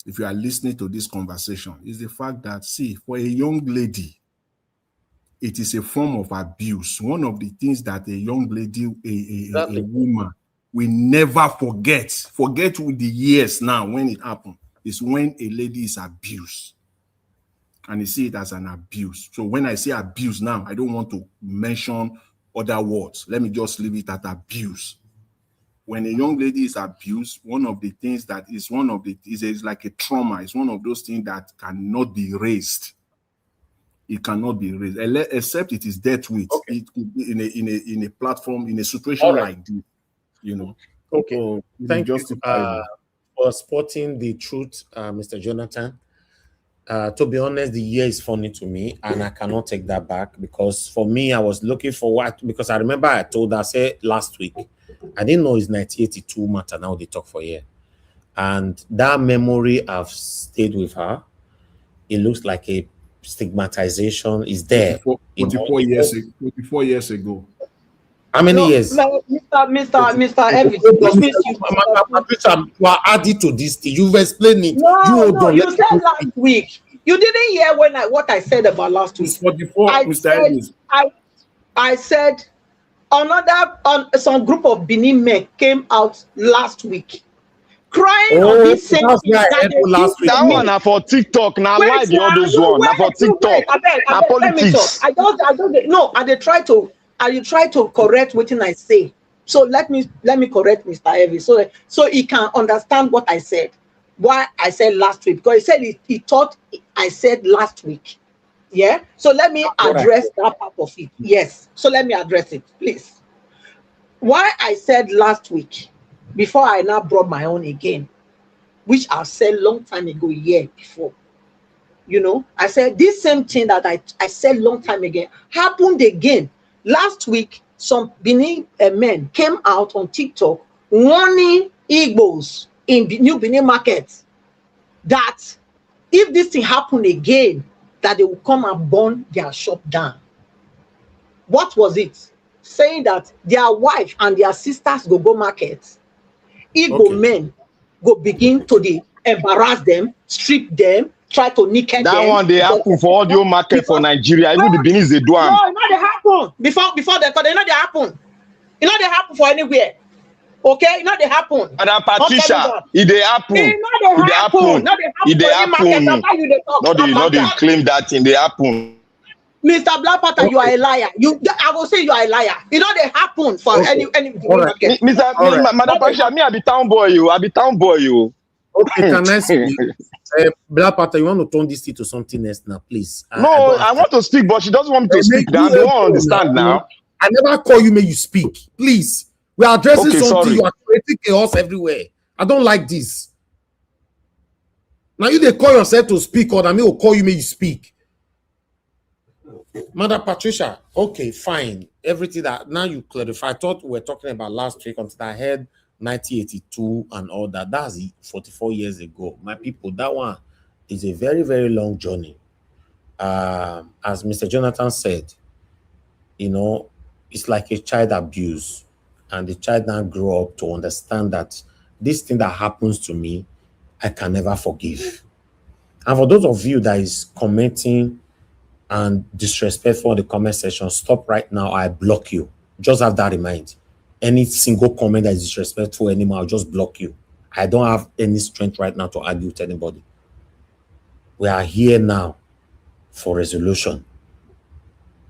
If you are listening to this conversation, is the fact that, see, for a young lady, it is a form of abuse. One of the things that a young lady, a woman, will never forget with the years now when it happened, is when a lady is abused. And you see it as an abuse. So when I say abuse now, I don't want to mention other words. Let me just leave it at abuse. When a young lady is abused, one of the things that is is like a trauma. It's one of those things that cannot be erased. It cannot be erased, except it is dealt with. It could be in a platform, in a situation like this, you know. Okay. So thank you for spotting the truth, Mr. Jonathan. To be honest, the year is funny to me, and I cannot take that back because for me, I was looking for because I remember I told her, say last week, I didn't know it's 1982 matter. Now they talk for a year. And that memory I've stayed with her. It looks like a stigmatization is there. 44 years ago. How many No, years? Mr. Evans, which means you Patricia, you are adding to this thing. You've explained it. You no, hold no, on. you said last week. You didn't hear what I said about last week. It's 44, I Mr. said Evans. I said some group of Benin men came out last week crying on this same that's thing why I that heard they last week. That one na for TikTok. Now wait live all those you one. Now for wait, you TikTok. wait. Na Let me talk. politics. I don't no, and they try to correct what I say. So let me correct Mr. Evans so he can understand what I said. Why I said last week, because he said he thought I said last week. Yeah. So let me address that part of it. Yes. So let me address it, please. Why I said last week, before I now brought my own again, which I said long time ago, year before. You know, I said this same thing that I said long time ago happened again. Last week, some Benin men came out on TikTok warning Igbos in New Benin market that if this thing happened again, that they will come and burn their shop down. What was it? Saying that their wife and their sisters go market. Igbo men go begin to embarrass them, strip them, try to naked that them. That one they happen for audio market for Nigeria. Even the Benin they do. No, it not they happen before they know they happen. It not they happen for anywhere. Okay, it not they happen. And Patricia, it they happen. It not they happen. Not they happen. Not they claim that thing. They happen. Mr. Black Panther, you are a liar. I will say you are a liar. You know they happen for any market. Madam Patricia, me I be town boy you. Okay, can I speak? Black Panther, you want to turn this thing to something else now, please? I want to speak, but she doesn't want me to speak. Now they won't understand now. I never call you, may you speak. Please. We are addressing something. Sorry. You are creating chaos everywhere. I don't like this. Now you they call yourself to speak, or I will call you, may you speak. Mother Patricia, okay, fine. Everything that now you clarify. I thought we were talking about last week until I heard 1982 and all that. That's 44 years ago. My people, that one is a very, very long journey. As Mr. Jonathan said, you know, it's like a child abuse. And the child now grow up to understand that this thing that happens to me, I can never forgive. And for those of you that is commenting and disrespectful in the comment section, stop right now. I block you. Just have that in mind. Any single comment that is disrespectful anymore, I'll just block you. I don't have any strength right now to argue with anybody. We are here now for resolution,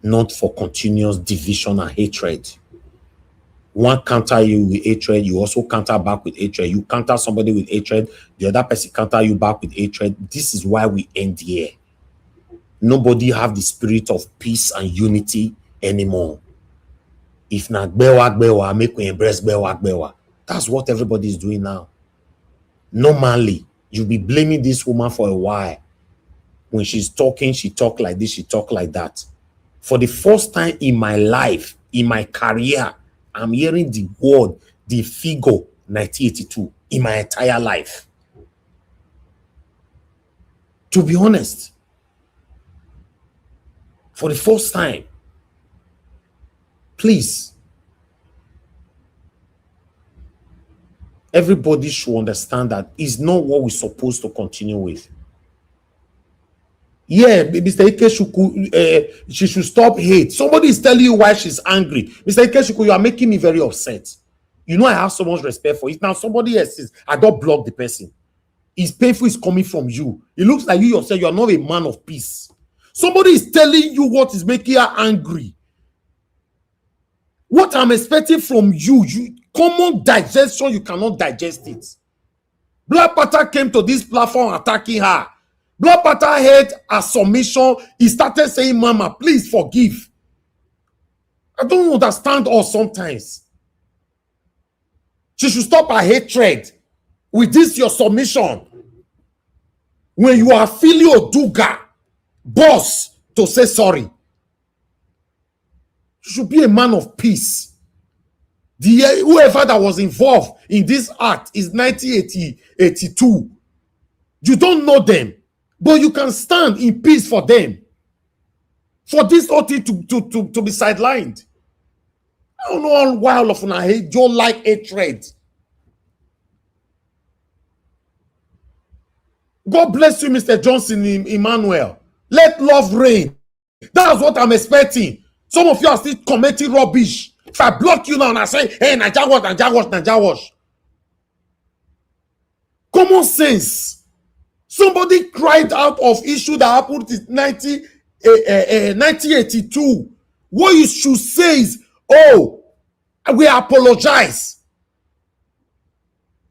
not for continuous division and hatred. One counter you with hatred, you also counter back with hatred. You counter somebody with hatred, the other person counter you back with hatred. This is why we end here. Nobody have the spirit of peace and unity anymore. If not bewa, make we embrace bewa. That's what everybody is doing now. Normally, you'll be blaming this woman for a while. When she's talking, she talk like this, she talk like that. For the first time in my life, in my career, I'm hearing the word, the figure 1982 in my entire life. To be honest, for the first time, please, everybody should understand that it's not what we're supposed to continue with. Yeah, Mr. Ikeshuku, she should stop hate. Somebody is telling you why she's angry. Mr. Ikeshuku, you are making me very upset. You know I have so much respect for it. Now somebody else says, I don't block the person. It's painful, it's coming from you. It looks like you yourself, you are not a man of peace. Somebody is telling you what is making her angry. What I'm expecting from you, common digestion, you cannot digest it. Black Panther came to this platform attacking her. Black Panther heard a submission. He started saying, Mama, please forgive. I don't understand all sometimes. She should stop her hatred with this your submission. When you are feeling Oduga, boss, to say sorry. You should be a man of peace. Whoever that was involved in this act is 1982. You don't know them, but you can stand in peace for them. For this whole thing to be sidelined. I don't know why all of una hate, don't like hatred. God bless you, Mr. Johnson Emmanuel. Let love reign. That's what I'm expecting. Some of you are still commenting rubbish. If I block you now and I say, hey, Naija wash, Naija wash, Naija wash. Common sense. Somebody cried out of issue that happened in 1982. What you should say is, oh, we apologize.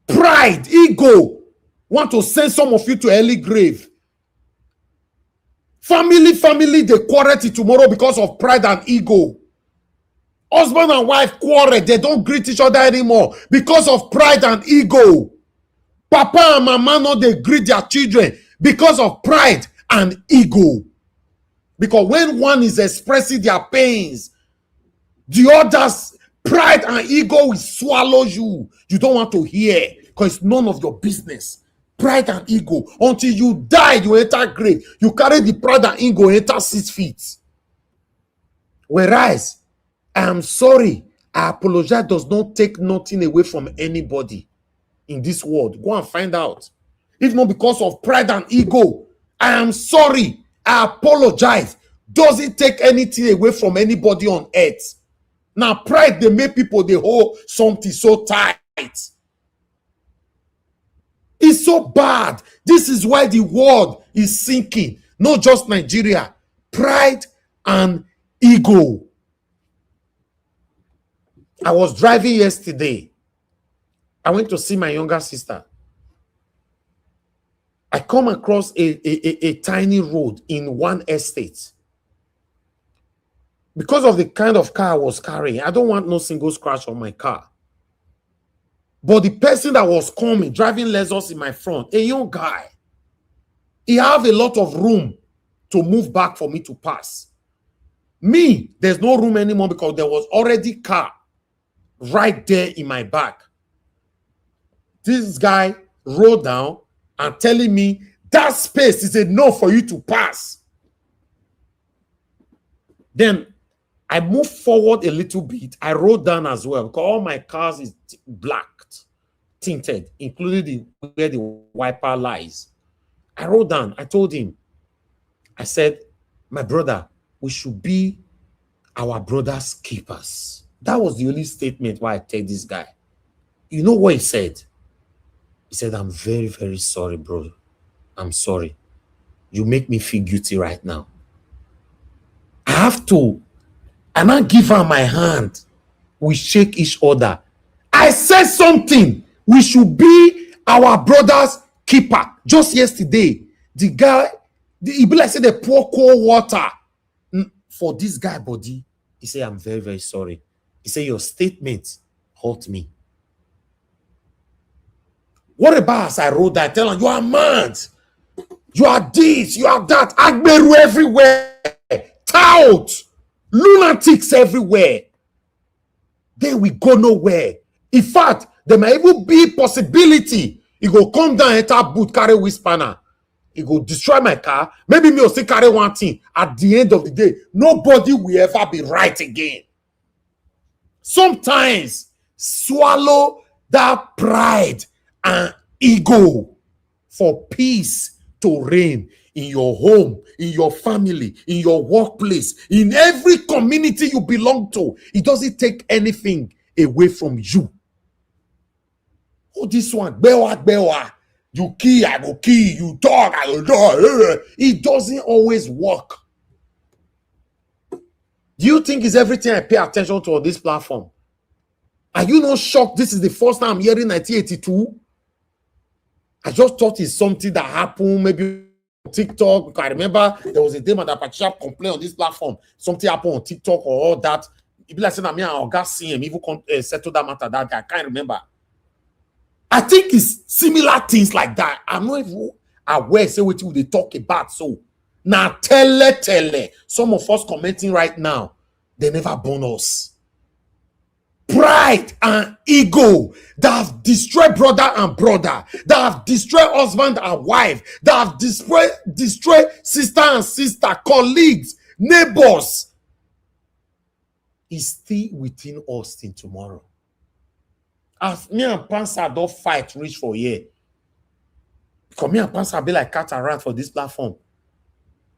Pride, ego, want to send some of you to early grave. Family, they quarrel tomorrow because of pride and ego. Husband and wife quarrel, they don't greet each other anymore because of pride and ego. Papa and mama no they greet their children because of pride and ego. Because when one is expressing their pains, the other's pride and ego will swallow you. You don't want to hear because it's none of your business. Pride and ego. Until you die, you enter grave. You carry the pride and ego, enter 6 feet. Whereas, I am sorry, I apologize does not take nothing away from anybody in this world. Go and find out. If not because of pride and ego, I am sorry, I apologize. Doesn't take anything away from anybody on earth. Now, pride, they make people, they hold something so tight. It's so bad. This is why the world is sinking. Not just Nigeria. Pride and ego. I was driving yesterday. I went to see my younger sister. I come across a tiny road in one estate. Because of the kind of car I was carrying, I don't want no single scratch on my car. But the person that was coming, driving Lexus in my front, a young guy, he have a lot of room to move back for me to pass. Me, there's no room anymore because there was already car right there in my back. This guy rolled down and telling me that space is enough for you to pass. Then I moved forward a little bit. I rolled down as well because all my cars is black, tinted, including where the wiper lies. I rolled down. I told him, I said, my brother, we should be our brother's keepers. That was the only statement why I tell this guy. You know what he said? He said, I'm very, very sorry, bro. I'm sorry. You make me feel guilty right now. I have to. And I give her my hand. We shake each other. I said something. We should be our brother's keeper. Just yesterday, the guy, he be like say they pour cold water for this guy body. He said, I'm very, very sorry. He said, your statement hurt me. What about as I wrote that? I tell him, you are mad. You are this, you are that. Agberu everywhere. Tout. Lunatics everywhere. Then we go nowhere. In fact, there may even be possibility. He go come down, enter boot, carry whisper. He go destroy my car. Maybe me will still carry one thing. At the end of the day, nobody will ever be right again. Sometimes swallow that pride and ego for peace to reign in your home, in your family, in your workplace, in every community you belong to. It doesn't take anything away from you. Oh, this one, bewa. You kill, I go kill. You talk, I go talk. It doesn't always work. Do you think it's everything I pay attention to on this platform? Are you not shocked? This is the first time I'm hearing 1982. I just thought it's something that happened maybe on TikTok. Because I remember there was a day that Patricia complained on this platform. Something happened on TikTok or all that. It be like saying, I got see him, even settle that matter that day. I can't remember. I think it's similar things like that. I'm not even aware, say what they talk about. So now tell. Some of us commenting right now, they never born us. Pride and ego that have destroyed brother and brother, that have destroyed husband and wife, that have destroyed sister and sister, colleagues, neighbors. is still within us till tomorrow. As me and Pansa don't fight reach for a year. Because me and Pansa be like cat and rat for this platform.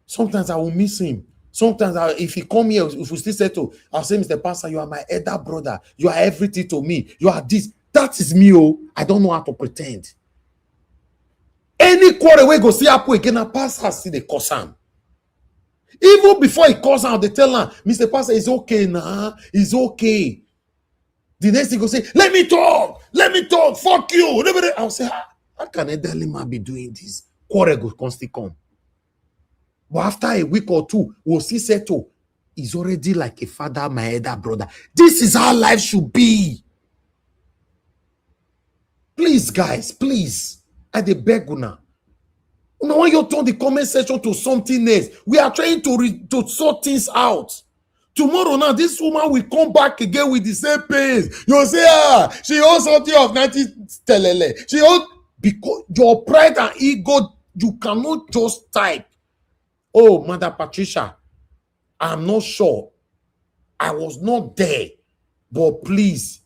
Sometimes I will miss him. Sometimes if he come here, if we still settle, I'll say, Mr. Pastor, you are my elder brother. You are everything to me. You are this. That is me. Oh, I don't know how to pretend. Any quarrel we go see Apple again, a pastor see the cause him. Even before he calls out, they tell him, Mr. Pastor, it's okay now. It's okay. The next thing go say, let me talk. Fuck you. I'll say, how can a elderly man be doing this? Quarrel go constantly come. But after a week or two, we'll see settle. He's already like a father, my elder brother. This is how life should be. Please, guys, please. I beg you now. When you turn the comment section to something else, we are trying to sort things out. Tomorrow now, this woman will come back again with the same pains. You'll say, she owns something of 90 telele. She owns, because your pride and ego, you cannot just type. Oh, Mother Patricia, I'm not sure. I was not there. But please,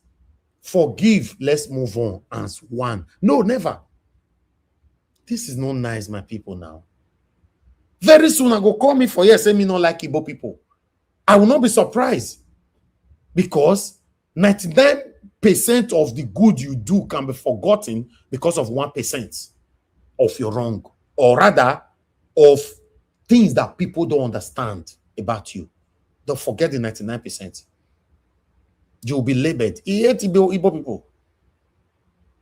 forgive. Let's move on as one. No, never. This is not nice, my people, now. Very soon, I go call me for yes, say me not like Igbo people. I will not be surprised. Because 99% of the good you do can be forgotten because of 1% of your wrong. Or rather, of things that people don't understand about you. Don't forget the 99%. You'll be labeled. Igbo people.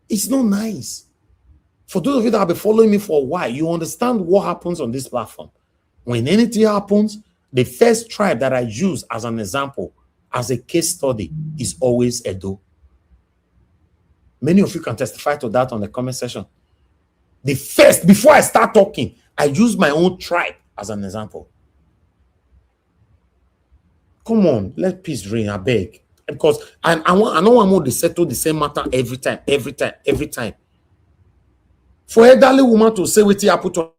It's not nice. For those of you that have been following me for a while, you understand what happens on this platform. When anything happens, the first tribe that I use as an example, as a case study, is always Edo. Many of you can testify to that on the comment section. The first, before I start talking, I use my own tribe as an example. Come on, let peace reign, I beg. Because I don't want to settle the same matter every time. For elderly woman to say what happened to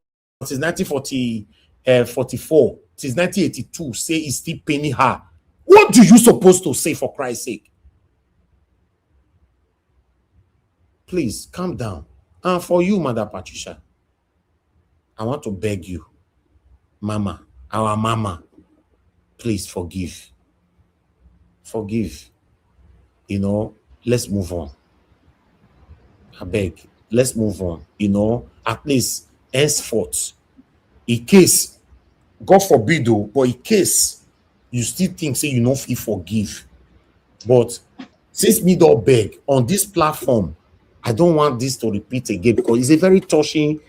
since 1944, since 1982, say it's still paining her. What do you supposed to say, for Christ's sake? Please, calm down. And for you, Mother Patricia, I want to beg you, Mama, our Mama, please forgive. Forgive. You know, let's move on. I beg. Let's move on. You know, at least henceforth, in case, God forbid, though, but in case you still think, say, you know, if you forgive. But since me don't beg on this platform, I don't want this to repeat again because it's a very touching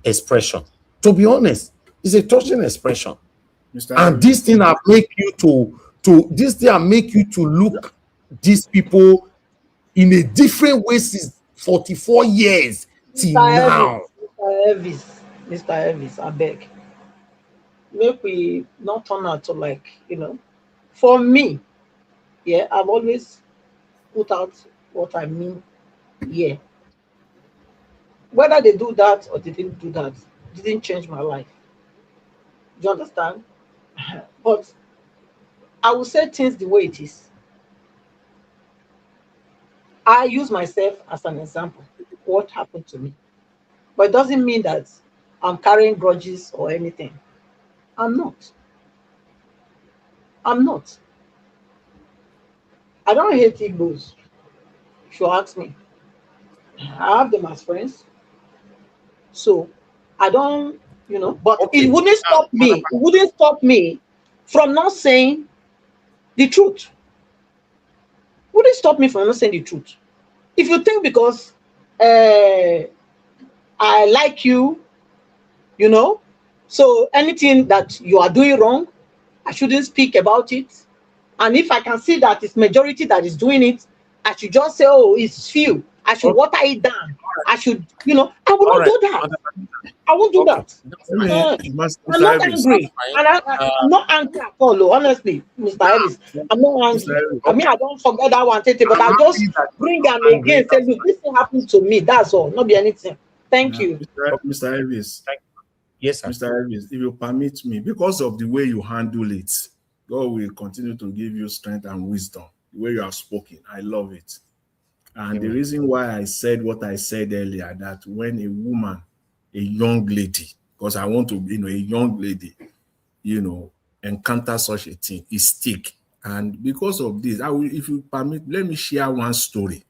expression. To be honest, it's a touching expression. And this thing will make you make you to look these people in a different way since 44 years till now. Mr. Elvis, I beg. Make we not turn out to, like, you know, for me, yeah, I've always put out what I mean. Yeah. Whether they do that or they didn't do that, didn't change my life. Do you understand? But I will say things the way it is. I use myself as an example. What happened to me? But it doesn't mean that I'm carrying grudges or anything. I'm not. I'm not. I don't hate Igbos. If you ask me, I have them as friends. So I don't, you know, but okay. It wouldn't stop me. It wouldn't stop me from not saying the truth. Wouldn't stop me from not saying the truth. If you think because I like you, you know, so anything that you are doing wrong, I shouldn't speak about it. And if I can see that it's majority that is doing it, I should just say, oh, it's few. I should water it down. I should, you know, I will not do that. I won't do that. I'm not angry. And I'm not angry at all, honestly, Mr. Ellis. I'm not angry. I mean, I don't forget that one, but I'll just bring them again, say, look, this thing happened to me. That's all. Not be anything. Thank you. Mr. Elvis. Yes, sir. Mr. Elvis, if you permit me, because of the way you handle it, God will continue to give you strength and wisdom. The way you have spoken, I love it. And Amen. the reason why I said what I said earlier, that when a woman, a young lady, because I want to, a young lady, encounter such a thing, is thick. And because of this, if you permit, let me share one story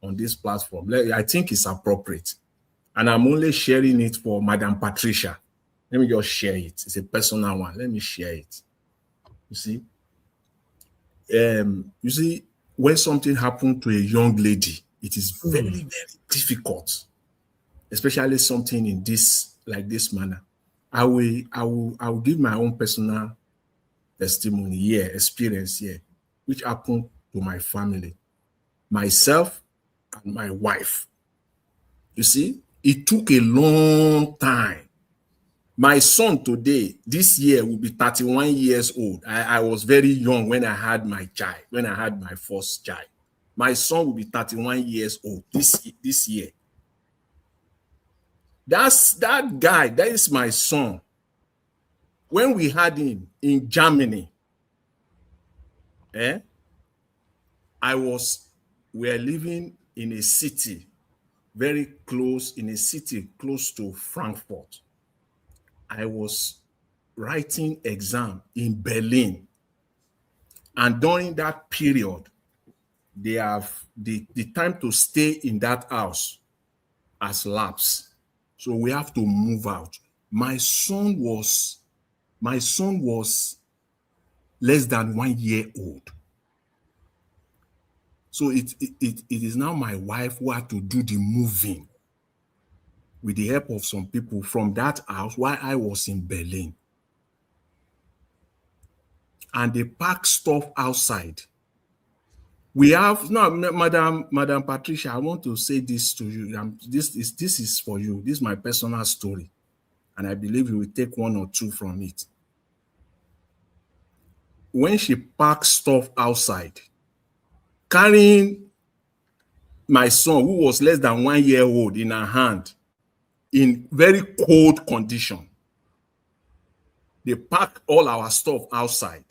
on this platform. I think it's appropriate. And I'm only sharing it for Madam Patricia. Let me just share it. It's a personal one. Let me share it. You see, when something happened to a young lady, it is very, very difficult, especially something in this manner. I will give my own personal testimony here, experience here, which happened to my family, myself and my wife. You see, it took a long time. My son today, this year, will be 31 years old. I was very young when I had my child, when I had my first child. My son will be 31 years old this year. That guy, that is my son. When we had him in Germany, we were living in a city, in a city close to Frankfurt. I was writing exam in Berlin. And during that period, they have the time to stay in that house has lapsed. So we have to move out. My son was less than 1 year old. So it is now my wife who had to do the moving with the help of some people from that house while I was in Berlin. And they pack stuff outside. We have now, Madam Patricia, I want to say this to you. This is for you. This is my personal story. And I believe you will take one or two from it. When she packed stuff outside, carrying my son, who was less than 1 year old, in her hand, in very cold condition, they packed all our stuff outside.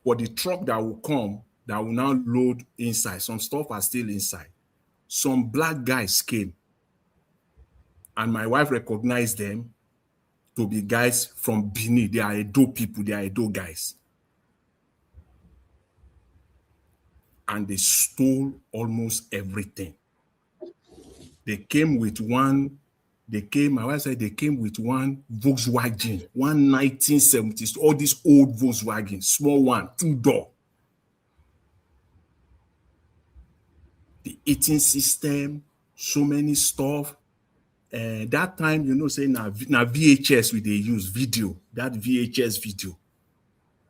For the truck that will come, that will now load inside. Some stuff are still inside. Some black guys came, and my wife recognized them to be guys from Benin. They are Edo people. They are Edo guys. And they stole almost everything. They came with one. My wife said they came with one Volkswagen, one 1970s, all these old Volkswagen, small one, 2-door. The eating system, so many stuff. That time, say now VHS they use video, that VHS video.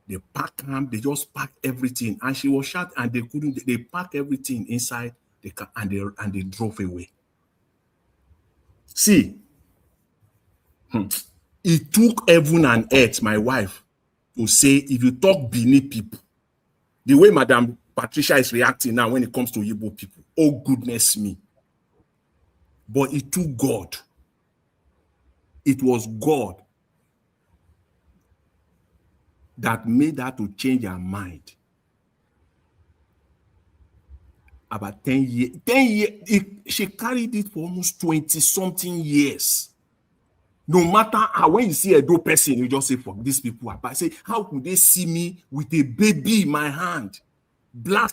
They pack them, they just pack everything. And she was shot and they packed everything inside the car and they drove away. See, it took heaven and earth, my wife, to say, if you talk Benin people, the way Madam Patricia is reacting now when it comes to Igbo people, oh goodness me. But it took God. It was God that made her to change her mind. About 10 years. 10 years, she carried it for almost 20-something years. No matter how, when you see a dope person, you just say, "For these people are bad." Say, how could they see me with a baby in my hand? Black.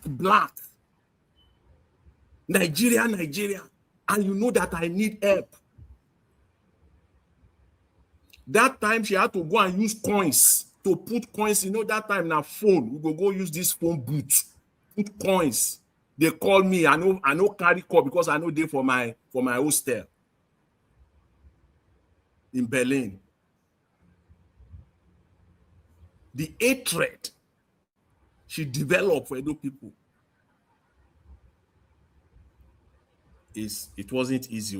Nigeria. And you know that I need help. That time she had to go and use coins to put coins. That time na phone. We go use this phone booth. Put coins. They call me. I know carry call because I know they for my hostel in Berlin. The hatred she developed for Edo people it wasn't easy.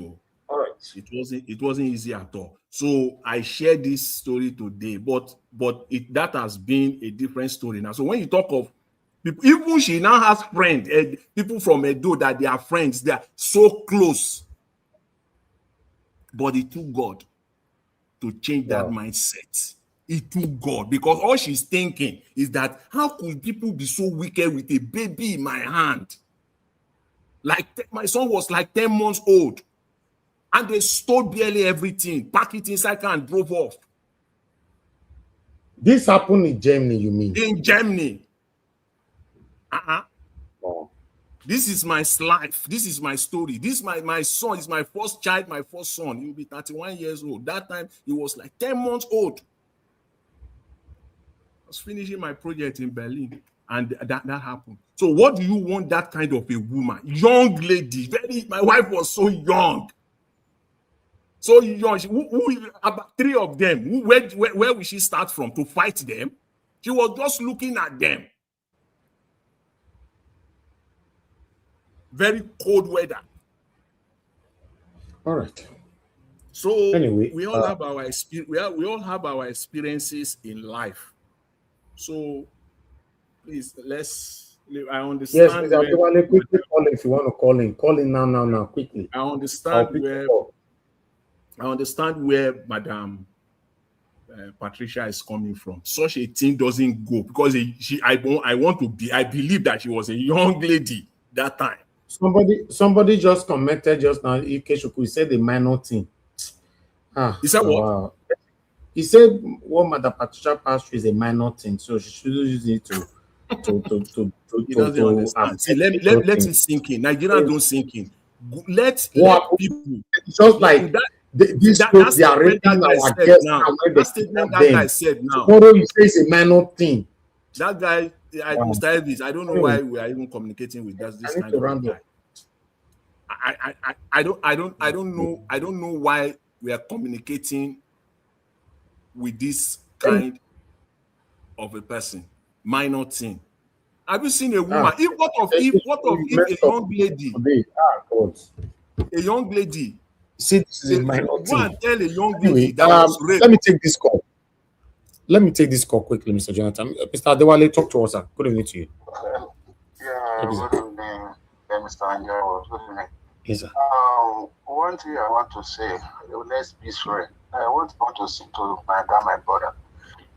All right. It wasn't easy at all. So I share this story today, but that has been a different story now. So when you talk of people, even she now has friends, people from Edo that they are friends, they are so close. But it took God to change that mindset. it took God, because all she's thinking is that how could people be so wicked with a baby in my hand? Like my son was like 10 months old, and they stole barely everything, packed it inside car and drove off. This happened in Germany, you mean? In Germany. Oh. This is my life. This is my story. This is my son. Is my first child, my first son. He will be 31 years old. That time he was like 10 months old. I was finishing my project in Berlin, and that happened. So what do you want that kind of a woman? Young lady. My wife was so young. So young. About 3 of them. Where will she start from to fight them? She was just looking at them. Very cold weather. All right. So anyway, we all have our experience. We all have our experiences in life. So please, I understand. Yes, Mr. Adewale, quickly call if you want to call in. Call in now, quickly. I understand where Madam Patricia is coming from. Such a thing doesn't go, because I believe that she was a young lady that time. Somebody just commented just now. Ikechukwu said the minor thing. He said what? Wow. He said what Madam Patricia passed through is a minor thing, so she shouldn't use it to See, let it sink in. Nigerians don't sink in. Let people. It's just like they are raping our guests now. That guy said now. Tomorrow you say it's a minor thing. That guy, Mr. Elvis, I don't know why we are even communicating with this kind of guy. I don't know why we are communicating with this kind of a person. Minor thing. Have you seen a woman? What if a young lady? A young lady. See, this is a minor thing. Go and tell a young lady that was raped. Let me take this call quickly, Mr. Jonathan. Mr. Adewale, talk to us, sir. Good evening to you. Good evening, Mr. Anjaro. Good evening. Yes, sir. One thing I want to say, let's be straight. I want to speak to my brother,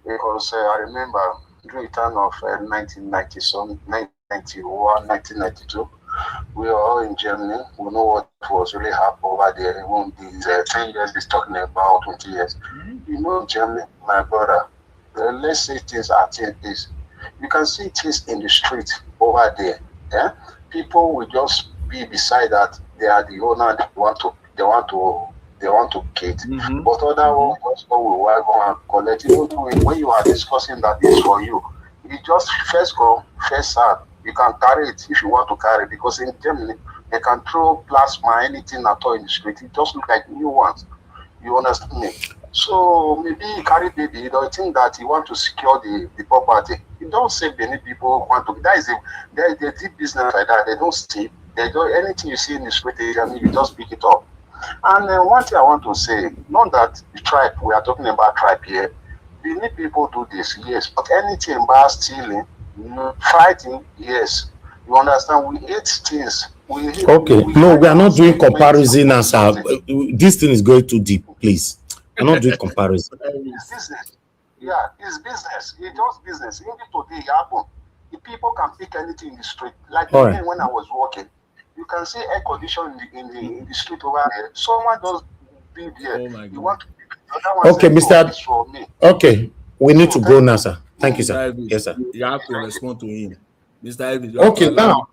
because I remember during the time of 1990, 1991, 1992, we were all in Germany. We know what was really happening over there. Even these 10 years he's talking about, 20 years. You know, Germany, my brother, let's say things are things. You can see things in the street over there. Yeah? People will just be beside that. They are the owner. They want to get. But other one just go and collect. Even when you are discussing that is for you, you just first go, first serve. You can carry it if you want to carry it, because in Germany they can throw plasma, anything at all in the street. It just look like new ones. You understand me? So maybe you carry baby, you don't think that you want to secure the property. You don't say many people want to. That is they deep business like that. They don't steal. They do anything you see in the street area, you just pick it up. And one thing I want to say, not that the tribe, we are talking about tribe here. Many people do this, yes, but anything about stealing, fighting, yes. You understand? We hate things. We are not doing comparison as this thing is going too deep, please. We're not doing comparison. It's business. Yeah, it's business. It's just business. Even today, it happen. The people can pick anything in the street. Like again, when I was walking, you can see air condition in the street over there. Someone does be there. You want to pick it. Okay, Mr. Okay, we need to go now, sir. Thank you, sir. Yes, sir. You have to respond to him, Mr. Elvis. Okay, now.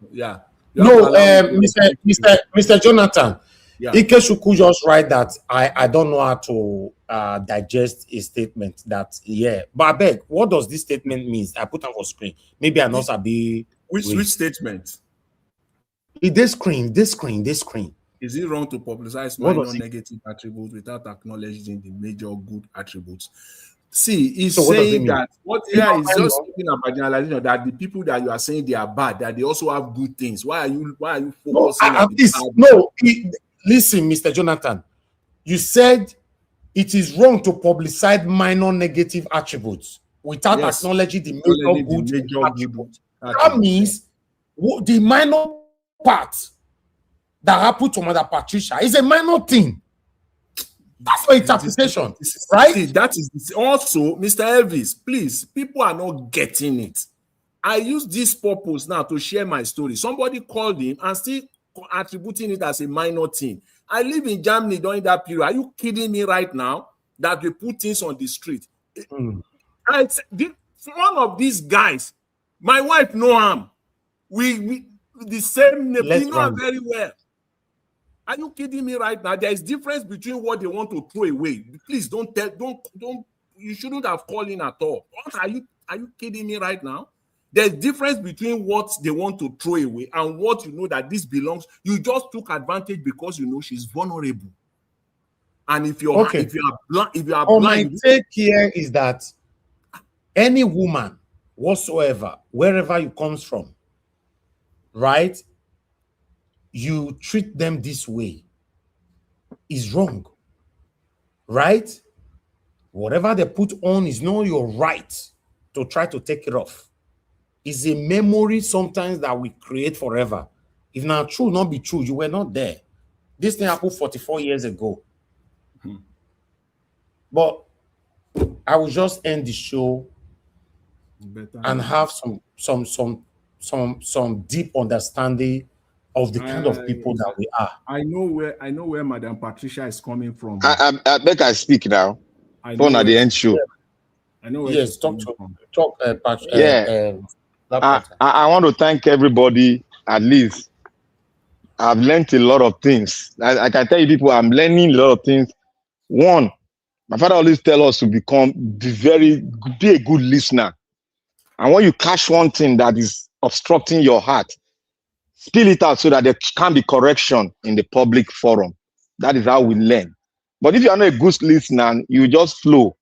Yeah. No, Mr. Jonathan. Yeah. Ikechukwu just write that I don't know how to digest a statement that but I beg, what does this statement mean? I put on for screen. Maybe I know be which statement? This screen. Is it wrong to publicize minor negative attributes without acknowledging the major good attributes? See, he's saying that what here is just speaking about generalization, that the people that you are saying they are bad, that they also have good things. Why are you focusing on this? Listen, Mr. Jonathan, you said it is wrong to publicize minor negative attributes without acknowledging the major good attributes. That means the minor part that happened to Mother Patricia is a minor thing. That's my interpretation, right? See, that is also, Mr. Elvis, please, people are not getting it. I use this purpose now to share my story. Somebody called him and still attributing it as a minor thing. I live in Germany during that period. Are you kidding me right now that we put things on the street? One of these guys, my wife know him. We the same name. We know him very well. Are you kidding me right now? There is difference between what they want to throw away. Please don't. You shouldn't have called in at all. What are you kidding me right now? There's difference between what they want to throw away and what you know that this belongs. You just took advantage because you know she's vulnerable. And if you're blind, my take here is that any woman whatsoever, wherever you comes from, right? You treat them this way is wrong, right? Whatever they put on is not your right to try to take it off. It's a memory sometimes that we create forever. If not true, not be true, you were not there. This thing happened 44 years ago. But I will just end the show and have some deep understanding of the kind of people that we are. I know where Madam Patricia is coming from. I bet I speak now. Phone at the end show. I know where yes, talk. I want to thank everybody. At least I've learned a lot of things. I can tell you people, I'm learning a lot of things. One, my father always tell us to be a good listener. And when you catch one thing that is obstructing your heart, spill it out so that there can be correction in the public forum. That is how we learn. But if you are not a good listener, you just flow.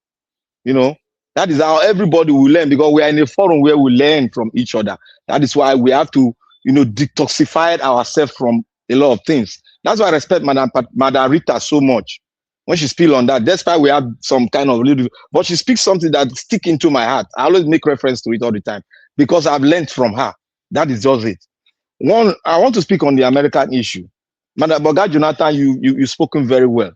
You know, that is how everybody will learn, because we are in a forum where we learn from each other. That is why we have to, detoxify ourselves from a lot of things. That's why I respect Madam Rita so much. When she speaks on that, despite we have some kind of little, but she speaks something that sticks into my heart. I always make reference to it all the time because I've learned from her. That is just it. One, I want to speak on the American issue. Madam Boga Jonathan, you've spoken very well.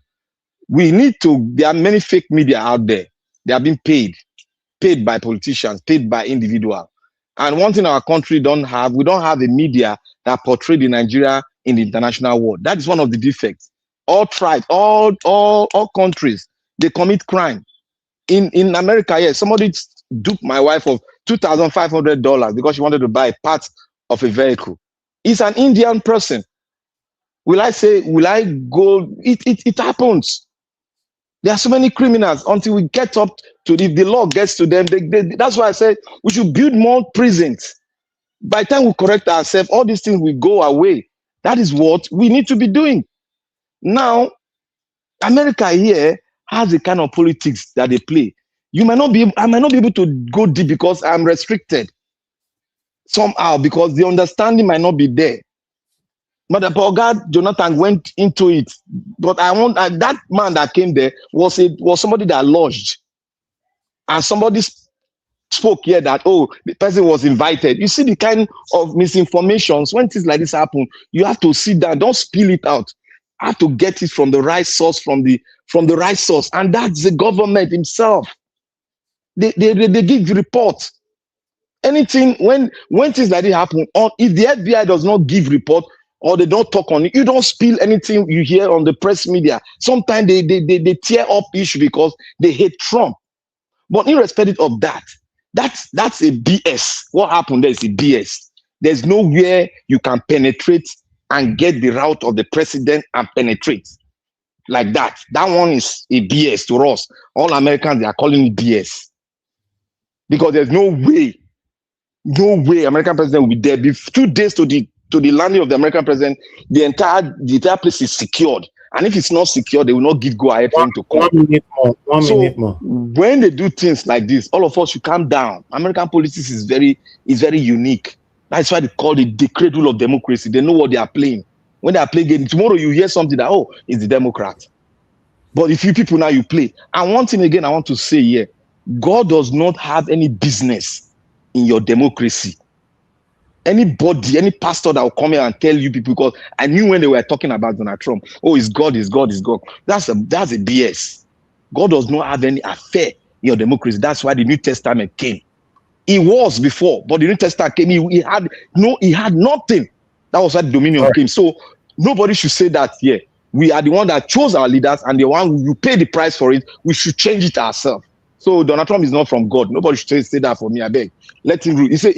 We need to, there are many fake media out there. They are being paid by politicians, paid by individuals. And one thing our country we don't have a media that portray the Nigeria in the international world. That is one of the defects. All tribes, all countries, they commit crime. In America, yes, somebody duped my wife of $2,500 because she wanted to buy parts of a vehicle. It's an Indian person. Will I go? It happens. There are so many criminals until we get up to, if the law gets to them, that's why I said we should build more prisons. By the time we correct ourselves, all these things will go away. That is what we need to be doing. Now, America here has a kind of politics that they play. I might not be able to go deep because I'm restricted somehow, because the understanding might not be there. But Boga Jonathan went into it. But that man that came there was somebody that lodged, and somebody spoke here that the person was invited. You see the kind of misinformations when things like this happen. You have to sit down, don't spill it out. I have to get it from the right source, from the right source, and that's the government himself. They give report. Anything when things like this happen, or if the FBI does not give report or they don't talk on it, you don't spill anything you hear on the press media. Sometimes they tear up issue because they hate Trump. But irrespective of that, that's a BS. What happened there is a BS. There's nowhere you can penetrate and get the route of the president and penetrate like that. That one is a BS to us. All Americans, they are calling it BS. Because there's no way American president will be there. 2 days to the landing of the American president, the entire place is secured. And if it's not secure, they will not give go ahead for him to come. 1 minute more. When they do things like this, all of us should calm down. American politics is very unique. That's why they call it the cradle of democracy. They know what they are playing. When they are playing game, tomorrow you hear something that, it's the Democrat. But if you people now, you play. And one thing again I want to say here, God does not have any business in your democracy. Anybody, any pastor that will come here and tell you people, because I knew when they were talking about Donald Trump, oh, it's God, it's God, it's God. That's a BS. God does not have any affair in your democracy. That's why the New Testament came. He was before, but the New Testament came. He had nothing. That was why the dominion came. So nobody should say that. Yeah, we are the one that chose our leaders, and the one who pay the price for it. We should change it ourselves. So Donald Trump is not from God. Nobody should say that for me. I beg. Let him rule. He said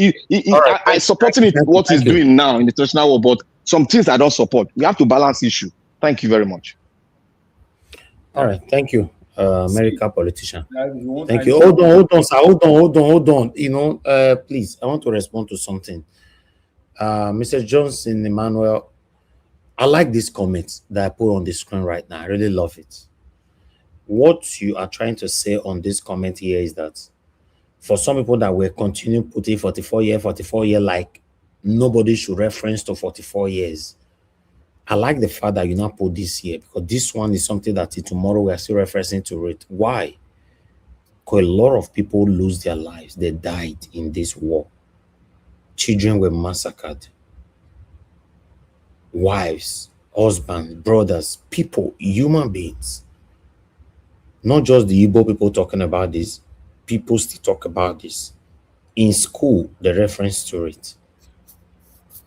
I supporting it what he's doing now in the international world, but some things I don't support. We have to balance issue. Thank you very much. All right, thank you, American politician. Thank you. Hold on, sir. Hold on. You know, please, I want to respond to something. Mr. Johnson Emmanuel, I like this comment that I put on the screen right now. I really love it. What you are trying to say on this comment here is that for some people that will continue putting 44 year, like nobody should reference to 44 years. I like the fact that you now put this here, because this one is something that tomorrow we are still referencing to it. Why? Because a lot of people lose their lives. They died in this war. Children were massacred. Wives, husbands, brothers, people, human beings. Not just the Igbo people talking about this. People still talk about this. In school, the reference to it.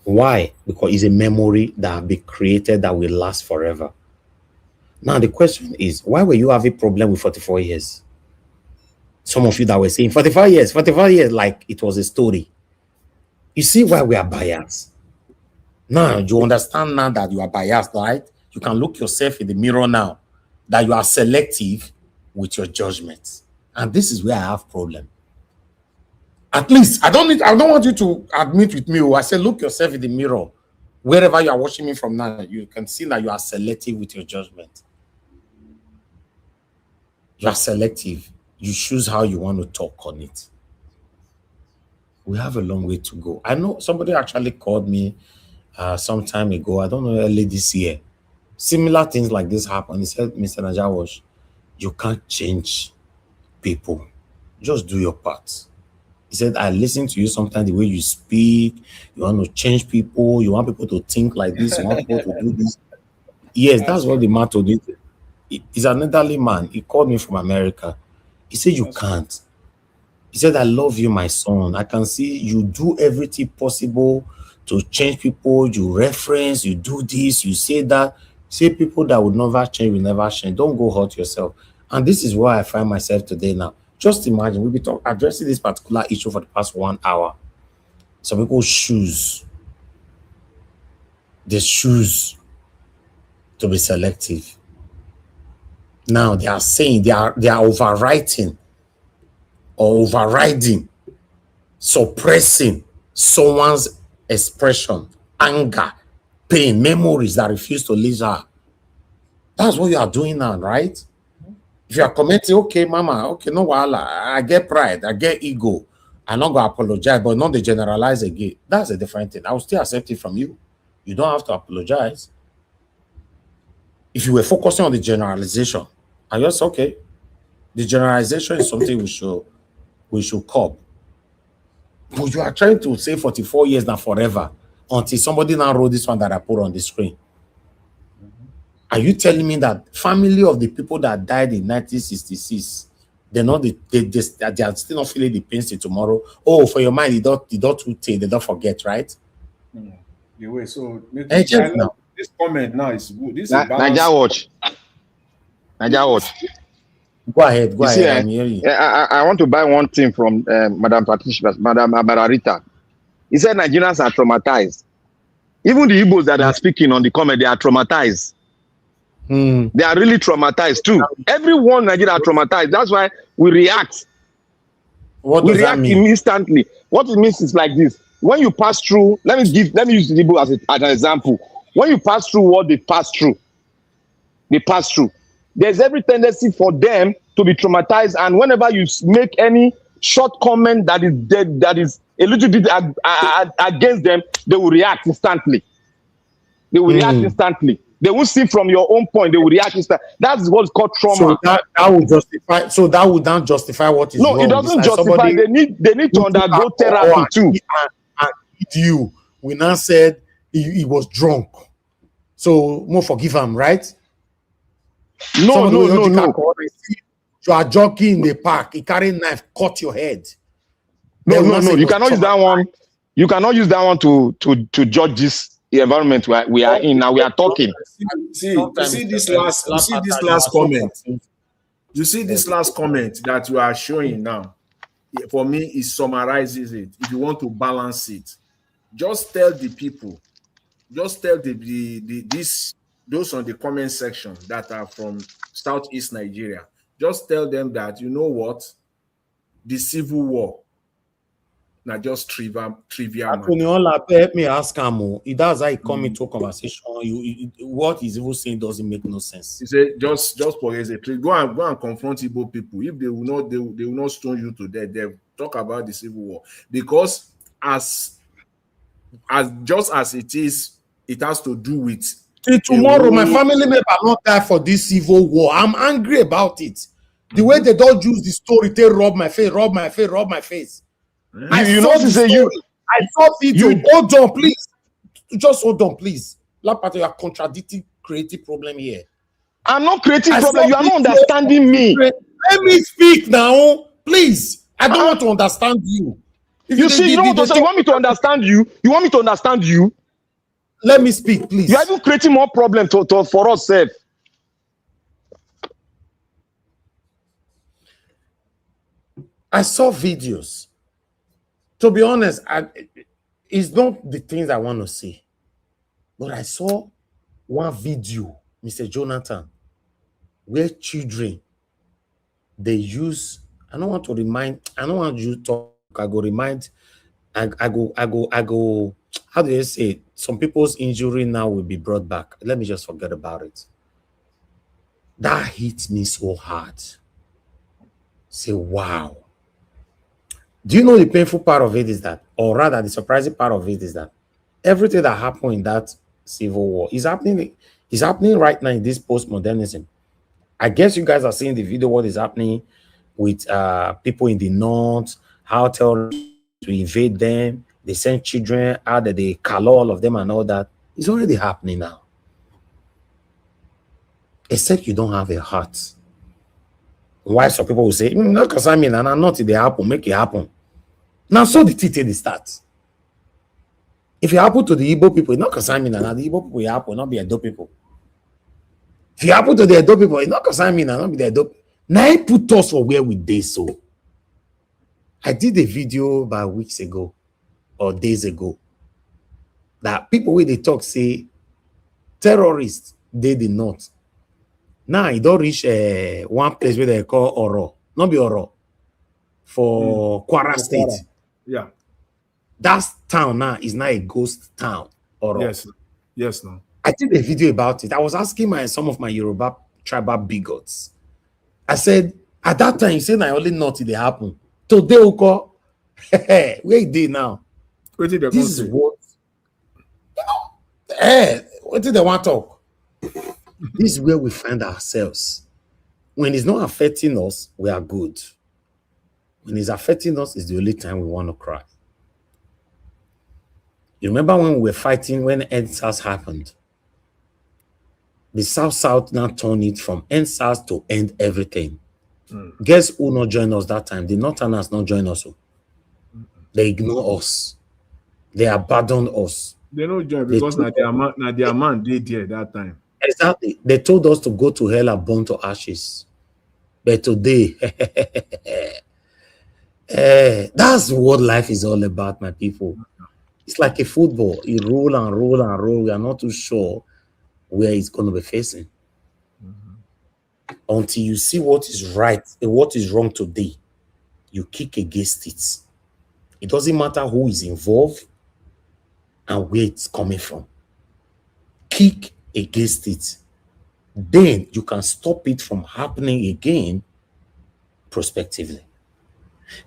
Why? Because it's a memory that will be created that will last forever. Now, the question is, why were you having a problem with 44 years? Some of you that were saying 45 years, like it was a story. You see why we are biased. Now, you understand now that you are biased, right? You can look yourself in the mirror now, that you are selective with your judgments. And this is where I have problem. At least, I don't want you to admit with me. I say, look yourself in the mirror. Wherever you are watching me from now, you can see that you are selective with your judgment. You are selective. You choose how you want to talk on it. We have a long way to go. I know somebody actually called me some time ago. I don't know, early this year. Similar things like this happen. He said, Mr. Najawash, you can't change people. Just do your part. He said, I listen to you sometimes, the way you speak, you want to change people, you want people to think like this, you want people to do this. Yes, that's what the man told me. He's an elderly man. He called me from America. He said, you can't. He said, I love you, my son. I can see you do everything possible to change people. You reference, you do this, you say that. Say people that would never change will never change. Don't go hurt yourself. And this is where I find myself today now. Just imagine, we'll be addressing this particular issue for the past 1 hour. Some people choose. They choose to be selective. Now they are saying they are overwriting or overriding, suppressing someone's expression, anger, pain, memories that refuse to leave her. That's what you are doing now, right? If you are commenting, okay, mama, okay, no wahala, I get pride, I get ego, I'm not going to apologize, but not to generalize again. That's a different thing. I will still accept it from you. You don't have to apologize. If you were focusing on the generalization, I just, okay, the generalization is something we should curb. But you are trying to say 44 years now forever until somebody now wrote this one that I put on the screen. Are you telling me that family of the people that died in 1966, they are still not feeling the pains till tomorrow? Oh, for your mind, they don't forget, right? The way so this comment now is good. This is Naija watch. Go ahead. I'm hearing you. I want to buy one thing from Madam Patricia, Madam Abararita. He said Nigerians are traumatized. Even the Igbos that are speaking on the comment, they are traumatized. They are really traumatized too. Everyone in Nigeria are traumatized. That's why we react. What does that mean? Instantly. What it means is like this. When you pass through, let me use the Igbo as an example. When you pass through what they pass through, there's every tendency for them to be traumatized. And whenever you make any short comment that is a little bit against them, they will react instantly. They will see from your own point. They will react instantly. That's what's called trauma. So that would justify. So that would not justify what is wrong. No, it doesn't justify. They need to undergo therapy too. video, we now said he was drunk. So more forgive him, right? No. You are jogging in the park, he carry knife, cut your head. No. You cannot use that one. You cannot use that one to judge this environment we are in. Now we are talking. You see this last comment. You see this last comment that you are showing now. For me, it summarizes it. If you want to balance it, just tell the people, just tell those on the comment section that are from Southeast Nigeria, just tell them that, you know what, the civil war, not just trivia. Help me ask him. It does how he come into a conversation. What he's even saying doesn't make no sense. He said, just for example, go and confront Igbo people. If they will not stone you to death. They talk about the civil war, because as just as it is, it has to do with tomorrow. My family member not die for this civil war. I'm angry about it. The way they don't use the story, they rob my face. I saw video. Hold on, please. Just hold on, please. Lapata, you are contradicting creative problem here. I'm not creating problem. You are not understanding me. Let me speak now, please. I don't want to understand you. You want me to understand you? You want me to understand you? Let me speak, please. You are even creating more problem for us, sir. I saw videos. To be honest, it's not the things I want to say. But I saw one video, Mr. Jonathan, where children, they use, I don't want you to talk, I go, how do you say it? Some people's injury now will be brought back. Let me just forget about it. That hit me so hard. Say, wow. Do you know the painful part of it is that, or rather the surprising part of it is that everything that happened in that civil war is happening right now in this postmodernism. I guess you guys are seeing the video, what is happening with people in the north, how terrorists to invade them, they send children out, that they color all of them and all that. It's already happening now. Except you don't have a heart. Why some people will say, no, because I mean, and I'm not in the happen, make it happen. Now, so the TT they start. If it happen to the Igbo people, it's not because I mean, and the Igbo people happen, not be Edo people. If you happen to the Edo people, it's not because I mean, and not be the Edo. Now, he put us for where we did so. I did a video about weeks ago or days ago that people where they talk say terrorists, they did not. Now, it don't reach one place where they call Oro. Not be Oro. For Kwara State. Yeah. That town now is now a ghost town. Oro. Yes, no. I did a video about it. I was asking some of my Yoruba tribal bigots. I said, at that time, you said I only know it happen. Today, Uko, where it did now? This is what, what did they want to talk? This is where we find ourselves. When it's not affecting us, we are good. When it's affecting us, it's the only time we want to cry. You remember when we were fighting when EndSARS happened? The South now turned it from EndSARS to end everything. Guess who not joined us that time? The Northerners not join us. They ignore us. They abandon us. They don't join because their man did there that time. Exactly. They told us to go to hell and burn to ashes. But today, that's what life is all about, my people. It's like a football. You roll and roll and roll. We are not too sure where it's going to be facing. Until you see what is right and what is wrong today, you kick against it. It doesn't matter who is involved and where it's coming from. Kick against it. Then you can stop it from happening again prospectively.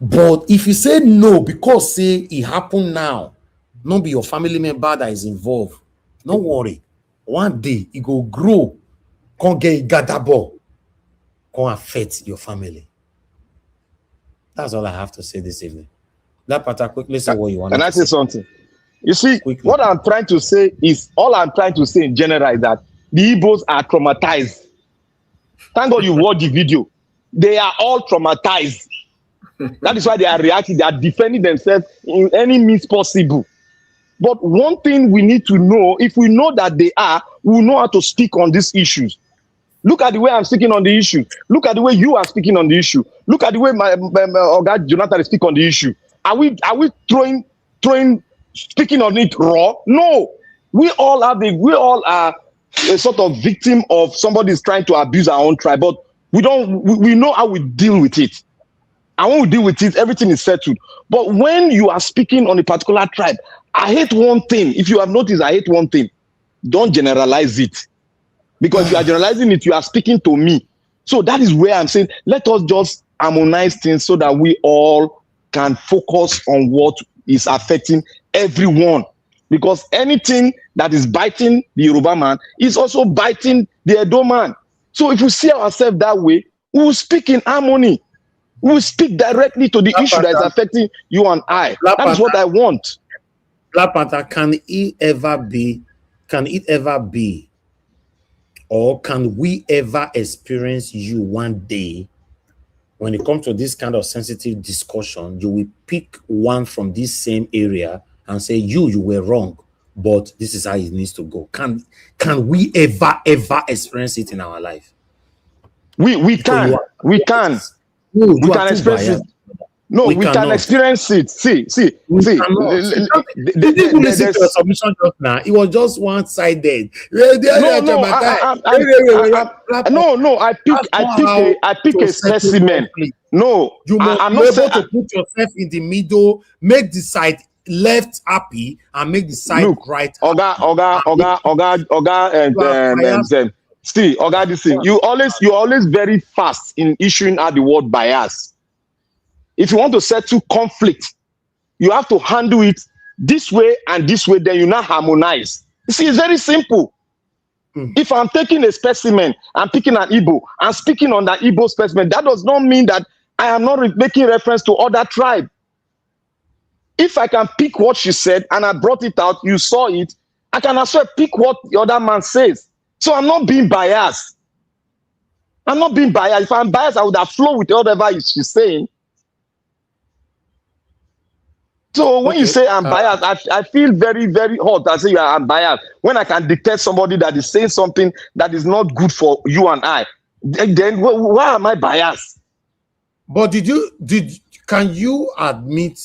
But if you say no because say it happened now, not be your family member that is involved, don't worry. One day it go grow, can't get a gather ball, can't affect your family. That's all I have to say this evening. That part, quickly say what you want. Can I say something? You see, quickly. what I'm trying to say is, all I'm trying to say in general is that the Igbos are traumatized. Thank God you watched the video. They are all traumatized. That is why they are reacting. They are defending themselves in any means possible. But one thing we need to know, if we know that they are, we will know how to speak on these issues. Look at the way I'm speaking on the issue. Look at the way you are speaking on the issue. Look at the way my Oga Jonathan is speaking on the issue. Are we speaking on it raw? No. We all are a sort of victim of somebody is trying to abuse our own tribe, but we know how we deal with it. And when we deal with it, everything is settled. But when you are speaking on a particular tribe, I hate one thing. If you have noticed, I hate one thing. Don't generalize it. Because if you are generalizing it, you are speaking to me. So that is where I'm saying, let us just harmonize things so that we all can focus on what is affecting everyone. Because anything that is biting the Yoruba man is also biting the Edo man. So if we see ourselves that way, we will speak in harmony. We will speak directly to the issue that is affecting you and I. That is what I want. Black Panther, can it ever be, or can we ever experience you one day when it comes to this kind of sensitive discussion, you will pick one from this same area and say, you were wrong, but this is how it needs to go. Can we ever experience it in our life? We can experience it. No, we can experience it. See. Listen to your submission just now. It was just one-sided. I pick a specimen. No, you must be able to put yourself in the middle, make the side left happy, and make the side right. See, this thing. You always very fast in issuing out the word bias. If you want to settle conflict, you have to handle it this way and this way, then you now harmonize. You see, it's very simple. If I'm taking a specimen, I'm picking an Igbo, I'm speaking on that Igbo specimen, that does not mean that I am not making reference to other tribe. If I can pick what she said and I brought it out, you saw it, I can also pick what the other man says. So I'm not being biased. If I'm biased, I would have flowed with whatever she's saying. So when you say I'm biased, I feel very, very hot. I say I'm biased. When I can detect somebody that is saying something that is not good for you and I, then why am I biased? But can you admit?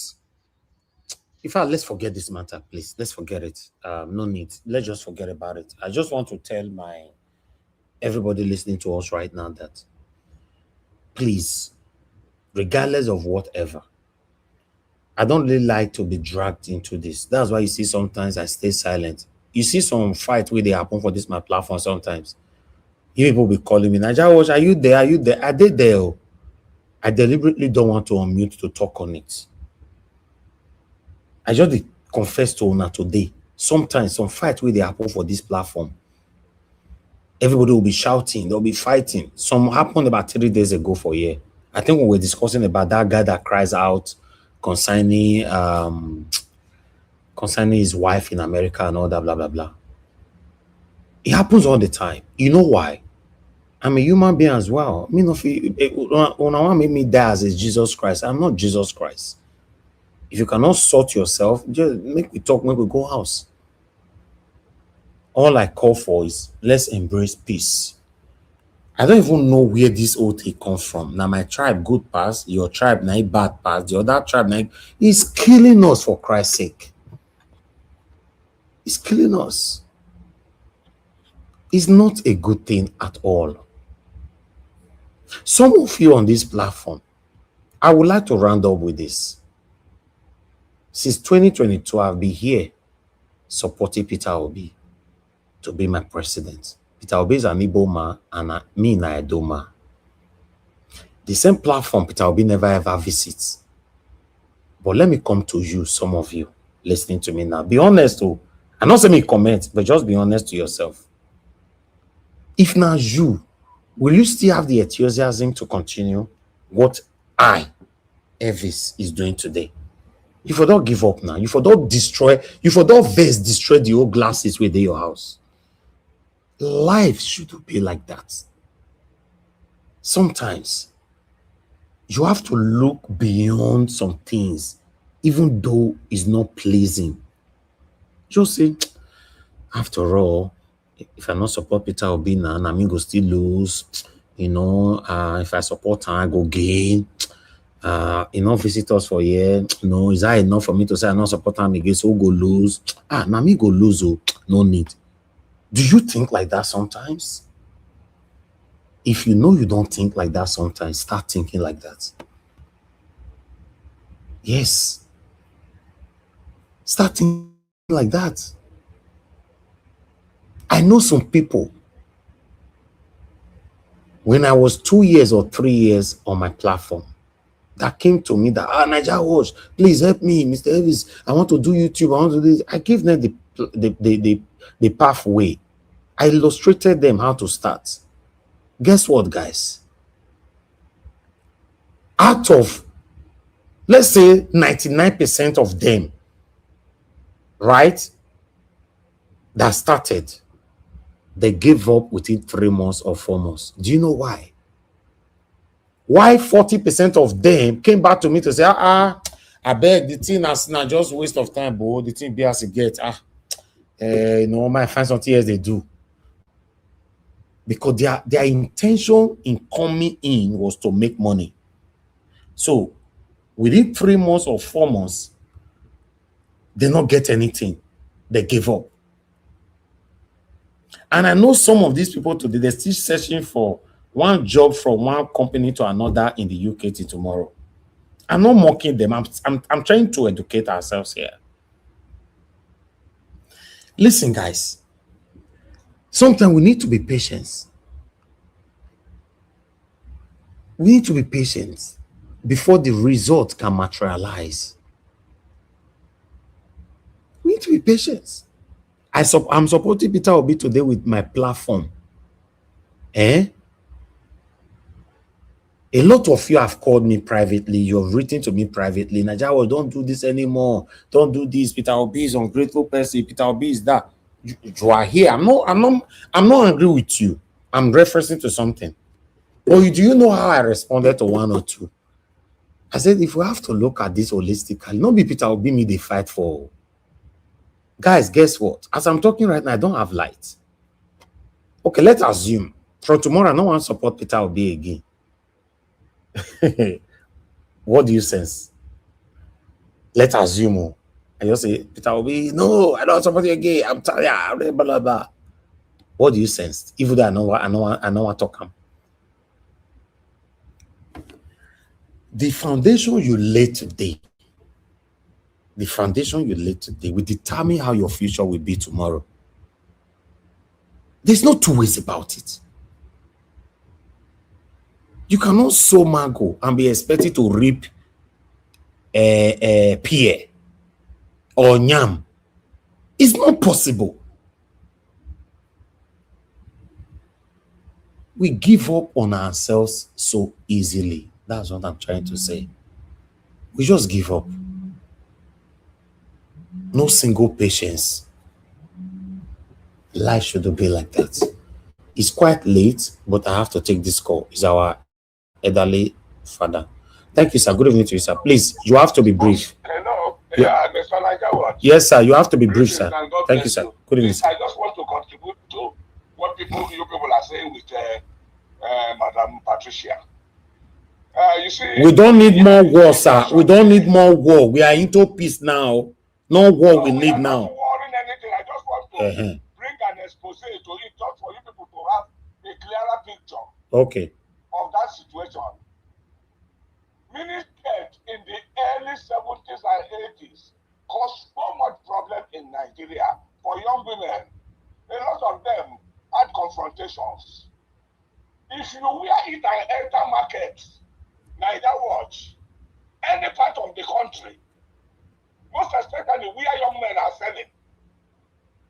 In fact, let's forget this matter, please. Let's forget it. No need. Let's just forget about it. I just want to tell everybody listening to us right now that, please, regardless of whatever, I don't really like to be dragged into this. That's why you see sometimes I stay silent. You see some fight where they happen for this my platform sometimes. People be calling me, Naija Watch, are you there? Are you there? I did there. I deliberately don't want to unmute to talk on it. I just confess to Una today. Sometimes some fight where they happen for this platform. Everybody will be shouting, they'll be fighting. Some happened about 3 days ago for a year. I think we were discussing about that guy that cries out concerning his wife in America and all that, blah, blah, blah. It happens all the time. You know why? I'm a human being as well. I mean, when I want to make me die as Jesus Christ, I'm not Jesus Christ. If you cannot sort yourself, just make me talk, make we go house. All I call for is let's embrace peace. I don't even know where this whole thing comes from. Now, my tribe good pass, your tribe now bad pass, the other tribe is killing us, for Christ's sake. It's killing us. It's not a good thing at all. Some of you on this platform, I would like to round up with this. Since 2022, I've been here supporting Peter Obi to be my president. Peter Obi is an Igbo man and me in Edo man. The same platform Peter Obi never ever visits. But let me come to you, some of you listening to me now. Be honest, I'm not saying me comment, but just be honest to yourself. If not you, will you still have the enthusiasm to continue what Elvis is doing today? You for don't give up now. You for don't destroy. You for don't destroy the old glasses within your house. Life should be like that. Sometimes you have to look beyond some things, even though it's not pleasing. Just say, after all, if I not support Peter Obi now, I mean go still lose. You know, if I support her, I go gain. Visitors for a year. No, is that enough for me to say I not support him again? So go lose. Now me go lose. Oh, no need. Do you think like that sometimes? If you know you don't think like that sometimes, start thinking like that. Yes. Start thinking like that. I know some people, when I was 2 years or 3 years on my platform, that came to me that, Niger Watch, please help me, Mr. Elvis. I want to do YouTube. I want to do this. I gave them the pathway. I illustrated them how to start. Guess what, guys? Out of, let's say, 99% of them, right, that started, they gave up within 3 months or 4 months. Do you know why? Why 40% of them came back to me to say, I beg, the thing is not just waste of time, but the thing be as it get. My find something else they do. Because their intention in coming in was to make money. So within 3 months or 4 months, they not get anything. They give up. And I know some of these people today, they're still searching for one job from one company to another in the UK till tomorrow. I'm not mocking them. I'm trying to educate ourselves here. Listen, guys. Sometimes we need to be patient. We need to be patient before the result can materialize. We need to be patient. I'm supporting Peter Obi today with my platform. A lot of you have called me privately. You've written to me privately. Najawa, don't do this anymore. Don't do this. Peter Obi is ungrateful person. Peter Obi is that. You are here. I'm not angry with you. I'm referencing to something. But do you know how I responded to one or two? I said, if we have to look at this holistically, not be Peter Obi me they fight for. Guys, guess what? As I'm talking right now, I don't have light. Okay, let's assume from tomorrow, no one support Peter Obi again. What do you sense? Let's assume. I just say, Peter Obi, no, I don't support you again. I'm tired. Blah, blah, blah. What do you sense? Even though I know what talk. The foundation you lay today, will determine how your future will be tomorrow. There's no two ways about it. You cannot sow mango and be expected to reap pear or yam. It's not possible. We give up on ourselves so easily. That's what I'm trying to say. We just give up. No single patience. Life shouldn't be like that. It's quite late, but I have to take this call. It's our elderly father. Thank you, sir. Good evening to you, sir. Please, you have to be brief. Hello. Yeah, Mr. Niger Watch. Yes, sir. You have to be brief, sir. Thank you, sir. Good evening, sir. I just want to contribute to what you people are saying with Madam Patricia. You see, we don't need more war, sir. We don't need more war. We are into peace now. No war we need now. I'm not worrying anything. I just want to bring an expose to it, just for you people to have a clearer picture. Okay. Of that situation. Miniskirt in the early 70s and 80s caused so much problem in Nigeria for young women. A lot of them had confrontations. If you wear it and enter markets, Niger Watch, any part of the country, most especially where young men are selling,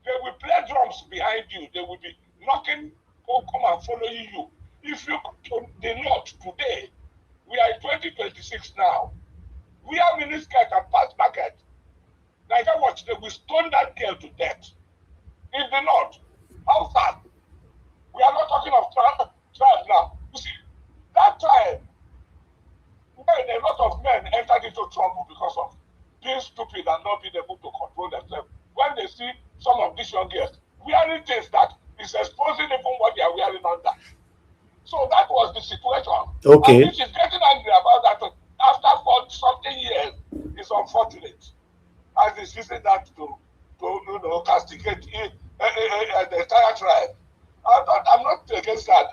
they will play drums behind you. They will be knocking, come and follow you. If you go to the north today, we are in 2026 now. wear miniskirt and pass market. Nigeria Watch, they will stone that girl to death. In the north, how sad? We are not talking of trial now. You see, that time, when a lot of men entered into trouble because of being stupid and not being able to control themselves, when they see some of these young girls wearing things that is exposing even what they are wearing under. So that was the situation. Okay. And which is getting angry about that after 40-something years is unfortunate. As is using that to castigate the entire tribe. I'm not against that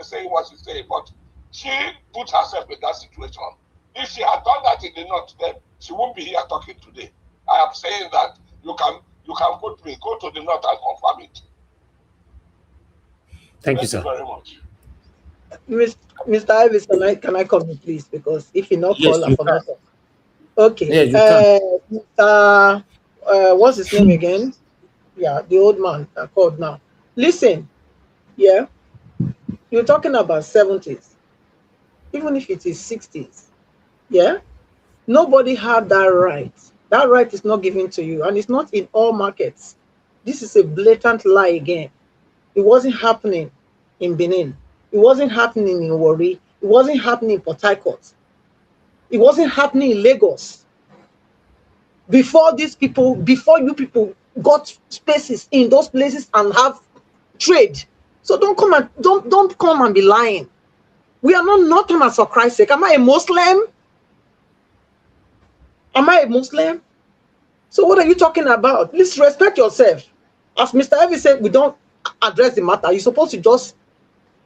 saying what she's saying, but she put herself in that situation. If she had done that in the north, then she won't be here talking today. I am saying that you can put me, go to the north and confirm it. Thank you, sir. Very much. Mr. Ivis, can I come in, please? Because if you not Yes, call, I you forgot. can. Okay. Yeah, you can. What's his name again? Yeah, the old man that called now. Listen, yeah, you're talking about 70s, even if it is 60s. Yeah, nobody had that right. That right is not given to you, and it's not in all markets. This is a blatant lie again. It wasn't happening in Benin. It wasn't happening in Warri. It wasn't happening in Port Harcourt. It wasn't happening in Lagos. Before you people got spaces in those places and have trade. So don't come and be lying. We are not Northerners, for Christ's sake. Am I a Muslim? Am I a Muslim? So what are you talking about? Please respect yourself. As Mr. Evie said, we don't address the matter. You're supposed to just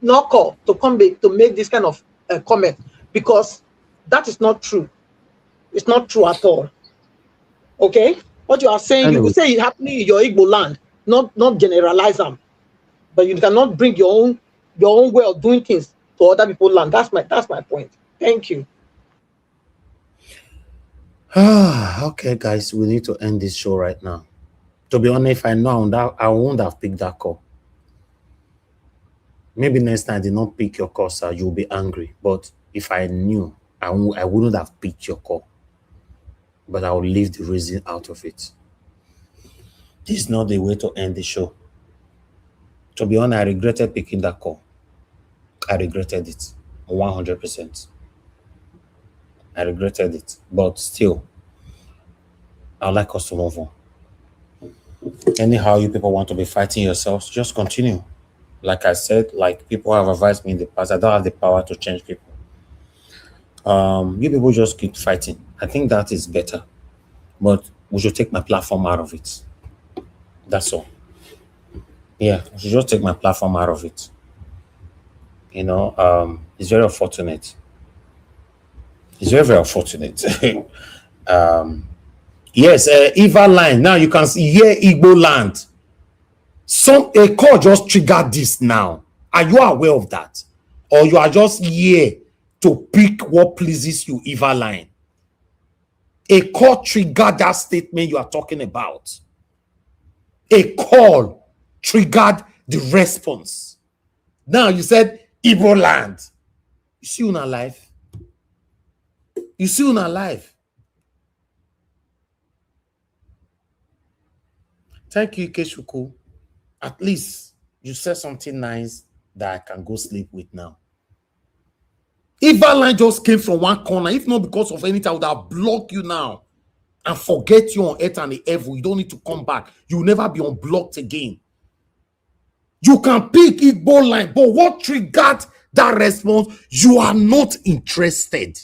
not call to come back to make this kind of comment, because that is not true. It's not true at all. Okay? What you are saying, you will say it happening in your Igbo land, not generalize them. But you cannot bring your own way of doing things to other people's land. That's my point. Thank you. Okay, guys, we need to end this show right now. To be honest, if I know that, I won't have picked that call. Maybe next time I did not pick your call, sir, you'll be angry. But if I knew, I wouldn't have picked your call. But I will leave the reason out of it. This is not the way to end the show. To be honest, I regretted picking that call. I regretted it 100%. I regretted it. But still, I'd like us to move on. Anyhow, you people want to be fighting yourselves, just continue. Like I said, like people have advised me in the past, I don't have the power to change people. You people just keep fighting. I think that is better. But we should take my platform out of it. That's all. Yeah, we should just take my platform out of it. You know, it's very unfortunate. It's very, very unfortunate. Yes, Eva line. Now you can see here Igbo land. A call just triggered this now. Are you aware of that? Or you are just here to pick what pleases you, Eva line? A call triggered that statement you are talking about. A call triggered the response. Now you said Igbo land. You see una life? You see una life? Thank you, Ikechukwu. At least you said something nice that I can go sleep with now. If that line just came from one corner, if not because of anything, I would have blocked you now and forget you on earth and the heaven. You don't need to come back. You will never be unblocked again. You can pick Igbo line, but what triggered that response? You are not interested.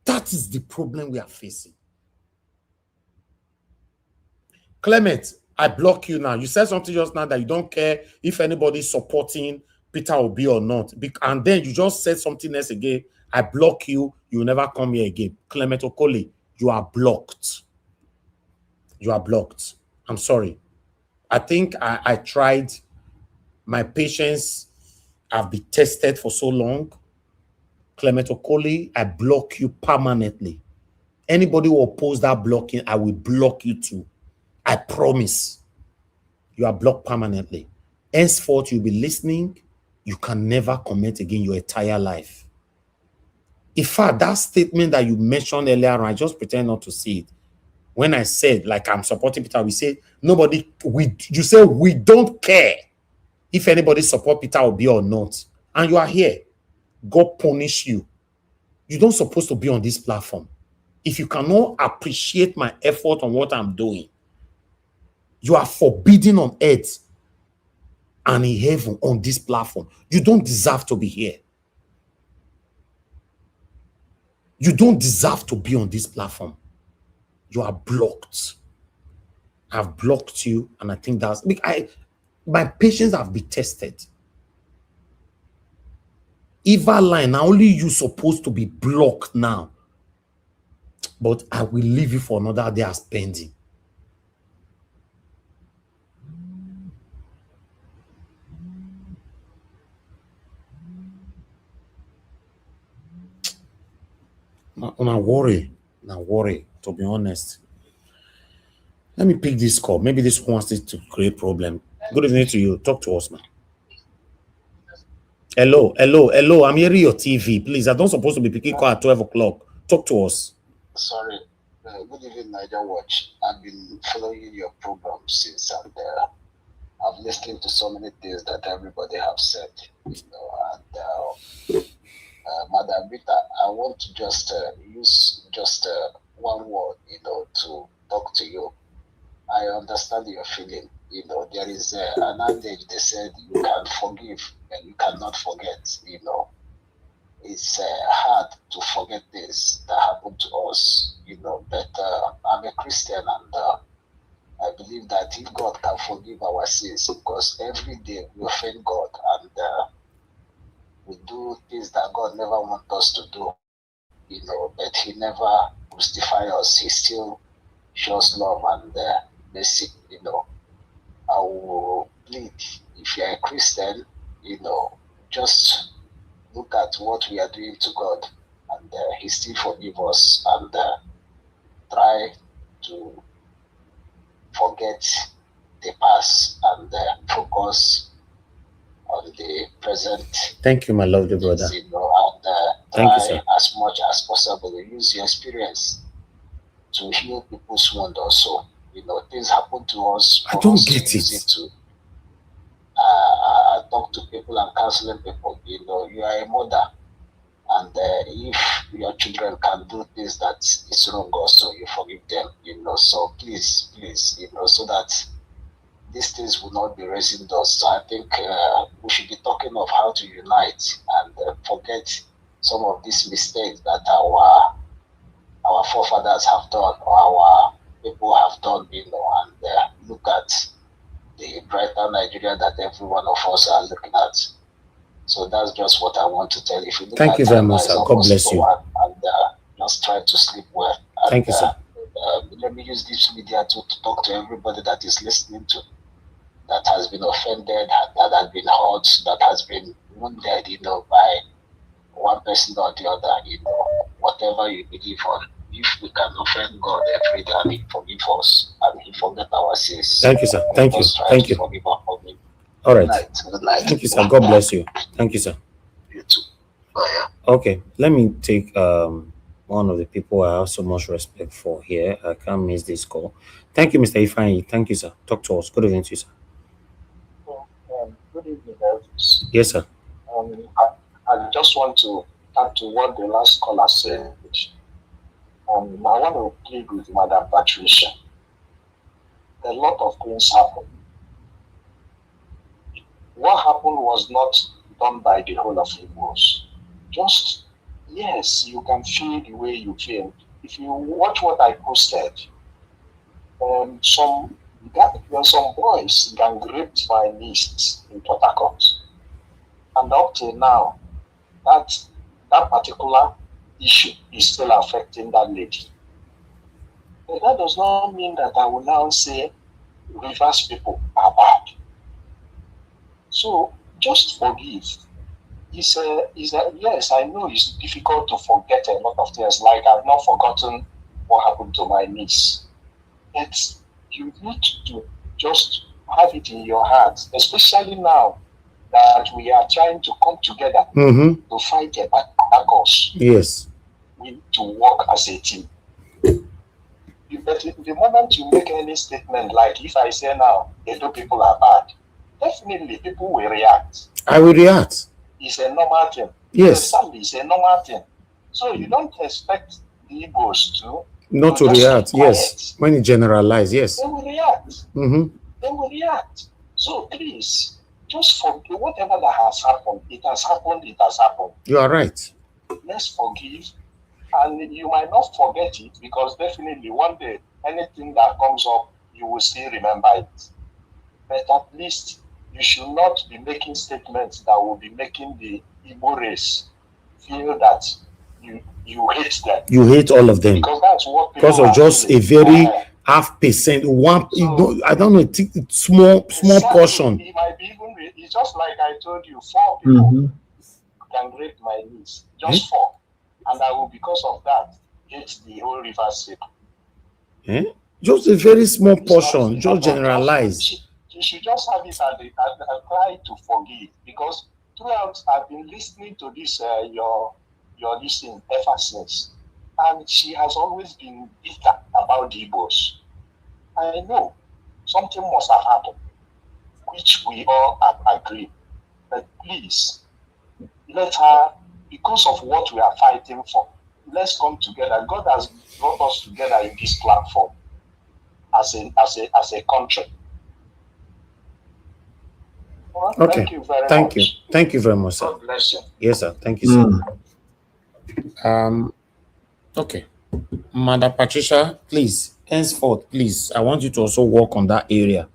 That is the problem we are facing. Clement, I block you now. You said something just now that you don't care if anybody is supporting Peter Obi or not. And then you just said something else again. I block you. You will never come here again. Clement Okoli, you are blocked. You are blocked. I'm sorry. I think I tried. My patience have been tested for so long. Clement Okoli, I block you permanently. Anybody who oppose that blocking, I will block you too. I promise. You are blocked permanently. Henceforth, you'll be listening. You can never comment again your entire life. In fact, that statement that you mentioned earlier, I just pretend not to see it. When I said, like, I'm supporting Peter, we say, you say, we don't care if anybody support Peter Obi or not. And you are here. God punish you. You don't supposed to be on this platform. If you cannot appreciate my effort on what I'm doing, you are forbidden on earth and in heaven on this platform. You don't deserve to be here. You don't deserve to be on this platform. You are blocked. I've blocked you, and I think that's my patience have been tested. Eva line, now only you supposed to be blocked now. But I will leave you for another day as pending. Now worry, to be honest. Let me pick this call. Maybe this wants it to create problem. Good evening to you. Talk to us, man. Hello. I'm hearing your TV. Please, I don't supposed to be picking call at 12 o'clock. Talk to us. Sorry. Good evening, Niger Watch. I've been following your program since, and I've listened to so many things that everybody have said. And Madam Rita, I want to just use just one word, to talk to you. I understand your feeling. There is an adage they said you can forgive and you cannot forget. It's hard to forget things that happened to us. But I'm a Christian, and I believe that if God can forgive our sins, because every day we offend God and we do things that God never wants us to do. But He never crucifies us. He still shows love and mercy. I will plead, if you're a Christian, just look at what we are doing to God, and He still forgives us, and try to forget the past and focus on the present. Thank you, my lovely brother. And Thank you, try sir. as much as possible. Use your experience to heal people's wound also. Things happen to us. I don't get it. To talk to people and counseling people. You are a mother, and if your children can do things that is wrong also, you forgive them. So please, so that these things will not be raising us. So I think we should be talking of how to unite and forget some of these mistakes that our forefathers have done, or our people have done, and look at the brighter Nigeria that every one of us are looking at. So that's just what I want to tell you. If you look Thank at you very much, sir. God bless you. And just try to sleep well. And, Thank you, sir. Let me use this media to talk to everybody that is listening to, that has been offended, that has been hurt, that has been wounded, by one person or the other, whatever you believe on. If we can offend God every day and He forgive us and He forget our sins. Thank you, sir. Thank you. Thank you. All right. Good night. Thank you, sir. God bless you. Thank you, sir. You too. Bye. Okay, let me take one of the people I have so much respect for here. I can't miss this call. Thank you, Mr. Ifeanyi. Thank you, sir. Talk to us. Good evening to you, sir. Good evening, Elvis. Yes, sir. I just want to add to what the last caller said. I want to plead with Madam Patricia. A lot of things happened. What happened was not done by the whole of Igbos. Just, yes, you can feel the way you feel. If you watch what I posted, some boys gang raped my niece in Port Harcourt. And up till now, that particular issue is still affecting that lady. But that does not mean that I will now say reverse people are bad. So just forgive. Yes, I know it's difficult to forget a lot of things. Like I've not forgotten what happened to my niece. But you need to just have it in your heart, especially now that we are trying to come together to fight a cause. Yes. We need to work as a team. But the moment you make any statement, like if I say now, Edo people are bad, definitely people will react. I will react. It's a normal thing. Yes. Sadly, it's a normal thing. So you don't expect the Igbos to not to react. Yes. When you generalize, yes. They will react. Mm-hmm. They will react. So please, just forgive whatever that has happened. It has happened. It has happened. You are right. Let's forgive. And you might not forget it, because definitely one day, anything that comes up, you will still remember it. But at least you should not be making statements that will be making the Igbo race feel that you hate them. You hate all of them. Because that's what people because of just feeling. a very %, one, so, I don't know, small portion. It might be even, it's just like I told you, 4 people can grade my niece. Just 4. And I will, because of that, hate the whole River State. Just a very small portion, just generalize. You should just have it and try to forgive, because throughout I've been listening to this your listening ever since, and she has always been bitter about the Igbos. I know something must have happened, which we all agree. But please, let her, because of what we are fighting for, let's come together. God has brought us together in this platform as a country. Well, okay. Thank you very much. Thank you very much, sir. God bless you. Yes, sir. Thank you, sir. Okay. Madam Patricia, please, henceforth, please, I want you to also work on that area,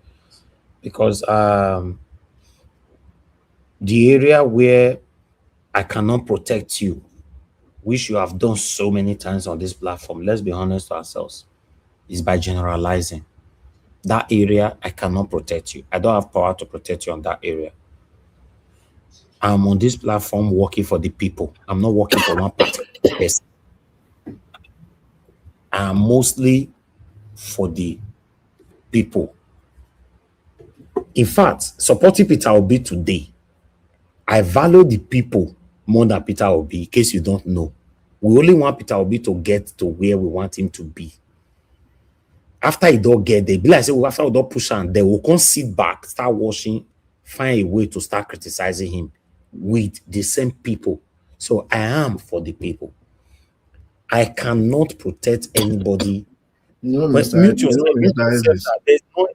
because the area where I cannot protect you, which you have done so many times on this platform, let's be honest to ourselves, is by generalizing. That area, I cannot protect you. I don't have power to protect you on that area. I'm on this platform working for the people. I'm not working for one particular person. I'm mostly for the people. In fact, supporting Peter Obi today, I value the people more than Peter Obi, in case you don't know. We only want Peter Obi to get to where we want him to be. After he don't get there, be like say, well, after we don't push on, they will come sit back, start watching, find a way to start criticizing him with the same people. So I am for the people. I cannot protect anybody. No, But Mr. mute yourself.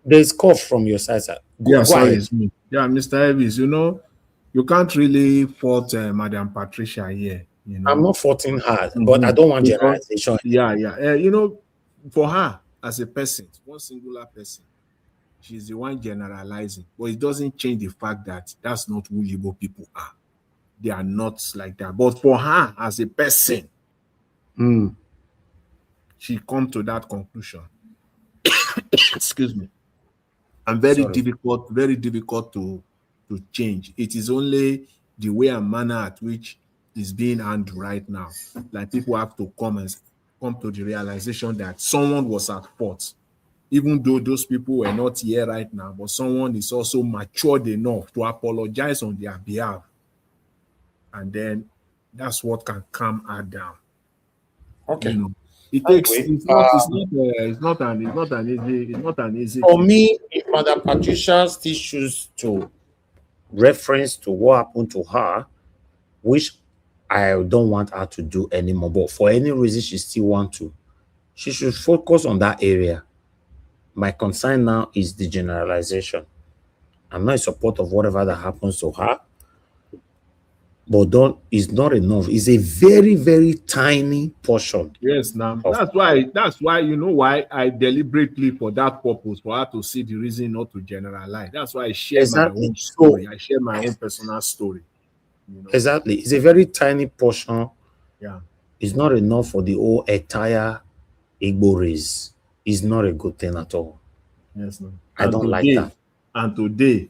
There's cough from your side, sir. Yeah, sorry, ahead. it's me. Yeah, Mr. Elvis, you can't really fault Madam Patricia here. I'm not faulting her, but I don't want generalization. Yeah. For her as a person, one singular person, she's the one generalizing, but it doesn't change the fact that that's not who Igbo people are. They are not like that. But for her as a person, she come to that conclusion. Excuse me. And very difficult to change. It is only the way and manner at which is being handled right now. Like people have to come to the realization that someone was at fault, even though those people were not here right now, but someone is also matured enough to apologize on their behalf. And then that's what can calm her down. Okay. It takes. It's not an easy. For me, if Madam Patricia still chooses to reference to what happened to her, which I don't want her to do anymore, but for any reason she still wants to, she should focus on that area. My concern now is the generalization. I'm not in support of whatever that happens to her, but it's not enough. It's a very, very tiny portion. Yes, now that's why why I deliberately, for that purpose, for her to see the reason not to generalize. That's why I share my own story. I share my own personal story. Exactly. It's a very tiny portion. Yeah. It's not enough for the whole entire Igbo race. It's not a good thing at all. Yes, no. I don't like that. And today,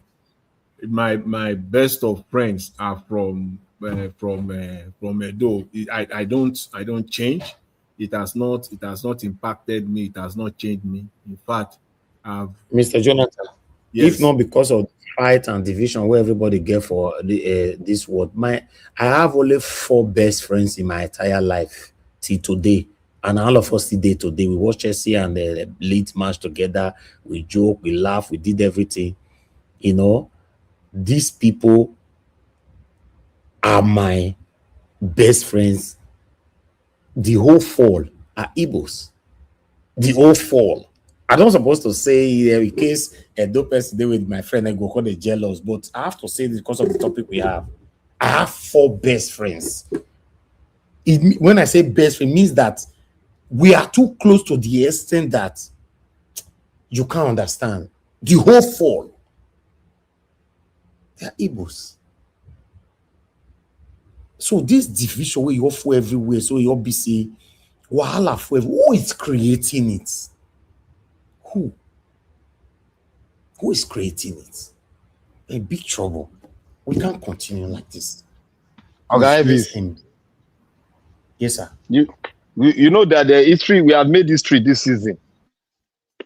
my best of friends are from Edo. I don't change. It has not impacted me. It has not changed me. In fact, Mr. Jonathan, yes. if not because of the fight and division where everybody get for this world. I have only 4 best friends in my entire life till today, and all of us today. We watch Chelsea and the Leeds match together. We joke, we laugh, we did everything. You know, these people are my best friends. The whole fall are Igbos. The whole fall. I don't supposed to say in case a dope person there with my friend and go call they jealous, but I have to say this because of the topic we have. I have 4 best friends. When I say best friend, means that we are too close to the extent that you can't understand. The whole fall. They are Igbos. So this division where you offer everywhere, so you be say, wahala for who is creating it? Who? Who is creating it? In big trouble. We can't continue like this. Okay, yes, sir. You know that the history, we have made history this season.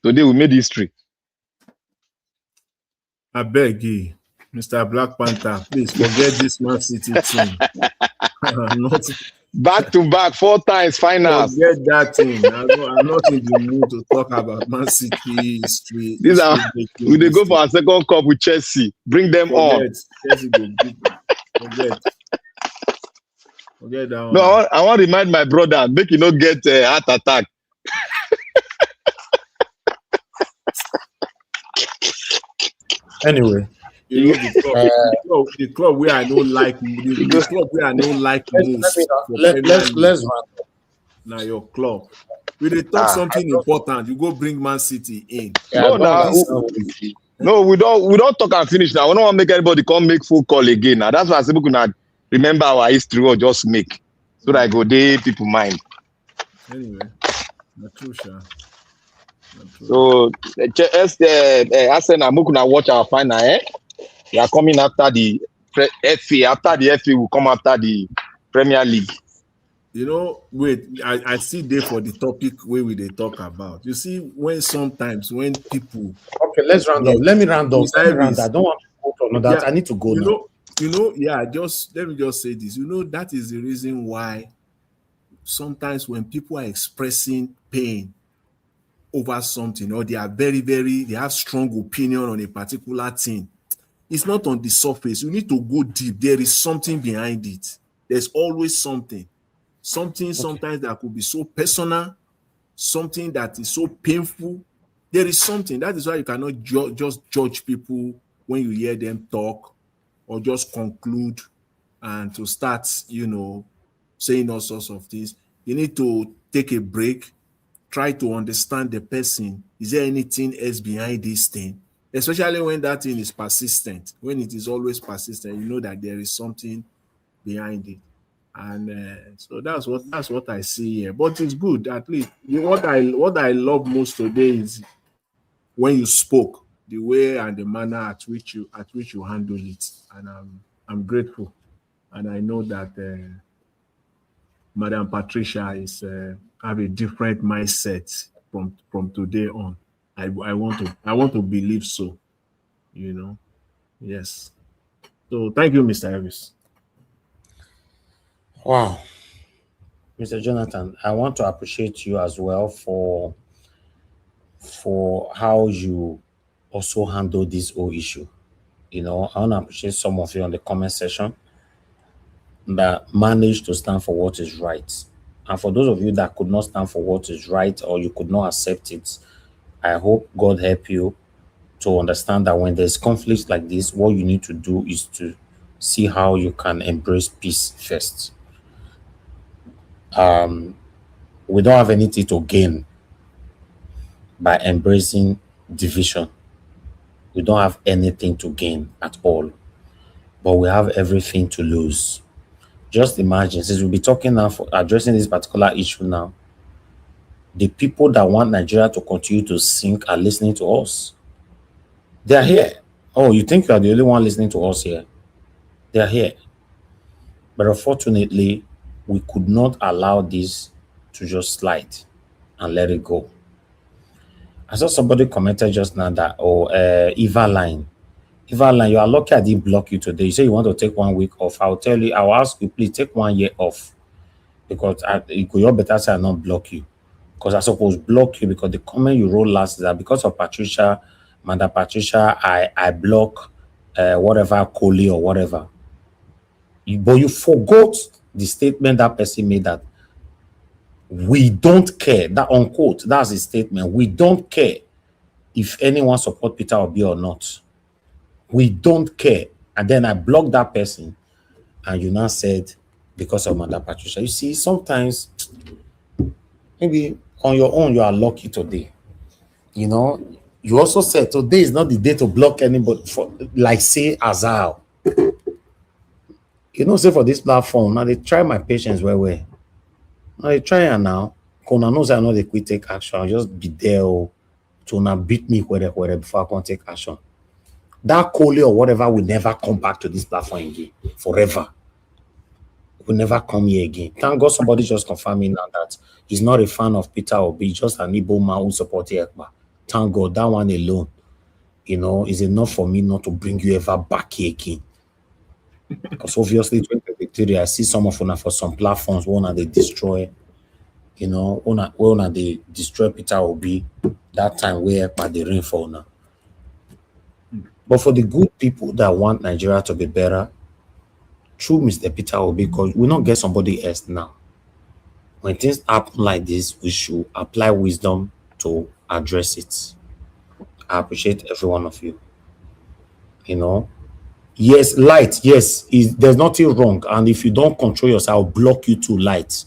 Today we made history. I beg you, Mr. Black Panther, please forget this Man City team. Back to back, 4 times finals. Forget that thing. I'm not in the mood to talk about Man City history. These are we they go for our second cup with Chelsea. Bring them on. Chelsea go forget. Forget that one. No, I want to remind my brother, make you not get a heart attack. Anyway, you know the club where I don't like the club where I don't like most. Let's run. Now your club. We they talk something important. You go bring Man City in. No, we don't talk and finish now. We don't want to make anybody come make full call again. Now that's why people could remember our history or just make so that I go there people mind. Anyway, not true, sure. So Arsenal, we can watch our final. They are coming after the FA. After the FA, will come after the Premier League. You know, wait, I see there for the topic where we they talk about. You see, when sometimes when people let's round up. Let me round up. I don't want to go to another. Yeah, I need to go now. Let me just say this. You know, that is the reason why sometimes when people are expressing pain over something, or they are they have strong opinion on a particular thing, it's not on the surface. You need to go deep. There is something behind it. There's always something sometimes that could be so personal, something that is so painful. There is something. That is why you cannot just judge people when you hear them talk, or just conclude and to start, saying all sorts of things. You need to take a break, try to understand the person. Is there anything else behind this thing? Especially when that thing is persistent. When it is always persistent, you know that there is something behind it. And so that's what I see here. But it's good, at least. What I love most today is when you spoke, the way and the manner at which you handle it. And I'm grateful. And I know that Madam Patricia is have a different mindset from today on. I want to believe so. Yes. So thank you, Mr. Elvis. Wow. Mr. Jonathan, I want to appreciate you as well for how you also handle this whole issue. I want to appreciate some of you on the comment section that managed to stand for what is right. And for those of you that could not stand for what is right, or you could not accept it, I hope God help you to understand that when there's conflicts like this, what you need to do is to see how you can embrace peace first. We don't have anything to gain by embracing division. We don't have anything to gain at all, but we have everything to lose. Just imagine, since we'll be talking now for addressing this particular issue now, the people that want Nigeria to continue to sink are listening to us. They are here. Oh, you think you are the only one listening to us here? They are here. But unfortunately, we could not allow this to just slide and let it go. I saw somebody commented just now that, Eva line. Evaline, you are lucky I didn't block you today. You say you want to take 1 week off. I'll tell you, I'll ask you, please take 1 year off. Because it could better say I not block you. Because I suppose block you because the comment you wrote last is that because of Patricia, Madam Patricia, I block whatever Coley or whatever. But you forgot the statement that person made that we don't care. That unquote, that's the statement. We don't care if anyone support Peter Obi or not. We don't care. And then I blocked that person. And you now said, because of Madam Patricia. You see, sometimes, maybe on your own, you are lucky today. You know, you also said today is not the day to block anybody, for, like say Azal. You know, say for this platform, now they try my patience well. Now they try and now. Kona knows I know they quit take action. I'll just be there to now beat me where before I can take action. That Coley or whatever will never come back to this platform again. Forever. Will never come here again. Thank God somebody just confirmed me now that he's not a fan of Peter Obi, just an Igbo man who supports Ekpa. Thank God that one alone, you know, is enough for me not to bring you ever back here again. Because obviously 2023, I see some of them for some platforms, one they destroy, you know, one they destroy Peter Obi that time where Ekpa the rain fall now. But for the good people that want Nigeria to be better, through Mr. Peter Obi, because we not get somebody else now. When things happen like this, we should apply wisdom to address it. I appreciate every one of you. You know, yes, light, yes, there's nothing wrong. And if you don't control yourself, I'll block you to light.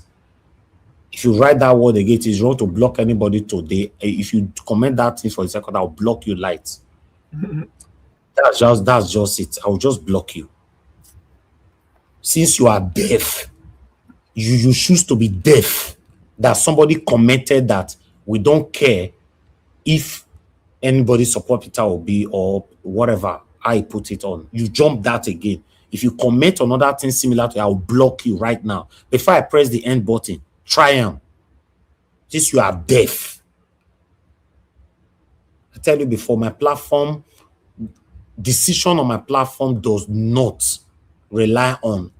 If you write that word again, it is wrong to block anybody today. If you comment that thing for a second, I'll block you light. That's just it. I'll just block you. Since you are deaf, you choose to be deaf. That somebody commented that we don't care if anybody support Peter Obi or whatever I put it on. You jump that again. If you comment on other things similar to it, I'll block you right now. Before I press the end button, try them. Since you are deaf. I tell you before, my platform, decision on my platform does not rely on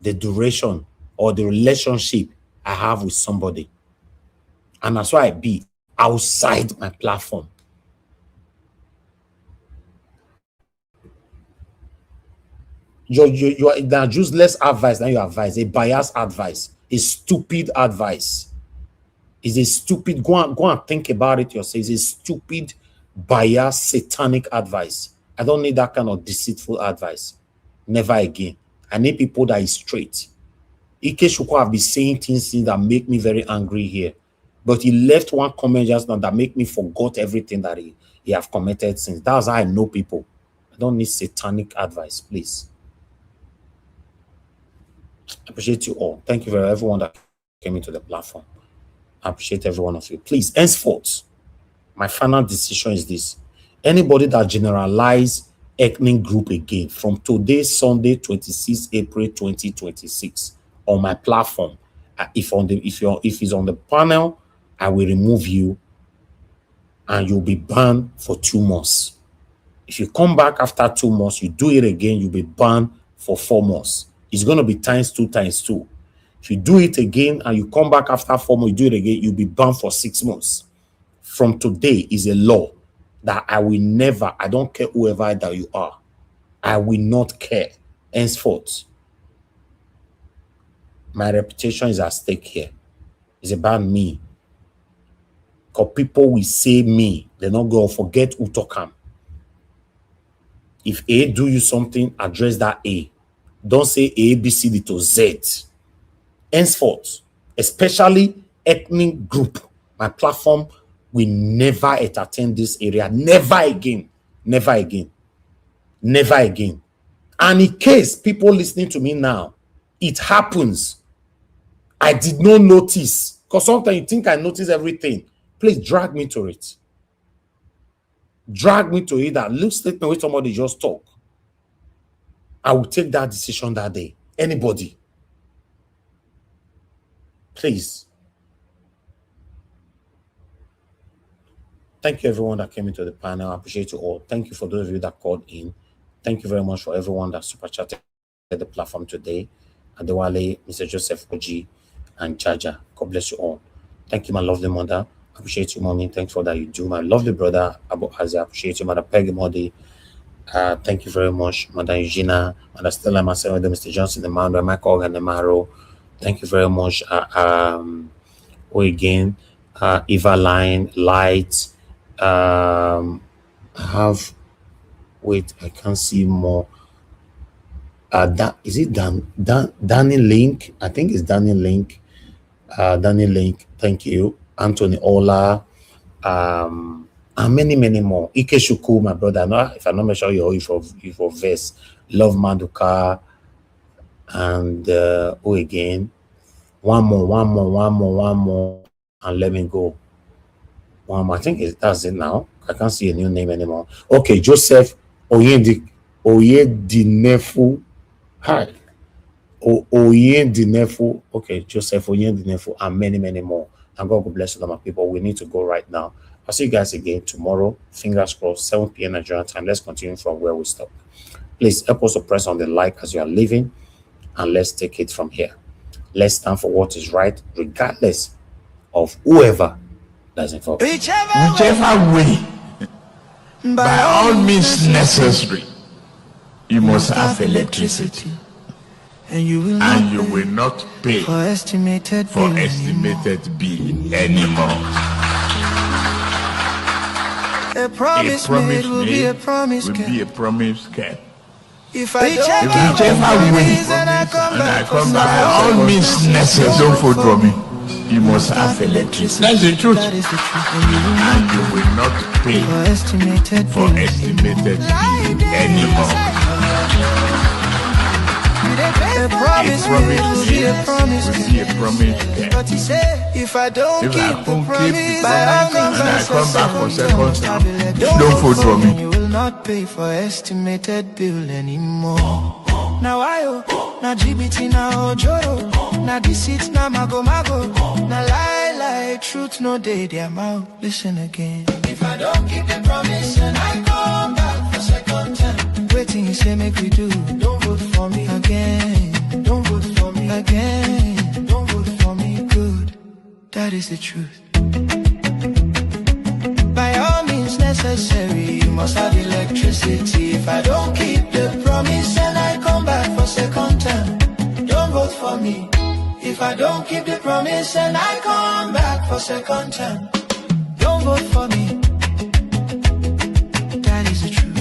the duration or the relationship I have with somebody. And that's why I be outside my platform. You are that useless advice than you advise, a biased advice, a stupid advice. Is a stupid, go and think about it yourself. It's a stupid, biased, satanic advice. I don't need that kind of deceitful advice. Never again. I need people that is straight. Ike Shuko have been saying things that make me very angry here. But he left one comment just now that make me forgot everything that he have committed since. That's how I know people. I don't need satanic advice, please. I appreciate you all. Thank you for everyone that came into the platform. I appreciate every one of you. Please, henceforth, my final decision is this. Anybody that generalize ethnic group again from today, Sunday, 26 April 2026, on my platform, if it's on the panel, I will remove you and you'll be banned for 2 months. If you come back after 2 months, you do it again, you'll be banned for 4 months. It's going to be ×2 ×2. If you do it again and you come back after 4 months, you do it again, you'll be banned for 6 months. From today is a law that I will never, I don't care whoever that you are, I will not care. Henceforth, my reputation is at stake here. It's about me. Because people will say me, they're not going to forget Utokam. If A do you something, address that A. Don't say A, B, C, D to Z. Henceforth, especially ethnic group, my platform will never entertain this area. Never again. Never again. Never again. And in case people listening to me now, it happens, I did not notice. Because sometimes you think I notice everything. Please drag me to it. Drag me to it. That look statement with somebody just talk. I will take that decision that day. Anybody. Please. Thank you, everyone that came into the panel. I appreciate you all. Thank you for those of you that called in. Thank you very much for everyone that super chatted the platform today. Adewale, Mr. Joseph Oji, and Jaja. God bless you all. Thank you, my lovely mother. Appreciate you, mommy. Thanks for that you do. My lovely brother, Abu Azia. Appreciate you, Mother Peggy Modi. Thank you very much, Mother Eugenia, Mother Stella Marcelo, Mr. Johnson, Emmanuel, Michael, and Emaro. Thank you very much. Again, Eva Line, Light. Wait, I can't see more. Is it Danny Link? I think it's Danny Link. Danny Link, thank you. Anthony Ola, and many more. Ike Shuku, my brother. No, if I'm not sure you for verse. Love Maduka, and again. One more, and let me go. One more. I think that's it now. I can't see a new name anymore. Okay, Joseph Oyedinefu. Hi. Oyedinefu. Okay, Joseph Oyedinefu, and many more. And God will bless you, my people. We need to go right now. I'll see you guys again tomorrow. Fingers crossed, 7 p.m. Nigerian time. Let's continue from where we stopped. Please help us to press on the like as you are leaving, and let's take it from here. Let's stand for what is right, regardless of whoever that's involved. Whichever way, by all means necessary, you must have electricity. And you will not pay for estimated bill anymore. A promise made will be a promise kept. If I don't keep the promise and I come back, by all means necessary, don't vote for me. You must have electricity. That's the truth. And you will not pay for estimated bill anymore. A promise will be a promise. But he said, if I don't keep the promise, by all means and I come back for second time, don't vote for me. You will not pay for estimated bill anymore. Now now GBT, now Ojoro, now deceit, now mago, now lie, truth no day, their mouth. Listen again. If I don't keep the promise and I come back for second time, waiting you say make we do, don't vote for me again. Don't vote for me again. Don't vote for me, good. That is the truth. By all means necessary, you must have electricity. If I don't keep the promise and I come back for second time, don't vote for me. If I don't keep the promise and I come back for second time, don't vote for me. That is the truth.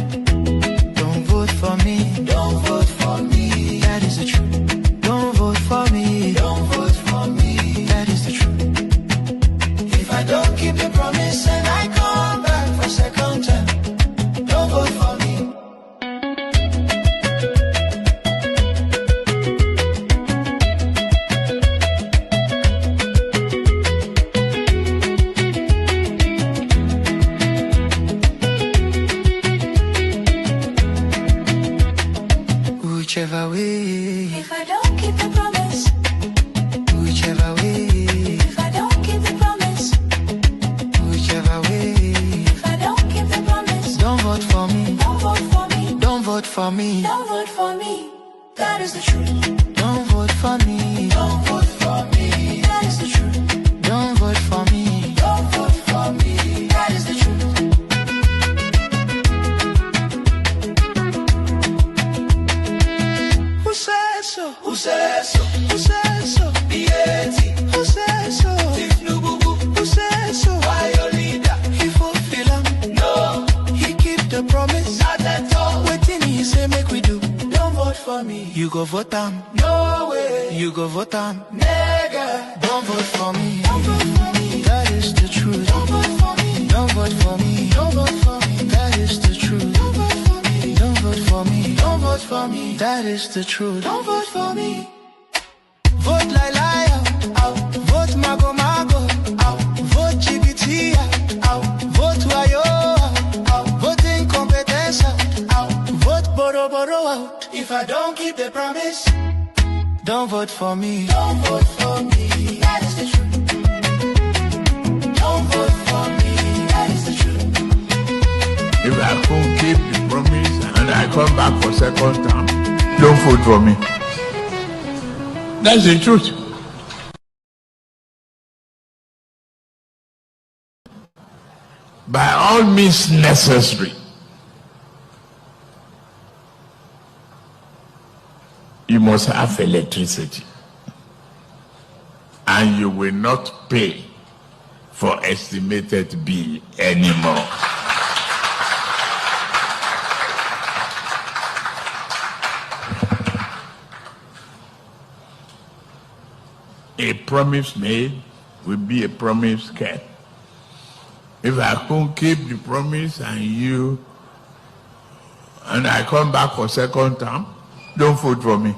Don't vote for me. Don't vote for me. That is the truth. Don't vote for me. Don't vote for me. That is the truth. If I don't keep the promise and I come back for second time, don't vote for me. Whichever way, if I don't keep the promise. Whichever way, if I don't keep the promise. Whichever way, if I don't keep the promise. Don't vote for me. Don't vote for me. Don't vote for me. Don't vote for me. That is the truth. Don't vote for me. Don't vote for me. That is the truth. Don't vote for me. Don't vote for me. That is the truth. Who says so? Who says so? Who says so? B.A.T. Who says so? Who says so? Why your leader? He fulfill him. No. He keep the promise. Not at all. Waiting he say make we do. Don't vote for me. You go vote him. No way. You go vote him. Nigga. Don't vote for me. Don't vote for me. That is the truth. Don't vote for me. Don't vote for me. Don't vote for me. That is the truth. Don't vote for me. Don't vote for me. Don't vote for me. That is the truth. Don't vote for me. Vote like liar. Out. Vote mago. Out. Vote GBT. Out. Vote wayo. Out. Vote incompetence. Out. Vote boro out. If I don't keep the promise, don't vote for me. Don't vote for me. That is the truth. Don't vote for me. That is the truth. If I don't keep the promise and I come back for second term, don't vote for me. That's the truth. By all means necessary, you must have electricity, and you will not pay for estimated bill anymore. A promise made will be a promise kept. If I can't keep the promise and I come back for second term, don't vote for me.